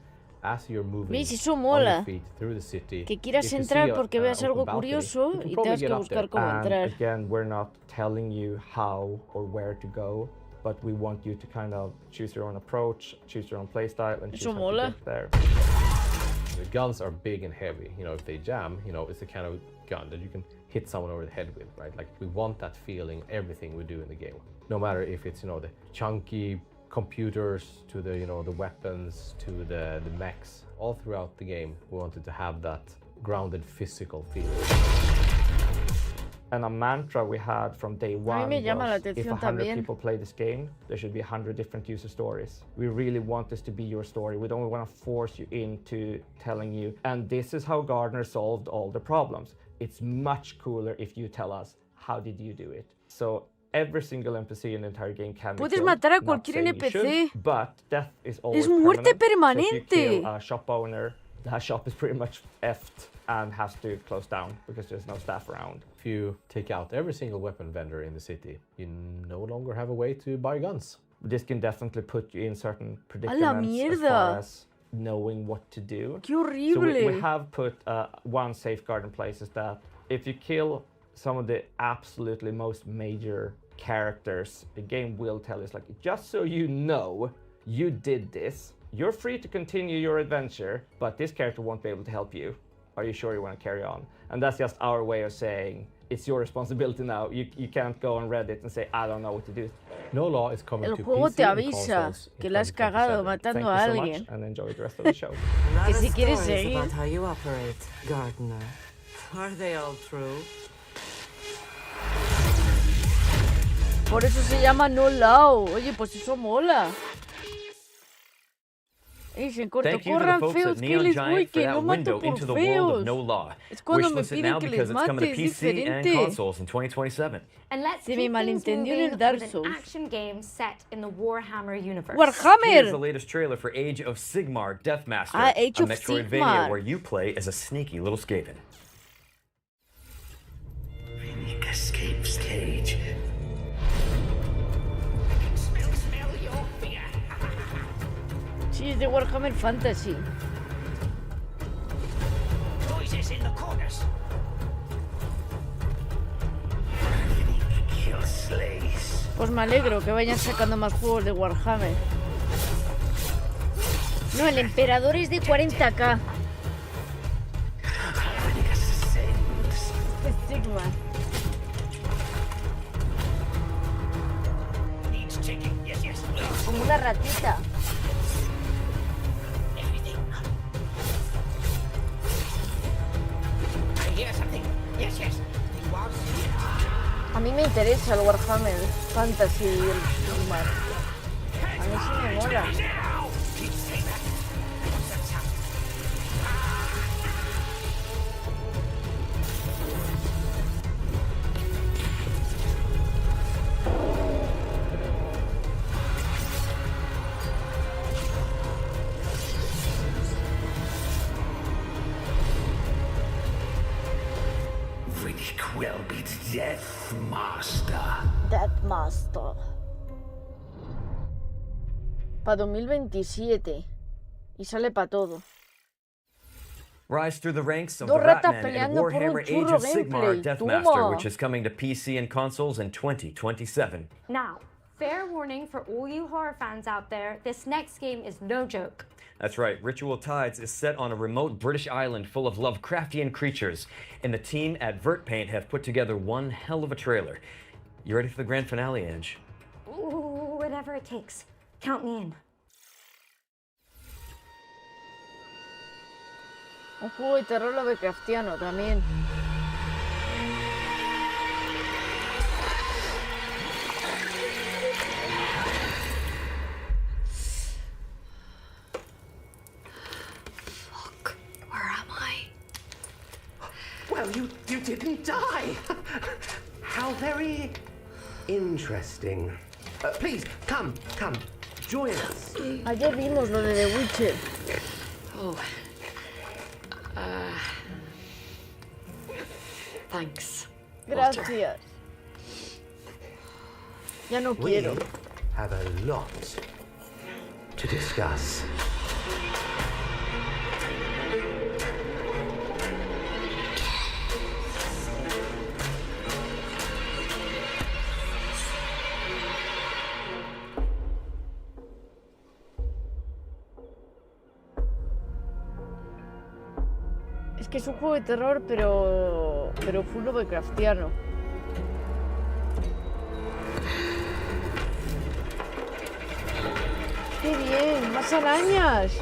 as you're moving ¿Ves? Eso on mola. your feet through the city, Que quieras if you entrar see a- porque veas an algo open balcony, curioso you can y probably tengas get que up there. buscar cómo And entrar. again, we're not telling you how or where to go, but we want you to kind of choose your own approach, choose your own playstyle, and choose Eso how mola. to get there. The guns are big and heavy. If they jam, it's the kind of gun that you can hit someone over the head with, right? Like we want that feeling everything we do in the game. No matter if it's, you know, the chunky computers to the, you know, the weapons to the mechs. All throughout the game, we wanted to have that grounded physical feeling. And a mantra we had from day one me llama la was, if atención 100 también. people play this game, there should be 100 different user stories. We really want this to be your story. We don't want to force you into telling you, and this is how Gardner solved all the problems. It's much cooler if you tell us, how did you do it? So every single NPC in the entire game can be Puedes killed. matar a Not cualquier saying you NPC. should, but death is always muerte permanent. So if you permanente. kill a shop owner, that shop is pretty much effed and has to close down because there's no staff around. If you take out every single weapon vendor in the city, you no longer have a way to buy guns. This can definitely put you in certain ¡A la predicaments as mierda! far as knowing what to do. ¡Qué So we horrible! have put one safeguard in place is that if you kill some of the absolutely most major characters, the game will tell us, like, just so you know, you did this. You're free to continue your adventure, but this character won't be able to help you. Are you sure you want to carry on? And that's just our way of saying, it's your responsibility now. You can't go on Reddit and say, I don't know what to do. No law is coming El to juego PC te and avisa consoles in que la has cagado 2027. matando Thank a you so alguien. much and enjoy the rest of the show. Que si quieres stories seguir. about how you operate, Gardner. Are they all true? Por eso se llama No Lao. Oye, pues eso mola. Dicen, corto, Thank you to the corran folks feos, at que Neon les Giant voy, for que that no window mato por into the world of feos. no law. Es cuando me Wishlist it piden now que because les it's coming to mate, es PC and diferente. consoles in 2027. And let's Se keep me things malentendió en el moving Dark with an Souls. action game set in the Warhammer universe. Here's the Warhammer! latest trailer for Age of Sigmar Deathmaster, Ah, Age a of Metroidvania Sigmar. where you play as a sneaky little Skaven. Escape stage. Smell your fear. Sí, es de Warhammer Fantasy. Voices in the corners. Kill slays. Pues me alegro que vayan sacando más juegos de Warhammer. No, el emperador es de 40k. Este es Sigma. Needs checking. Yes, yes. Como una ratita. I hear something. Yes, yes. It was here. A mí me interesa el Warhammer Fantasy y el Sigmar. A mí sí me mola. Riddick will beat Death Master. Death Master. Para 2027. Y sale para todo. Rise through the ranks of Dos the ratas Batman and peleando por un Warhammer Age churro of Sigmar gameplay. Deathmaster, Toma. which is coming to PC and consoles in 2027. Now, fair warning for all you horror fans out there, this next game is no joke. That's right, Ritual Tides is set on a remote British island full of Lovecraftian creatures, and the team at VertPaint have put together one hell of a trailer. You ready for the grand finale, Ange? Ooh, whatever it takes. Count me in. Un juego de terror Lovecraftiano también. Where am I? Well, you didn't die. How very interesting. Please, come. Join us. Ayer vimos lo de The Witcher. Oh. Thanks. Walter. Gracias. Ya no We quiero. have a lot to discuss. Es que es un juego de terror, pero pero full Lovecraftiano. ¡Qué bien! ¡Más arañas!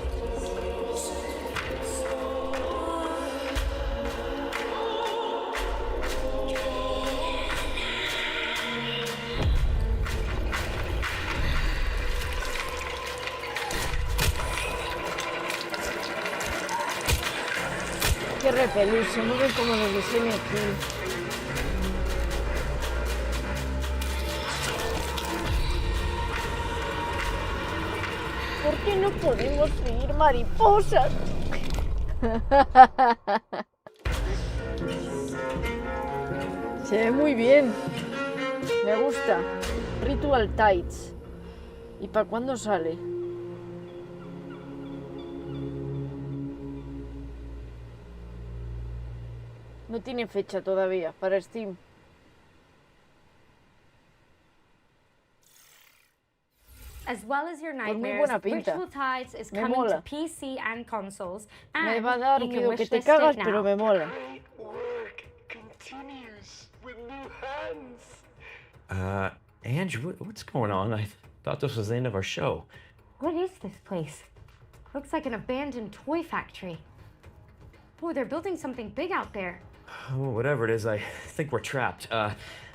Qué repelús, se mueven como los de Silent Hill. ¿Por qué no podemos seguir mariposas? Se ve muy bien. Me gusta. Ritual Tides. ¿Y para cuándo sale? No tiene fecha todavía para Steam. As well as your Pues muy nightmares, buena pinta. Ritual Tides is Me coming mola. to PC and consoles. Me And va a dar you can miedo que te wishlist cagas, it pero now. me mola. Continues with new hands. Ange, what's going on? I thought this was the end of our show. What is this place? Looks like an abandoned toy factory. Oh, they're building something big out there. Oh, whatever it is, I think we're trapped.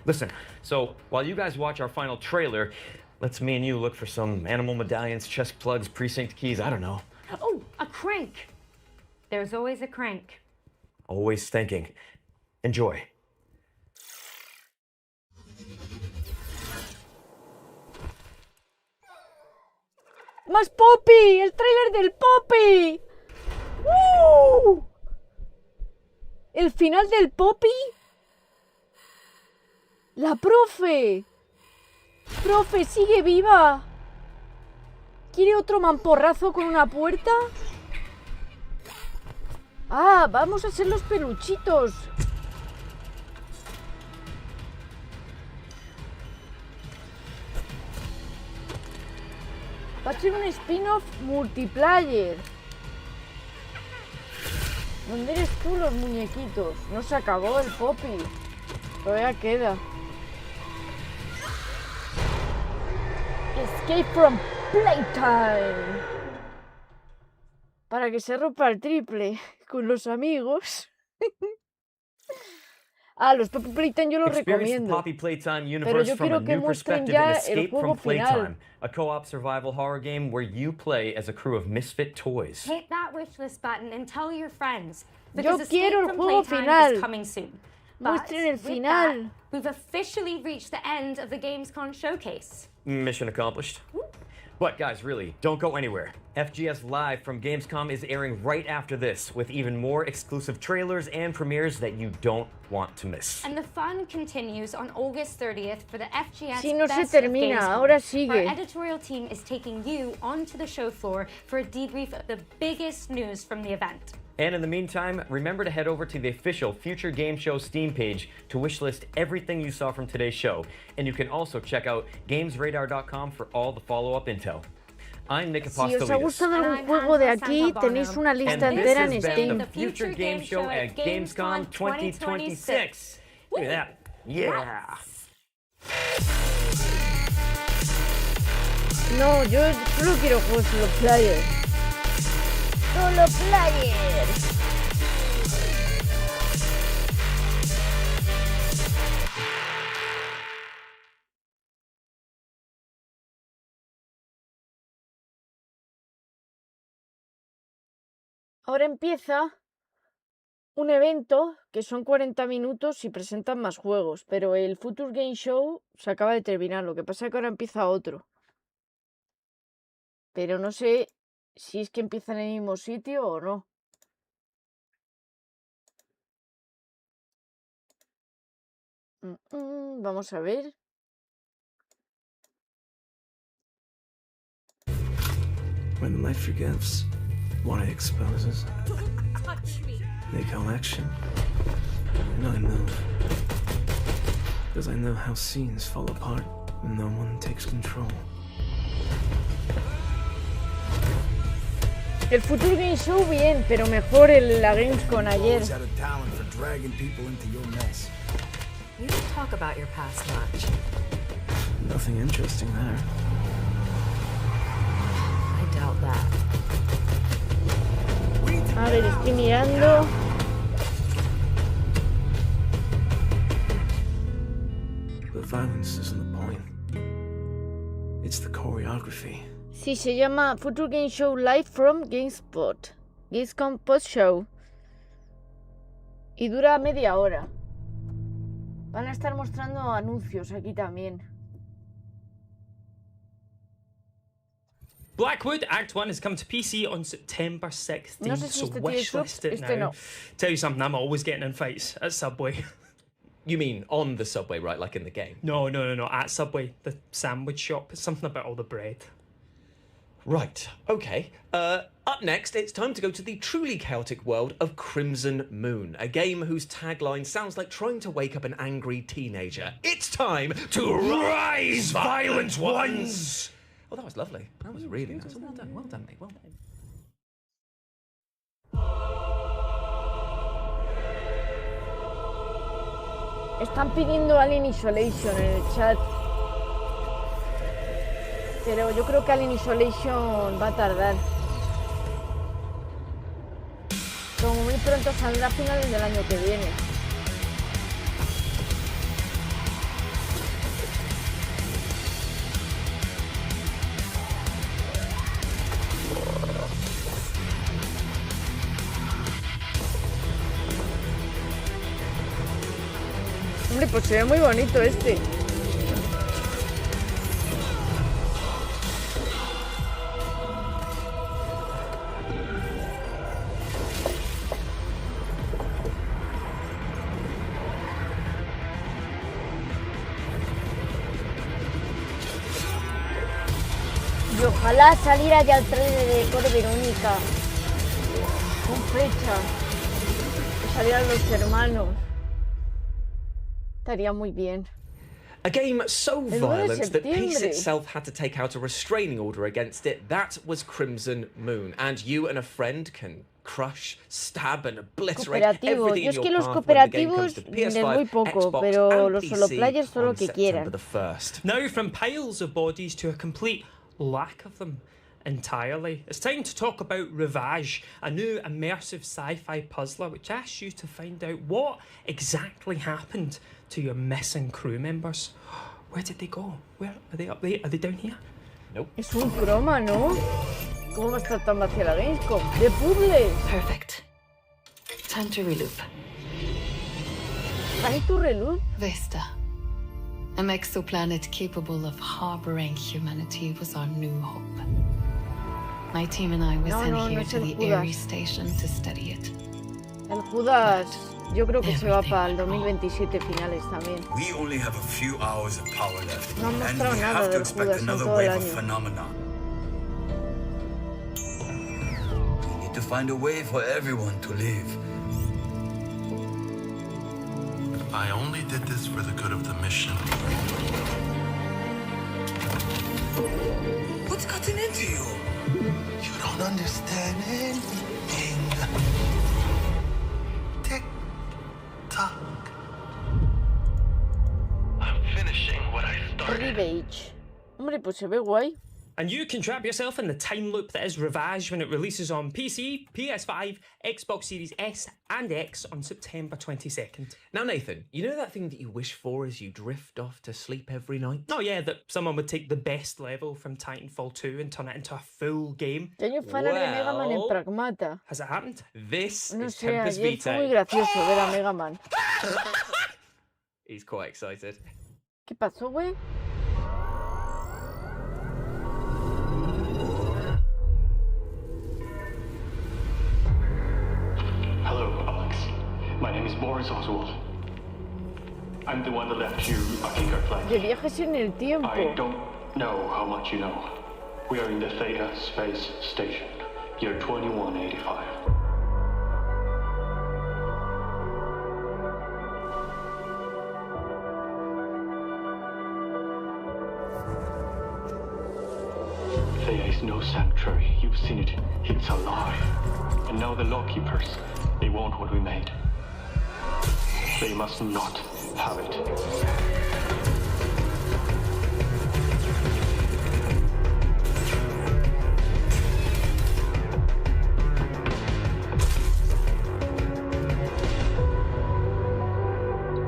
Listen, so while you guys watch our final trailer, let's me and you look for some animal medallions, chest plugs, precinct keys, I don't know. Oh, a crank. There's always a crank. Always thinking. Enjoy. ¡Más Poppy! ¡El tráiler del Poppy! ¿El final del Poppy? ¡La profe! ¡Profe, sigue viva! ¿Quiere otro mamporrazo con una puerta? ¡Ah! ¡Vamos a ser los peluchitos! Va a ser un spin-off multiplayer. ¿Dónde eres tú, los muñequitos? No se acabó el Poppy. Todavía queda. Escape from Playtime. Para que se rompa el triple con los amigos. Los Poppy Playtime yo los Experience the recomiendo. Poppy Playtime Pero universe yo from a quiero que new muestren perspective in ya el Escape juego from Playtime, final. a co-op survival horror game where you play as a crew of misfit toys. Hit that wishlist button and tell your friends. Yo Because Escape quiero el from juego Playtime final. is coming soon. But Muestren el with final. that, we've officially reached the end of the GamesCom showcase. Mission accomplished. But guys, really, don't go anywhere. FGS Live from Gamescom is airing right after this, with even more exclusive trailers and premieres that you don't want to miss. And the fun continues on August 30th for the FGS Si no se Best of termina, Gamescom. ahora sigue. Our editorial team is taking you onto the show floor for a debrief of the biggest news from the event. And in the meantime, remember to head over to the official Future Game Show Steam page to wishlist everything you saw from today's show. And you can also check out gamesradar.com for all the follow-up intel. I'm Nick Si os ha Apostolidis. gustado algún juego de aquí, tenéis una lista And this entera en has been Steam. the Future Game Show at Gamescom 2026. Look at that. Yeah. No, yo solo quiero juegos solo player. Solo player. Ahora empieza un evento que son 40 minutos y presentan más juegos, pero el Future Game Show se acaba de terminar, lo que pasa es que ahora empieza otro. Pero no sé si es que empieza en el mismo sitio o no. Vamos a ver. When life forgives, what it exposes. Touch me. They call action. And I move. Because I know how scenes fall apart when no one takes control. El Future Game Show bien, pero mejor la Gamescom ayer. dragging people into your mess. You don't talk about your past much. Nothing interesting there. I doubt that. A ver, estoy mirando. The violence isn't the point. It's the choreography. Sí, se llama Future Game Show Live from GameSpot. GameScom Post Show. Y dura media hora. Van a estar mostrando anuncios aquí también. Blackwood Act 1 has come to PC on September 16th, No sé si so este tiene wishlist it subs, now. no. Tell you something, I'm always getting in fights at Subway. You mean on the subway, right? Like in the game? No, at Subway, the sandwich shop. It's something about all the bread. Right, okay. Up next, it's time to go to the truly chaotic world of Crimson Moon, a game whose tagline sounds like trying to wake up an angry teenager. It's time to rise, violent ones! Oh, that was lovely. That was really nice. Well done, mate, well done. Están pidiendo Alien Isolation en el chat. Pero yo creo que Alien Isolation va a tardar. Como muy pronto saldrá a finales del año que viene. Hombre, pues se ve muy bonito este. Y ojalá saliera ya el trailer de Core Verónica con fecha, que salieran los hermanos. Estaría muy bien. A game so El 9 de violent that Peace septiembre. itself had to take out a restraining order against it. That was Crimson Moon. And you and a friend can crush, stab and obliterate Cooperativo. everything Yo in es que your los path when the game cooperativos comes to les PS5, doy poco, Xbox pero and los solo PC players todo lo on que September quieran. the 1st. Now from piles of bodies to a complete lack of them entirely, it's time to talk about Ravage, a new immersive sci-fi puzzler which asks you to find out what exactly happened to your missing crew members. Where did they go? Where are they? Up there? Are they down here? Nope. Es un croma, ¿no? ¿Cómo va a estar tan vacía la Gamescom? ¡De puzzles! Perfect. Time to reloop. ¿Hay tu reloop? Vesta. An exoplanet capable of harboring humanity was our new hope. My team and I were sent no here es to el the Judas. Eris station to study it. El Judas, yo creo que se va para el 2027 finales también. We only have a few hours of power left, No han and mostrado we nada have to del expect Judas en another todo el wave of año. phenomena. We need to find a way for everyone to live. I only did this for the good of the mission. What's cutting into you? You don't understand anything. Tick tock. I'm finishing what I started. Revenge. Hombre, pues se ve guay. And you can trap yourself in the time loop that is Ravage when it releases on PC, PS5, Xbox Series S and X on September 22nd. Now, Nathan, you know that thing that you wish for as you drift off to sleep every night? Oh yeah, that someone would take the best level from Titanfall 2 and turn it into a full game. Tengo fanar de Mega Man en Pragmata. Has it happened? This No is sé, Tempest ayer fue muy Vitae. gracioso ver a Mega Man. He's quite excited. ¿Qué pasó, güey? Hello, Alex. My name is Boris Oswald. I'm the one that left you a kicker flag. De viajes en el tiempo. I don't know how much you know. We are in the Theta Space Station, year 2185. Thea is no sanctuary. You've seen it. It's alive. And now the lawkeepers, they want what we made. They must not have it.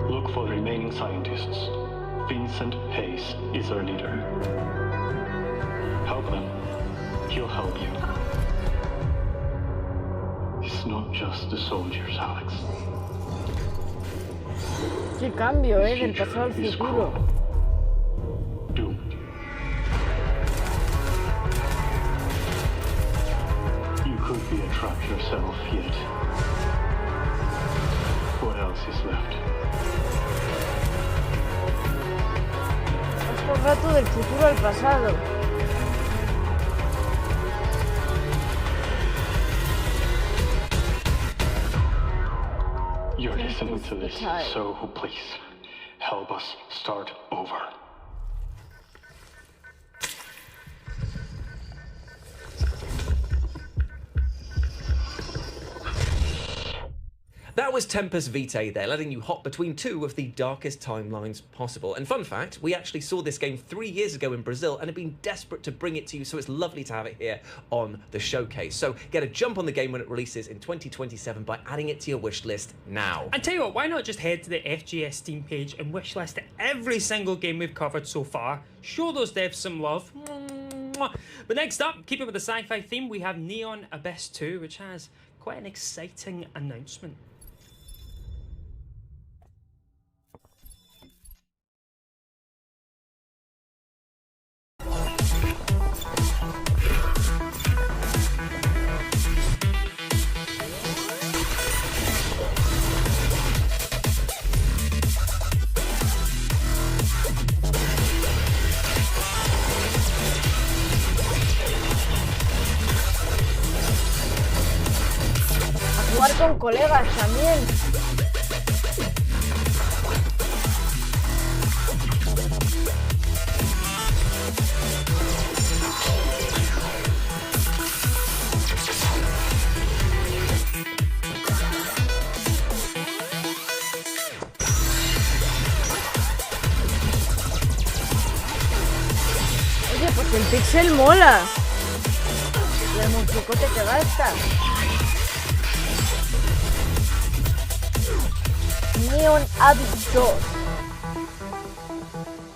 Look for the remaining scientists. Vincent Hayes is our leader. Help them. He'll help you. It's not just the soldiers, Alex. Qué cambio, del pasado al futuro. Doomed. You could be a trap yourself yet. What else is left? Todo el rato del futuro al pasado. You're listening to this, so please, help us start over. That was Tempest Vitae there, letting you hop between two of the darkest timelines possible. And fun fact, we actually saw this game 3 years ago in Brazil and have been desperate to bring it to you, so it's lovely to have it here on the showcase. So get a jump on the game when it releases in 2027 by adding it to your wish list now. And tell you what, why not just head to the FGS Steam page and wishlist every single game we've covered so far? Show those devs some love. But next up, keeping with the sci-fi theme, we have Neon Abyss 2, which has quite an exciting announcement. Jugar con colegas también. Oye, pues el pixel mola. El monstruote que gasta. Neon Abyss 2.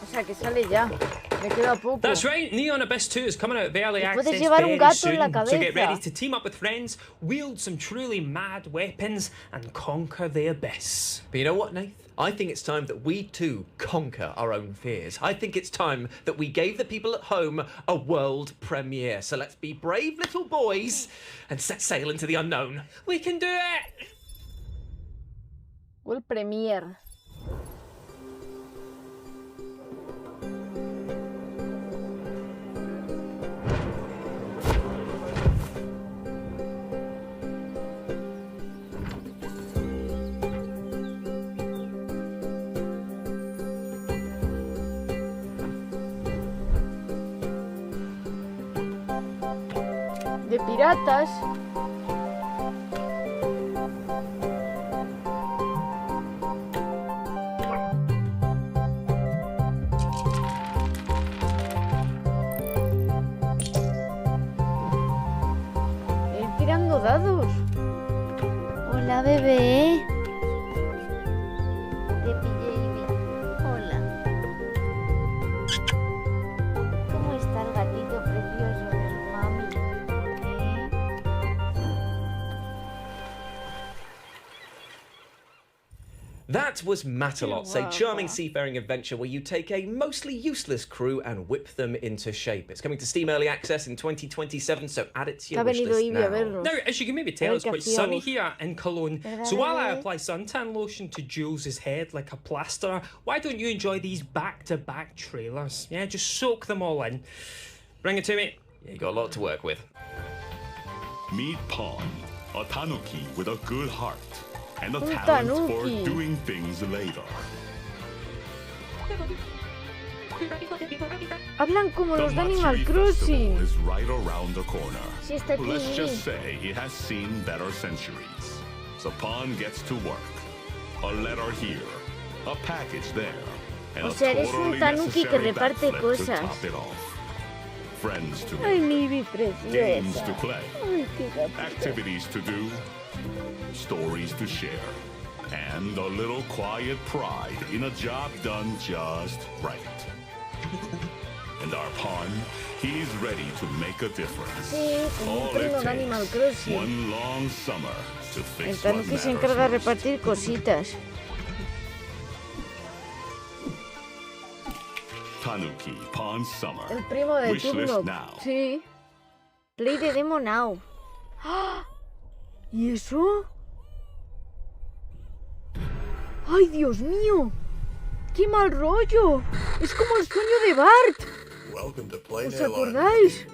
O sea que sale ya. Me queda poco. That's right, Neon Abyss 2 is coming out of early access Puedes llevar un very gato en la soon, so get cabeza. ready to team up with friends, wield some truly mad weapons, and conquer the abyss. But you know what, Nath? I think it's time that we too conquer our own fears. I think it's time that we gave the people at home a world premiere. So let's be brave little boys and set sail into the unknown. We can do it! World Premiere. De piratas. Tirando dados. Hola, bebé. Te pillé. Hola. ¿Cómo está el gatito precioso de su mami? That was Matterlots, a charming seafaring adventure where you take a mostly useless crew and whip them into shape. It's coming to Steam Early Access in 2027, so add it to your wishlist now. Now, as you can maybe tell, it's quite sunny here in Cologne. So while I apply suntan lotion to Jules' head like a plaster, why don't you enjoy these back-to-back trailers? Yeah, just soak them all in. Bring it to me. Yeah, you got a lot to work with. Meet Pawn, a tanuki with a good heart and a Un talent for tanuki. doing things later. Hablan como The los de Animal Matsuri Crossing. Festival is right around the corner. Sí, está aquí. Let's just say it has seen better centuries. So Pawn gets to work. A letter here, a package there, and O sea, eres un tanuki que reparte cosas. Friends to Ay, make, mi games to preciosa. play, Ay, qué gatita. activities to do, stories to share, and a little quiet pride in a job done just right. And our pawn, he's ready to make a difference. Sí, como un All primo it de Animal takes, Crossing. one long summer to El fix what tanuki se matters encarga de most. repartir cositas. Tanuki Pawn Summer. El primo de Wishlist turno. now. Sí. Play the demo now. ¡Ah! ¿Y eso? ¡Ay, Dios mío! ¡Qué mal rollo! Es como el sueño de Bart. ¿Os acordáis?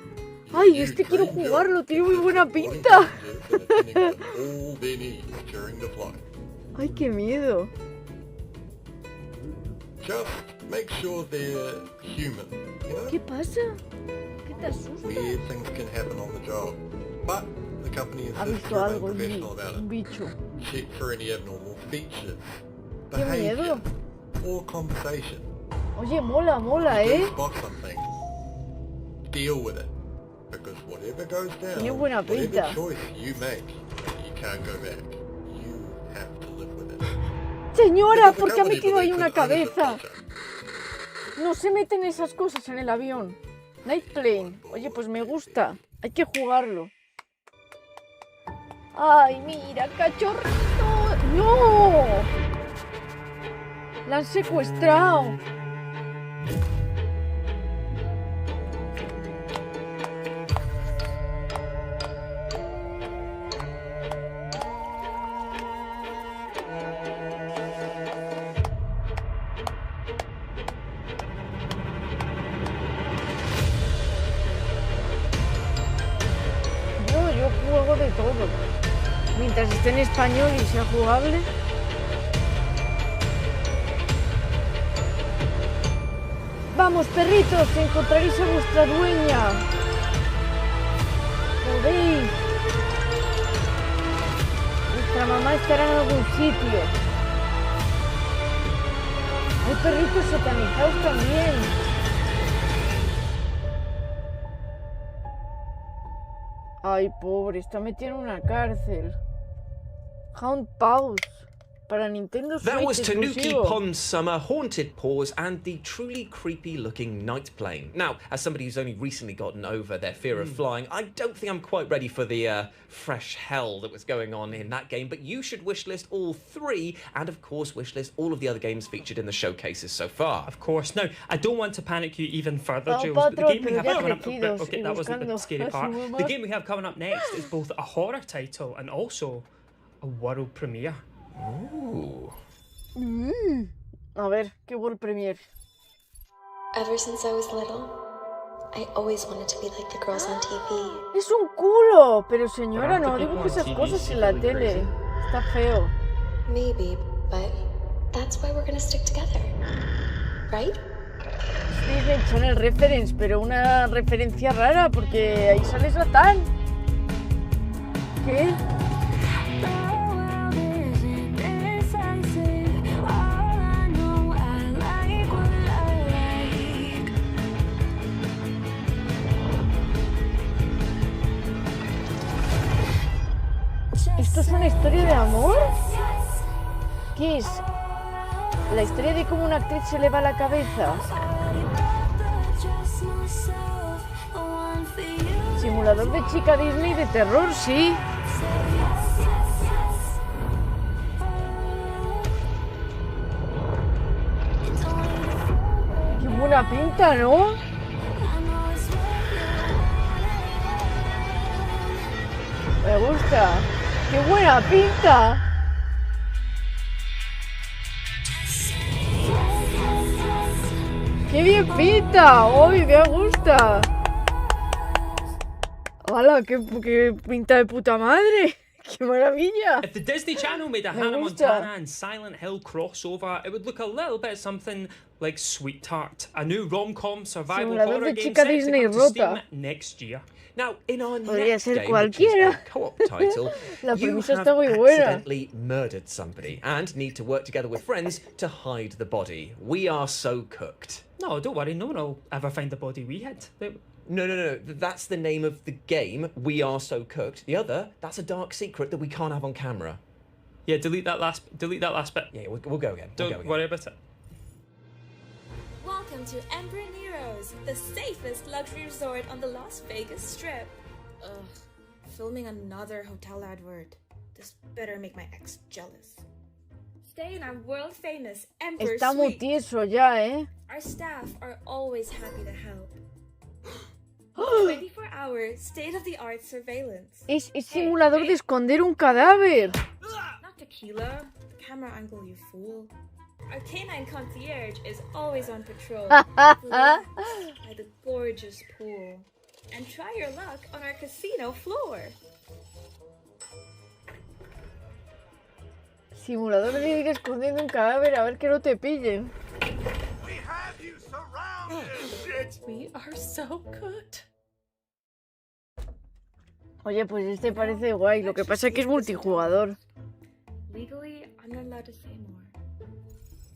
¡Ay, este quiero jugarlo! Tiene muy buena pinta. ¡Ay, qué miedo! Just make sure they're human, you know? ¿Qué pasa? ¿Qué te asusta? Weird things can happen on the job, but the company Ha insists visto to remain algo en mí, professional about un it. bicho. Check for any abnormal features, ¡Qué miedo! behavior, or conversation. Oye, mola, mola, If you ¿eh? spot something, deal with it, because whatever goes down, Tiene buena pinta. whatever choice you make, you can't go back. You have to live with it. Señora, ¿por qué ha metido ahí una cabeza? No se meten esas cosas en el avión. Night Plane. Oye, pues me gusta. Hay que jugarlo. ¡Ay, mira, cachorrito! ¡No! ¡La han secuestrado! Yo juego de todo. Mientras esté en español y sea jugable. Vamos, perritos, encontraréis a vuestra dueña. ¿Lo veis? Vuestra mamá estará en algún sitio. Hay perritos satanizados también. Ay, pobre, está metido en una cárcel. Hound Pause. Para Nintendo Switch. That was Tanuki exclusivo. Pond Summer, Haunted Paws, and the truly creepy looking night plane. Now, as somebody who's only recently gotten over their fear of flying, I don't think I'm quite ready for the fresh hell that was going on in that game, but you should wishlist all three, and of course wishlist all of the other games featured in the showcases so far. Of course. Now, I don't want to panic you even further, Oh, Jules, but the Patrol, game we pero have ya coming up... crecidos Okay, y that wasn't the buscando scary a su part. mamá. The game we have coming up next is both a horror title and also a world premiere. Ooh. A ver, qué world premiere. Ever since I was little, I always wanted to be like the girls on TV. Es un culo, pero señora, Pero no antes digo que esas con cosas TV en la really tele. crazy. Está feo. Maybe, but that's why we're gonna stick together. Right? Disney Channel Reference, pero una referencia rara porque ahí sale Satán. ¿Qué? ¿Esto es una historia de amor? ¿Qué es? ¿La historia de cómo una actriz se le va la cabeza? Simulador de chica Disney de terror, sí. Qué buena pinta, ¿no? Me gusta. ¡Qué buena pinta! ¡Qué bien pinta! ¡Uy, me gusta! ¡Hala! ¡Qué pinta de puta madre! ¡Qué maravilla! If the Disney Channel made a Me Hannah gusta. Montana and Silent Hill crossover, it would look a little bit something like Sweetheart, a new rom-com survival Simulador horror de game chica set to Disney come to rota. Steam next year. Now, in our Podría next ser game, which is cualquiera. a co-op title, La you premisa have está muy buena. accidentally murdered somebody and need to work together with friends to hide the body. We are so cooked. No, don't worry, no one will ever find the body we hid. No. That's the name of the game. We are so cooked. The other, that's a dark secret that we can't have on camera. Yeah, delete that last bit. Yeah, we'll go again. Don't worry about it. Welcome to Emperor Nero's, the safest luxury resort on the Las Vegas Strip. Ugh, filming another hotel advert. This better make my ex jealous. Stay in our world-famous Emperor Está muy Suite. tieso ya, ¿eh? Our staff are always happy to help. 24-hour, state-of-the-art surveillance. Es simulador de esconder un cadáver. Not tequila. The camera angle, you fool. Our canine concierge is always on patrol. Relax by the gorgeous pool. And try your luck on our casino floor. Simulador de ir escondiendo un cadáver a ver que no te pillen. We are so good. Oye, pues este parece guay. Lo que pasa es que es multijugador. Legally, I'm not allowed to say more.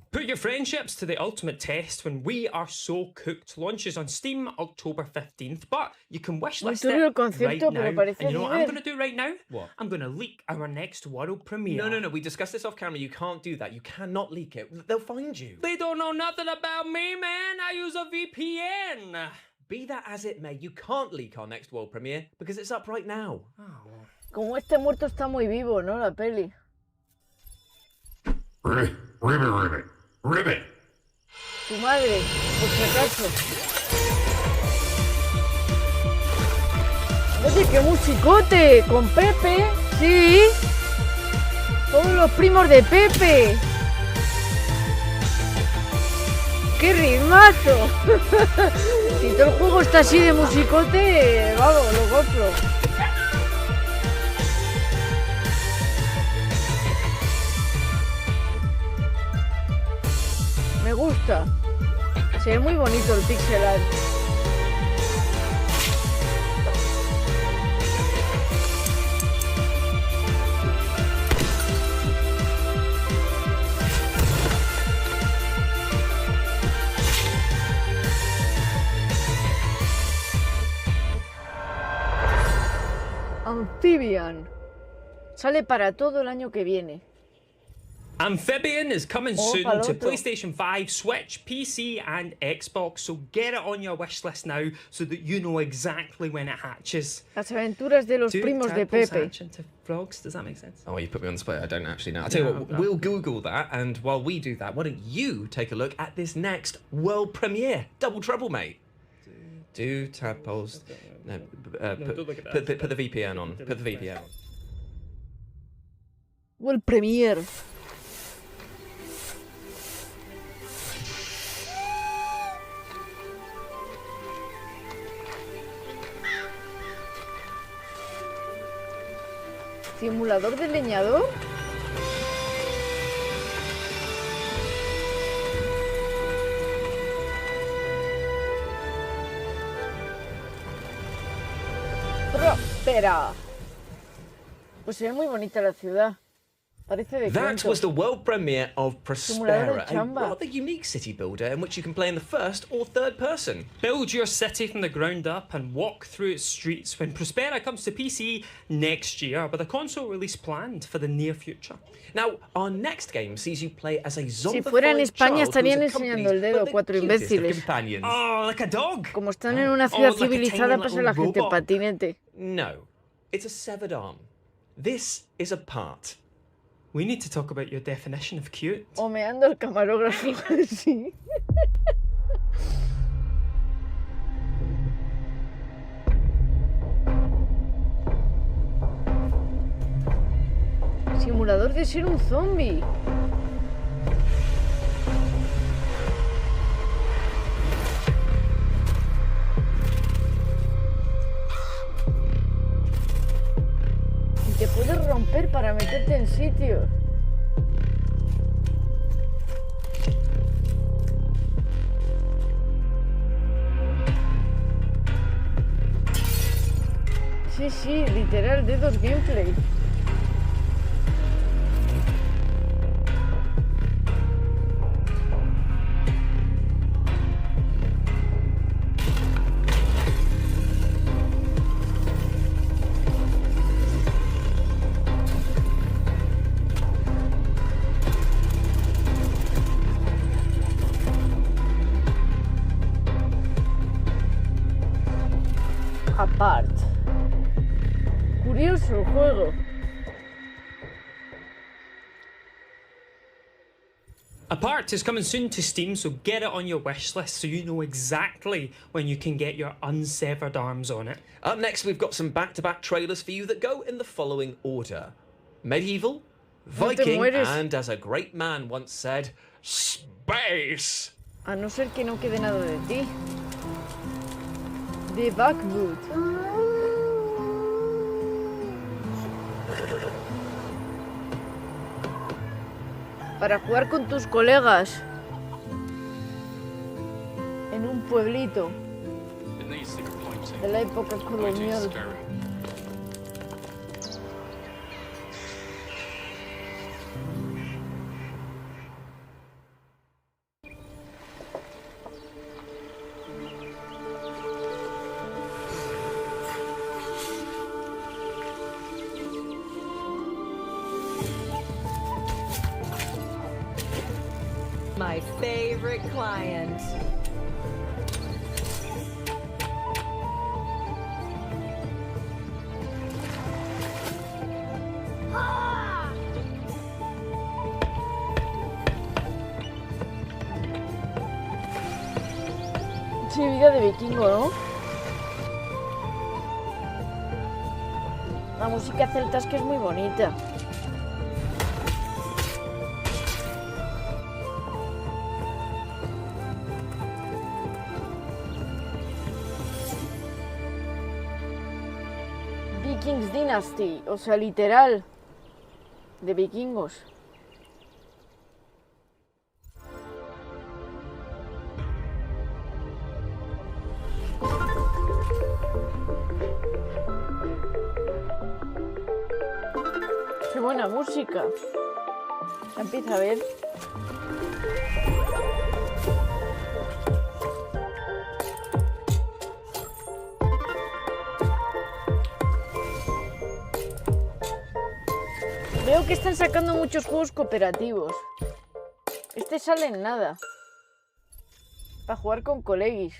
Put your friendships to the ultimate test when We Are So Cooked launches on Steam October 15th, but you can wishlist Muy turbio el it concepto, right pero now. parece And you know what I'm libre. going to do right now? What? I'm going to leak our next world premiere. No. We discussed this off camera. You can't do that. You cannot leak it. They'll find you. They don't know nothing about me, man. I use a VPN. Be that as it may, you can't leak our next world premiere because it's up right now. Como este muerto está muy vivo, ¿no? La peli. Ribbit. Tu madre, por si acaso. Oye, qué musicote. Con Pepe. Sí. Todos los primos de Pepe. ¡Qué ritmazo! Si todo el juego está así de musicote, vamos, lo compro. Me gusta. Se ve muy bonito el pixel art. Amphibian. Sale para todo el año que viene. Amphibian is coming Oh, soon to paloto. PlayStation 5, Switch, PC, and Xbox, so get it on your wish list now so that you know exactly when it hatches. Las aventuras de los Do primos de tadpoles Pepe. hatch into frogs? Does that make sense? Oh, you put me on the spot. I don't actually know. I'll tell you what, No. we'll Google that, and while we do that, why don't you take a look at this next world premiere? Double trouble, mate. Do tadpoles. No, don't look at that. put the VPN on. Put the VPN on. World Premiere. ¿Simulador de leñador? Próspera. Pues se ve muy bonita la ciudad. Parece de That cuento. was the world premiere of Simulador Prospera, de a chamba. rather unique city builder in which you can play in the first or third person. Build your city from the ground up and walk through its streets when Prospera comes to PC next year, with a console release planned for the near future. Now, our next game sees you play as a Si fuera en zombified España child estarían who's enseñando el accompanied dedo by the cuatro cutest of imbéciles. companions. Oh, like a dog? Como están en una ciudad like a tiny civilizada, pasa la little gente en robot. patinete. No, it's a severed arm. This is a part. We need to talk about your definition of cute. Homeando el camarógrafo. Sí. Simulador de ser un zombie. Y te puedes puedes romper para meterte en sitios. Sí, sí, literal, dedos gameplay. Apart. Curioso el juego. Apart is coming soon to Steam, so get it on your wish list so you know exactly when you can get your unsevered arms on it. Up next, we've got some back-to-back trailers for you that go in the following order: Medieval, Viking, and as a great man once said, space. A no ser que no quede nada de ti. The Backwood. Para jugar con tus colegas en un pueblito de la época colonial. My favorite client. Sí, vida de vikingo, ¿no? La música celta es que es muy bonita. Vikings Dynasty, o sea, literal, de vikingos. Qué buena música. Se empieza a ver. Veo que están sacando muchos juegos cooperativos. Este sale en nada. Para jugar con colegis.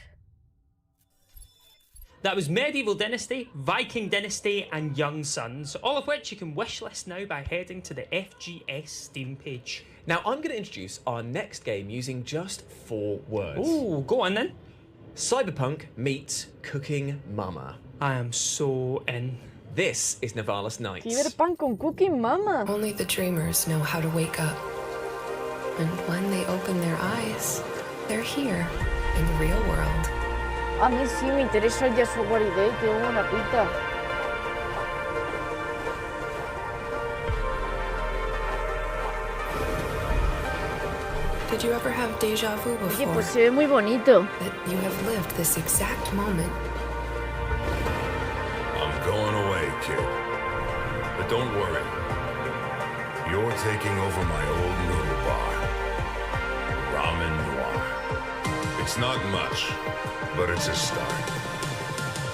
That was Medieval Dynasty, Viking Dynasty, and Young Sons, all of which you can wishlist now by heading to the FGS Steam page. Now, I'm going to introduce our next game using just 4 words. Ooh, go on then. Cyberpunk meets Cooking Mama. I am so in. This is Nivalis Nights. Cyberpunk con Cooking Mama. Only the dreamers know how to wake up. And when they open their eyes, they're here in the real world. A mí sí me interesa el Yasuo Day, tiene buena pinta. Did you ever have déjà vu before? Oye, pues se ve muy bonito. That you have lived this exact moment. I'm going away, kid. But don't worry. You're taking over my old noodle bar. Ramen Noir. It's not much, but it's a start.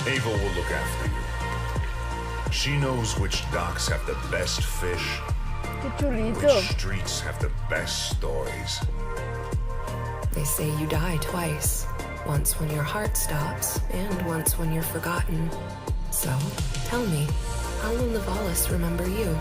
Ava will look after you. She knows which docks have the best fish, Qué chulito. which streets have the best stories. They say you die twice. Once when your heart stops, and once when you're forgotten. So, tell me, how will Nivalis remember you?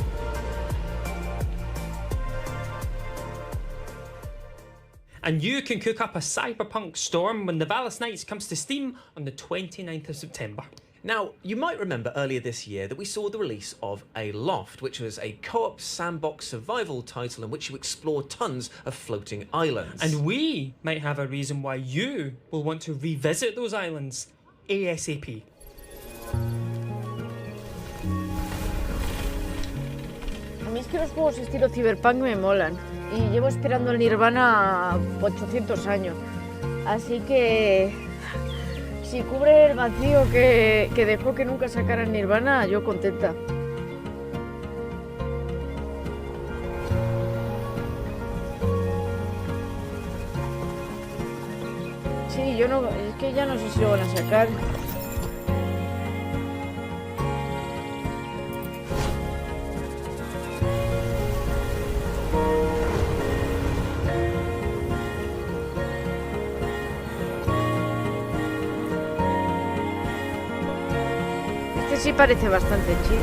And you can cook up a cyberpunk storm when Nivalis Nights comes to Steam on the 29th of September. Now, you might remember earlier this year that we saw the release of Aloft, which was a co-op sandbox survival title in which you explore tons of floating islands. And we might have a reason why you will want to revisit those islands ASAP. mí es que los juegos estilo Cyberpunk me molan. Y llevo esperando el Nirvana 800 años. Así que si cubre el vacío que dejó que nunca sacara el Nirvana, yo contenta. Sí, yo no, es que ya no sé si lo van a sacar. Este sí parece bastante chido.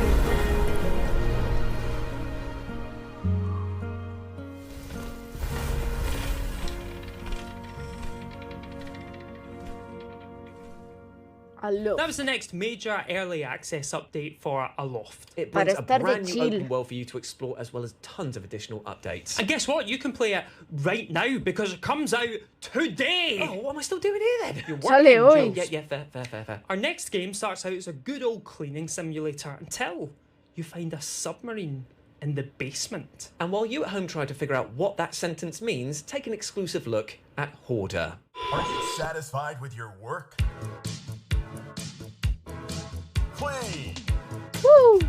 That was the next major early access update for Aloft. It brings a brand new open world for you to explore, as well as tons of additional updates. And guess what? You can play it right now because it comes out today. Oh, what am I still doing here then? You're Sale working, hoy. Yeah, fair. Our next game starts out as a good old cleaning simulator until you find a submarine in the basement. And while you at home try to figure out what that sentence means, take an exclusive look at Hoarder. Are you satisfied with your work? Clean. Woo!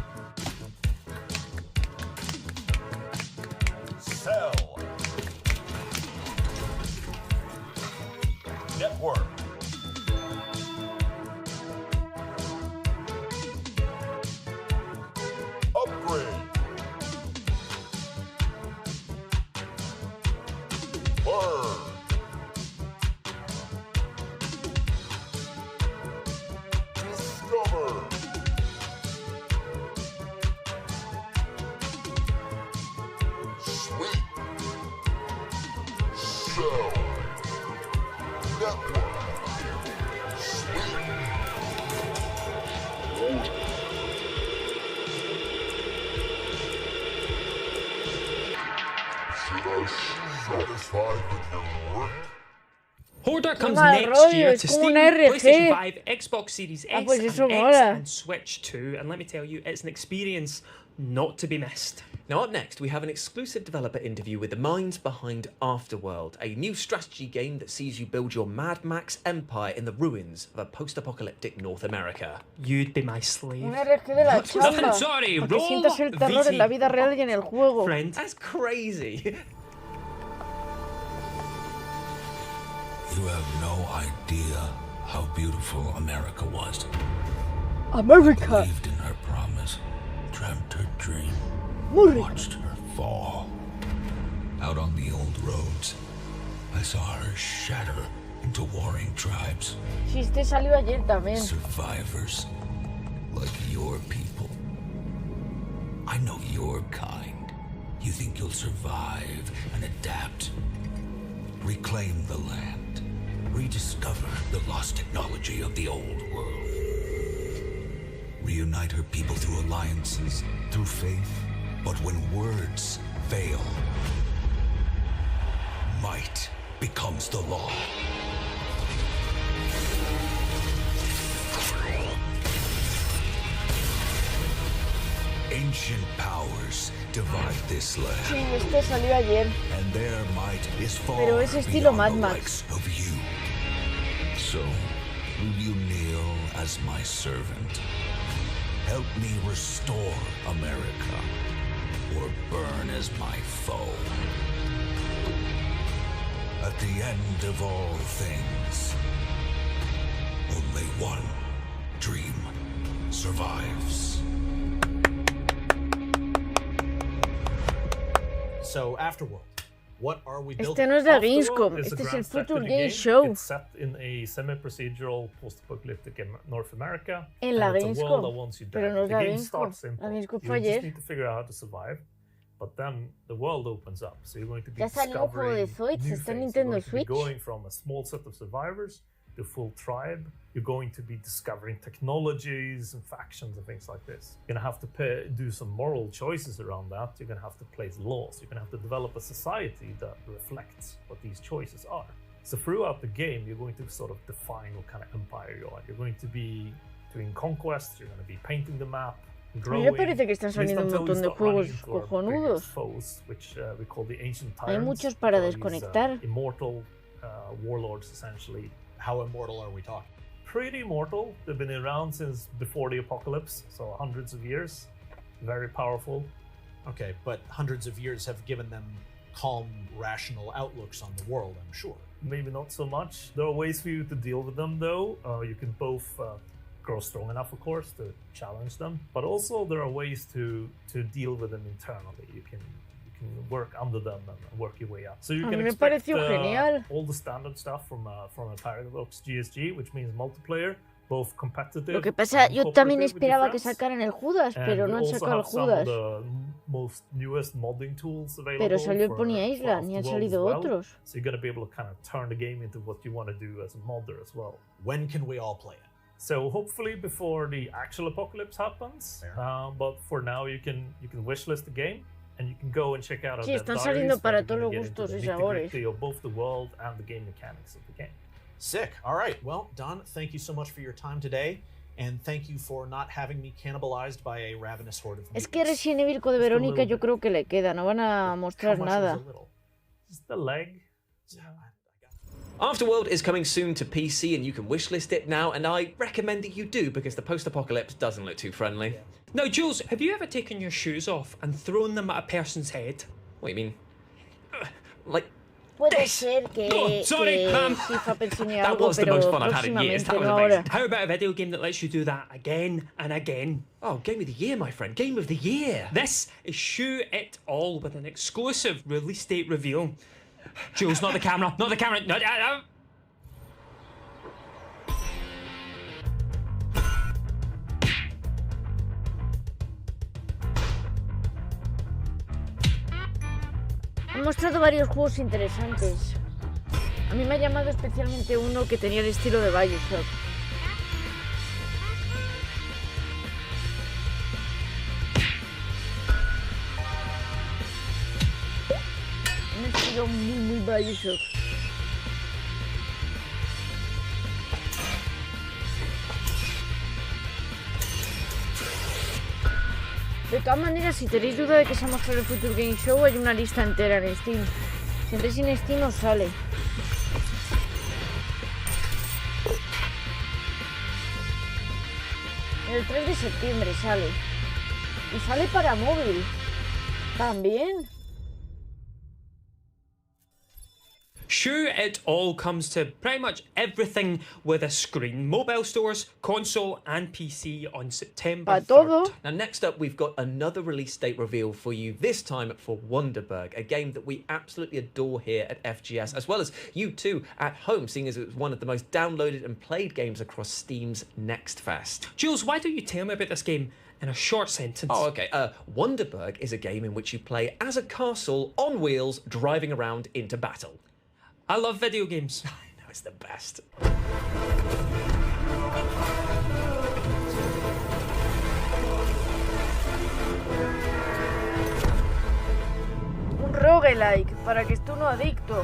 Sell. Network. Upgrade. Burn. Discover. Sweep. Sell. Network. Sweep. Satisfied with your work? Hoarder comes mal next rollo, year es to como Steam, un RG. PlayStation 5, Xbox Series X, pues eso and X mola. and Switch 2, and let me tell you, it's an experience not to be missed. Now up next, we have an exclusive developer interview with the minds behind Afterworld, a new strategy game that sees you build your Mad Max empire in the ruins of a post-apocalyptic North America. You'd be my slave. Un RG de la chamba. Sorry, Para que roll sientas el terror en la vida real y en el juego. Friend. That's crazy. You have no idea how beautiful America was. America. Believed in her promise, dreamt her dream, America. watched her fall. Out on the old roads, I saw her shatter into warring tribes. Si este salió ayer también. Survivors like your people. I know your kind. You think you'll survive and adapt. Reclaim the land. Rediscover the lost technology of the old world. Reunite her people through alliances, through faith. But when words fail, might becomes the law. Ancient powers divide this land. Sí, este salió ayer. And their might is far Pero es estilo beyond Mad the Max. likes of you. So, will you kneel as my servant? Help me restore America, or burn as my foe. At the end of all things, only one dream survives. So, Afterworld, what are we building? Este no es de Afterworld GAMESCOM, is a este es el grand Future strategy Game game. Show. It's set in a semi-procedural, post-apocalyptic North America. En la and it's a world that GAMESCOM. wants you dead. Pero no es The la game GAMESCOM. starts simple. La GAMESCOM You fue just ayer. need to figure out how to survive. But then the world opens up, so you're going to be Ya salió un juego de discovering Switch, new está en things. You're Nintendo going to be Switch. going from a small set of survivors to full tribe. You're going to be discovering technologies and factions and things like this. You're going to have to do some moral choices around that. You're going to have to place laws. You're going to have to develop a society that reflects what these choices are. So throughout the game, you're going to sort of define what kind of empire you are. You're going to be doing conquests. You're going to be painting the map. A mí growing. me parece que están at least saliendo un until we montón de start running juegos into our cojonudos. biggest foes, which we call the ancient Hay tyrants. muchos para These, desconectar. Immortal warlords, essentially. How immortal are we talking? Pretty immortal. They've been around since before the apocalypse, so hundreds of years. Very powerful. Okay, but hundreds of years have given them calm, rational outlooks on the world, I'm sure. Maybe not so much. There are ways for you to deal with them, though. You can both grow strong enough, of course, to challenge them, but also there are ways to deal with them internally. You can work under them and work your way up. So you A can mí me expect pareció genial. all the standard stuff from a Paradox GSG, which means multiplayer, both competitive. Lo que pasa, and yo también cooperative with your esperaba que friends. sacaran el Judas, And pero no we han also sacado el have some of Judas. the most newest modding tools available. Pero salió el for- Pony for Island y han Afterworld as salido well. otros. So you're going to be able to kind of turn the game into what you want to do as a modder as well. When can we all play it? So hopefully before the actual apocalypse happens. But for now you can wishlist the game and you can go and check out our Sí, dev están diaries, saliendo where para you're todos gonna los get into gustos the y sabores. nitty-gritty of both the world and the game mechanics of the game. Sick. All right. Well, Don, thank you so much for your time today. And thank you for not having me cannibalized by a ravenous horde of Es que Resident Evil de Verónica yo creo que le queda, no van a mostrar nada. Just the leg. Afterworld is coming soon to PC and you can wishlist it now, and I recommend that you do because the post-apocalypse doesn't look too friendly. Now, Jules, have you ever taken your shoes off and thrown them at a person's head? What do you mean? Like Puede ser que, Oh, sorry, que ma'am. FIFA pensine That algo, was the pero most fun I've had in years. That próximamente, was no amazing. ahora. How about a video game that lets you do that again and again? Oh, Game of the Year, my friend. Game of the Year. This is Shoot It All with an exclusive release date reveal. Jules, not the camera, not the camera. No. Han mostrado varios juegos interesantes. A mí me ha llamado especialmente uno que tenía el estilo de Bioshock. Un estilo muy Bioshock. De todas maneras, si tenéis duda de que se ha mostrado el Future Game Show, hay una lista entera en Steam. Si entráis en Steam os sale. El 3 de septiembre sale. Y sale para móvil. También. Shoot It All comes to pretty much everything with a screen. Mobile stores, console and PC on September 3rd. Now next up we've got another release date reveal for you, this time for Wonderberg, a game that we absolutely adore here at FGS, as well as you too at home, seeing as it was one of the most downloaded and played games across Steam's Next Fest. Jules, why don't you tell me about this game in a short sentence? Oh, okay. Wonderberg is a game in which you play as a castle on wheels driving around into battle. I love video games. I know, it's the best. Un roguelike, para que esté uno adicto.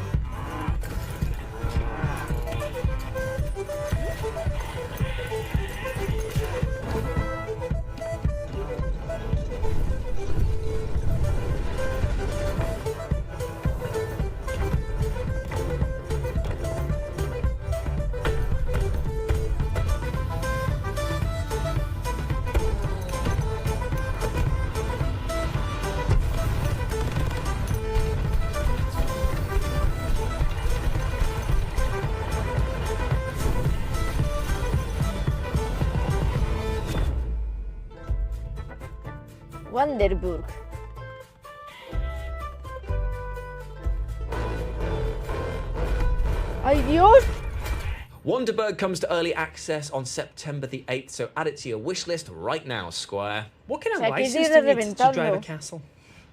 Wonderburg. ¡Ay, Dios! Wonderberg comes to early access on September the 8th, so add it to your wish list right now, Squire. What kind of O sea, que license es do you need to reventando. drive a castle?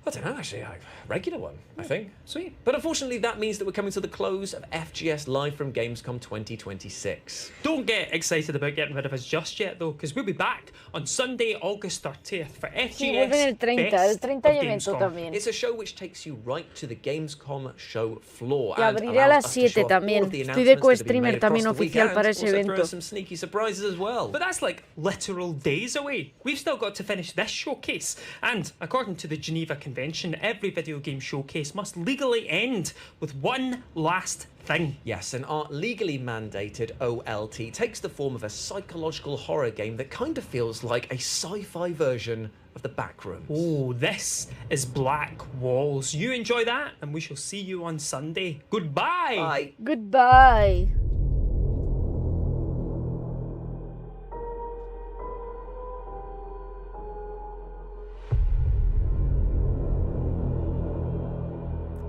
I don't know, actually. A regular one, I think. Sweet. But unfortunately, that means that we're coming to the close of FGS Live from Gamescom 2026. Don't get excited about getting rid of us just yet, though, because we'll be back on Sunday, August 30th for FGS Sí, vuelven el 30. El 30 hay evento también. It's a show which takes you right to the Gamescom show floor. Y abriré a las 7 también. Estoy de co-streamer también oficial para ese evento. Some sneaky surprises as well. But that's like literal days away. We've still got to finish this showcase. And according to the Geneva Convention, every video game showcase must legally end with one last thing. Yes, and our legally mandated OLT takes the form of a psychological horror game that kind of feels like a sci-fi version of the Backrooms. Oh, this is Black Walls. You enjoy that, and we shall see you on Sunday. Goodbye. Bye. Goodbye.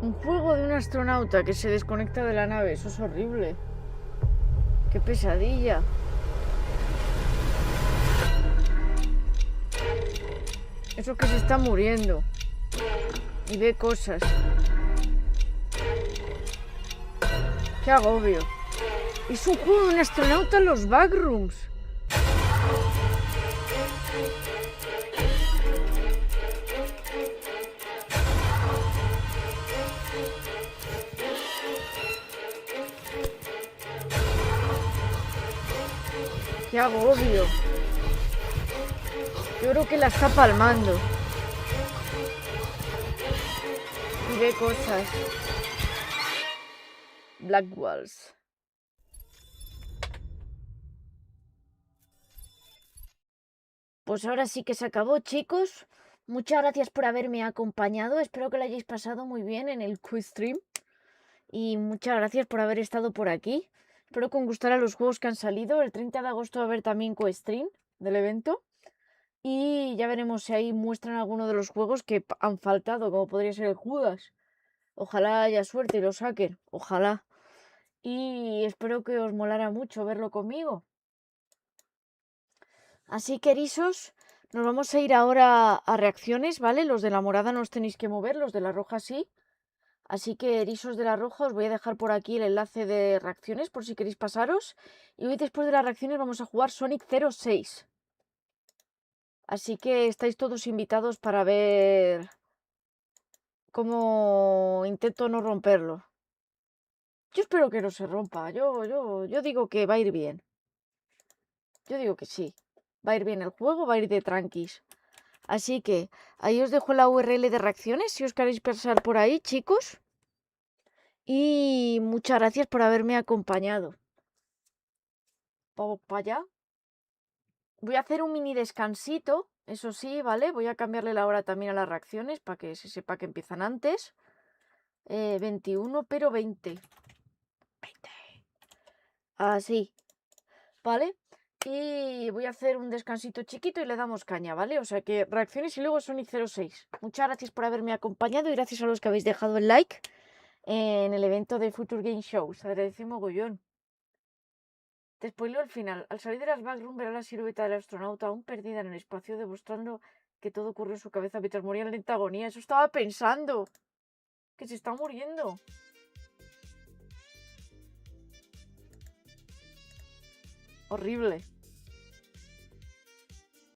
Un juego de un astronauta que se desconecta de la nave. Eso es horrible. ¡Qué pesadilla! Eso que se está muriendo. Y ve cosas. ¡Qué agobio! Es un juego de un astronauta en los backrooms. ¡Qué agobio! Yo creo que la está palmando. Y ve cosas. Black Walls. Pues ahora sí que se acabó, chicos. Muchas gracias por haberme acompañado. Espero que lo hayáis pasado muy bien en el Q-Stream. Y muchas gracias por haber estado por aquí. Espero que os gustara los juegos que han salido. El 30 de agosto va a haber también co-stream del evento. Y ya veremos si ahí muestran alguno de los juegos que han faltado, como podría ser el Judas. Ojalá haya suerte y lo saquen. Ojalá. Y espero que os molara mucho verlo conmigo. Así que, Erisos, nos vamos a ir ahora a reacciones, ¿vale? Los de la morada no os tenéis que mover, los de la roja sí. Así que, Erisos de la roja, os voy a dejar por aquí el enlace de reacciones por si queréis pasaros. Y hoy, después de las reacciones, vamos a jugar Sonic 06. Así que estáis todos invitados para ver cómo intento no romperlo. Yo espero que no se rompa. Yo digo que va a ir bien. Yo digo que sí. Va a ir bien el juego, va a ir de tranquis. Así que ahí os dejo la URL de reacciones si os queréis pasar por ahí, chicos. Y muchas gracias por haberme acompañado. Vamos para allá. Voy a hacer un mini descansito, eso sí, ¿vale? Voy a cambiarle la hora también a las reacciones para que se sepa que empiezan antes. 21, pero 20. Así, ¿vale? Y voy a hacer un descansito chiquito y le damos caña, ¿vale? O sea que reacciones y luego Sonic 06. Muchas gracias por haberme acompañado y gracias a los que habéis dejado el like en el evento de Future Game Show. Se agradece mogollón. Te spoileo al final. Al salir de las backrooms verá la silueta del astronauta aún perdida en el espacio, demostrando que todo ocurrió en su cabeza mientras moría en lenta agonía. Eso estaba pensando. Que se está muriendo. Horrible.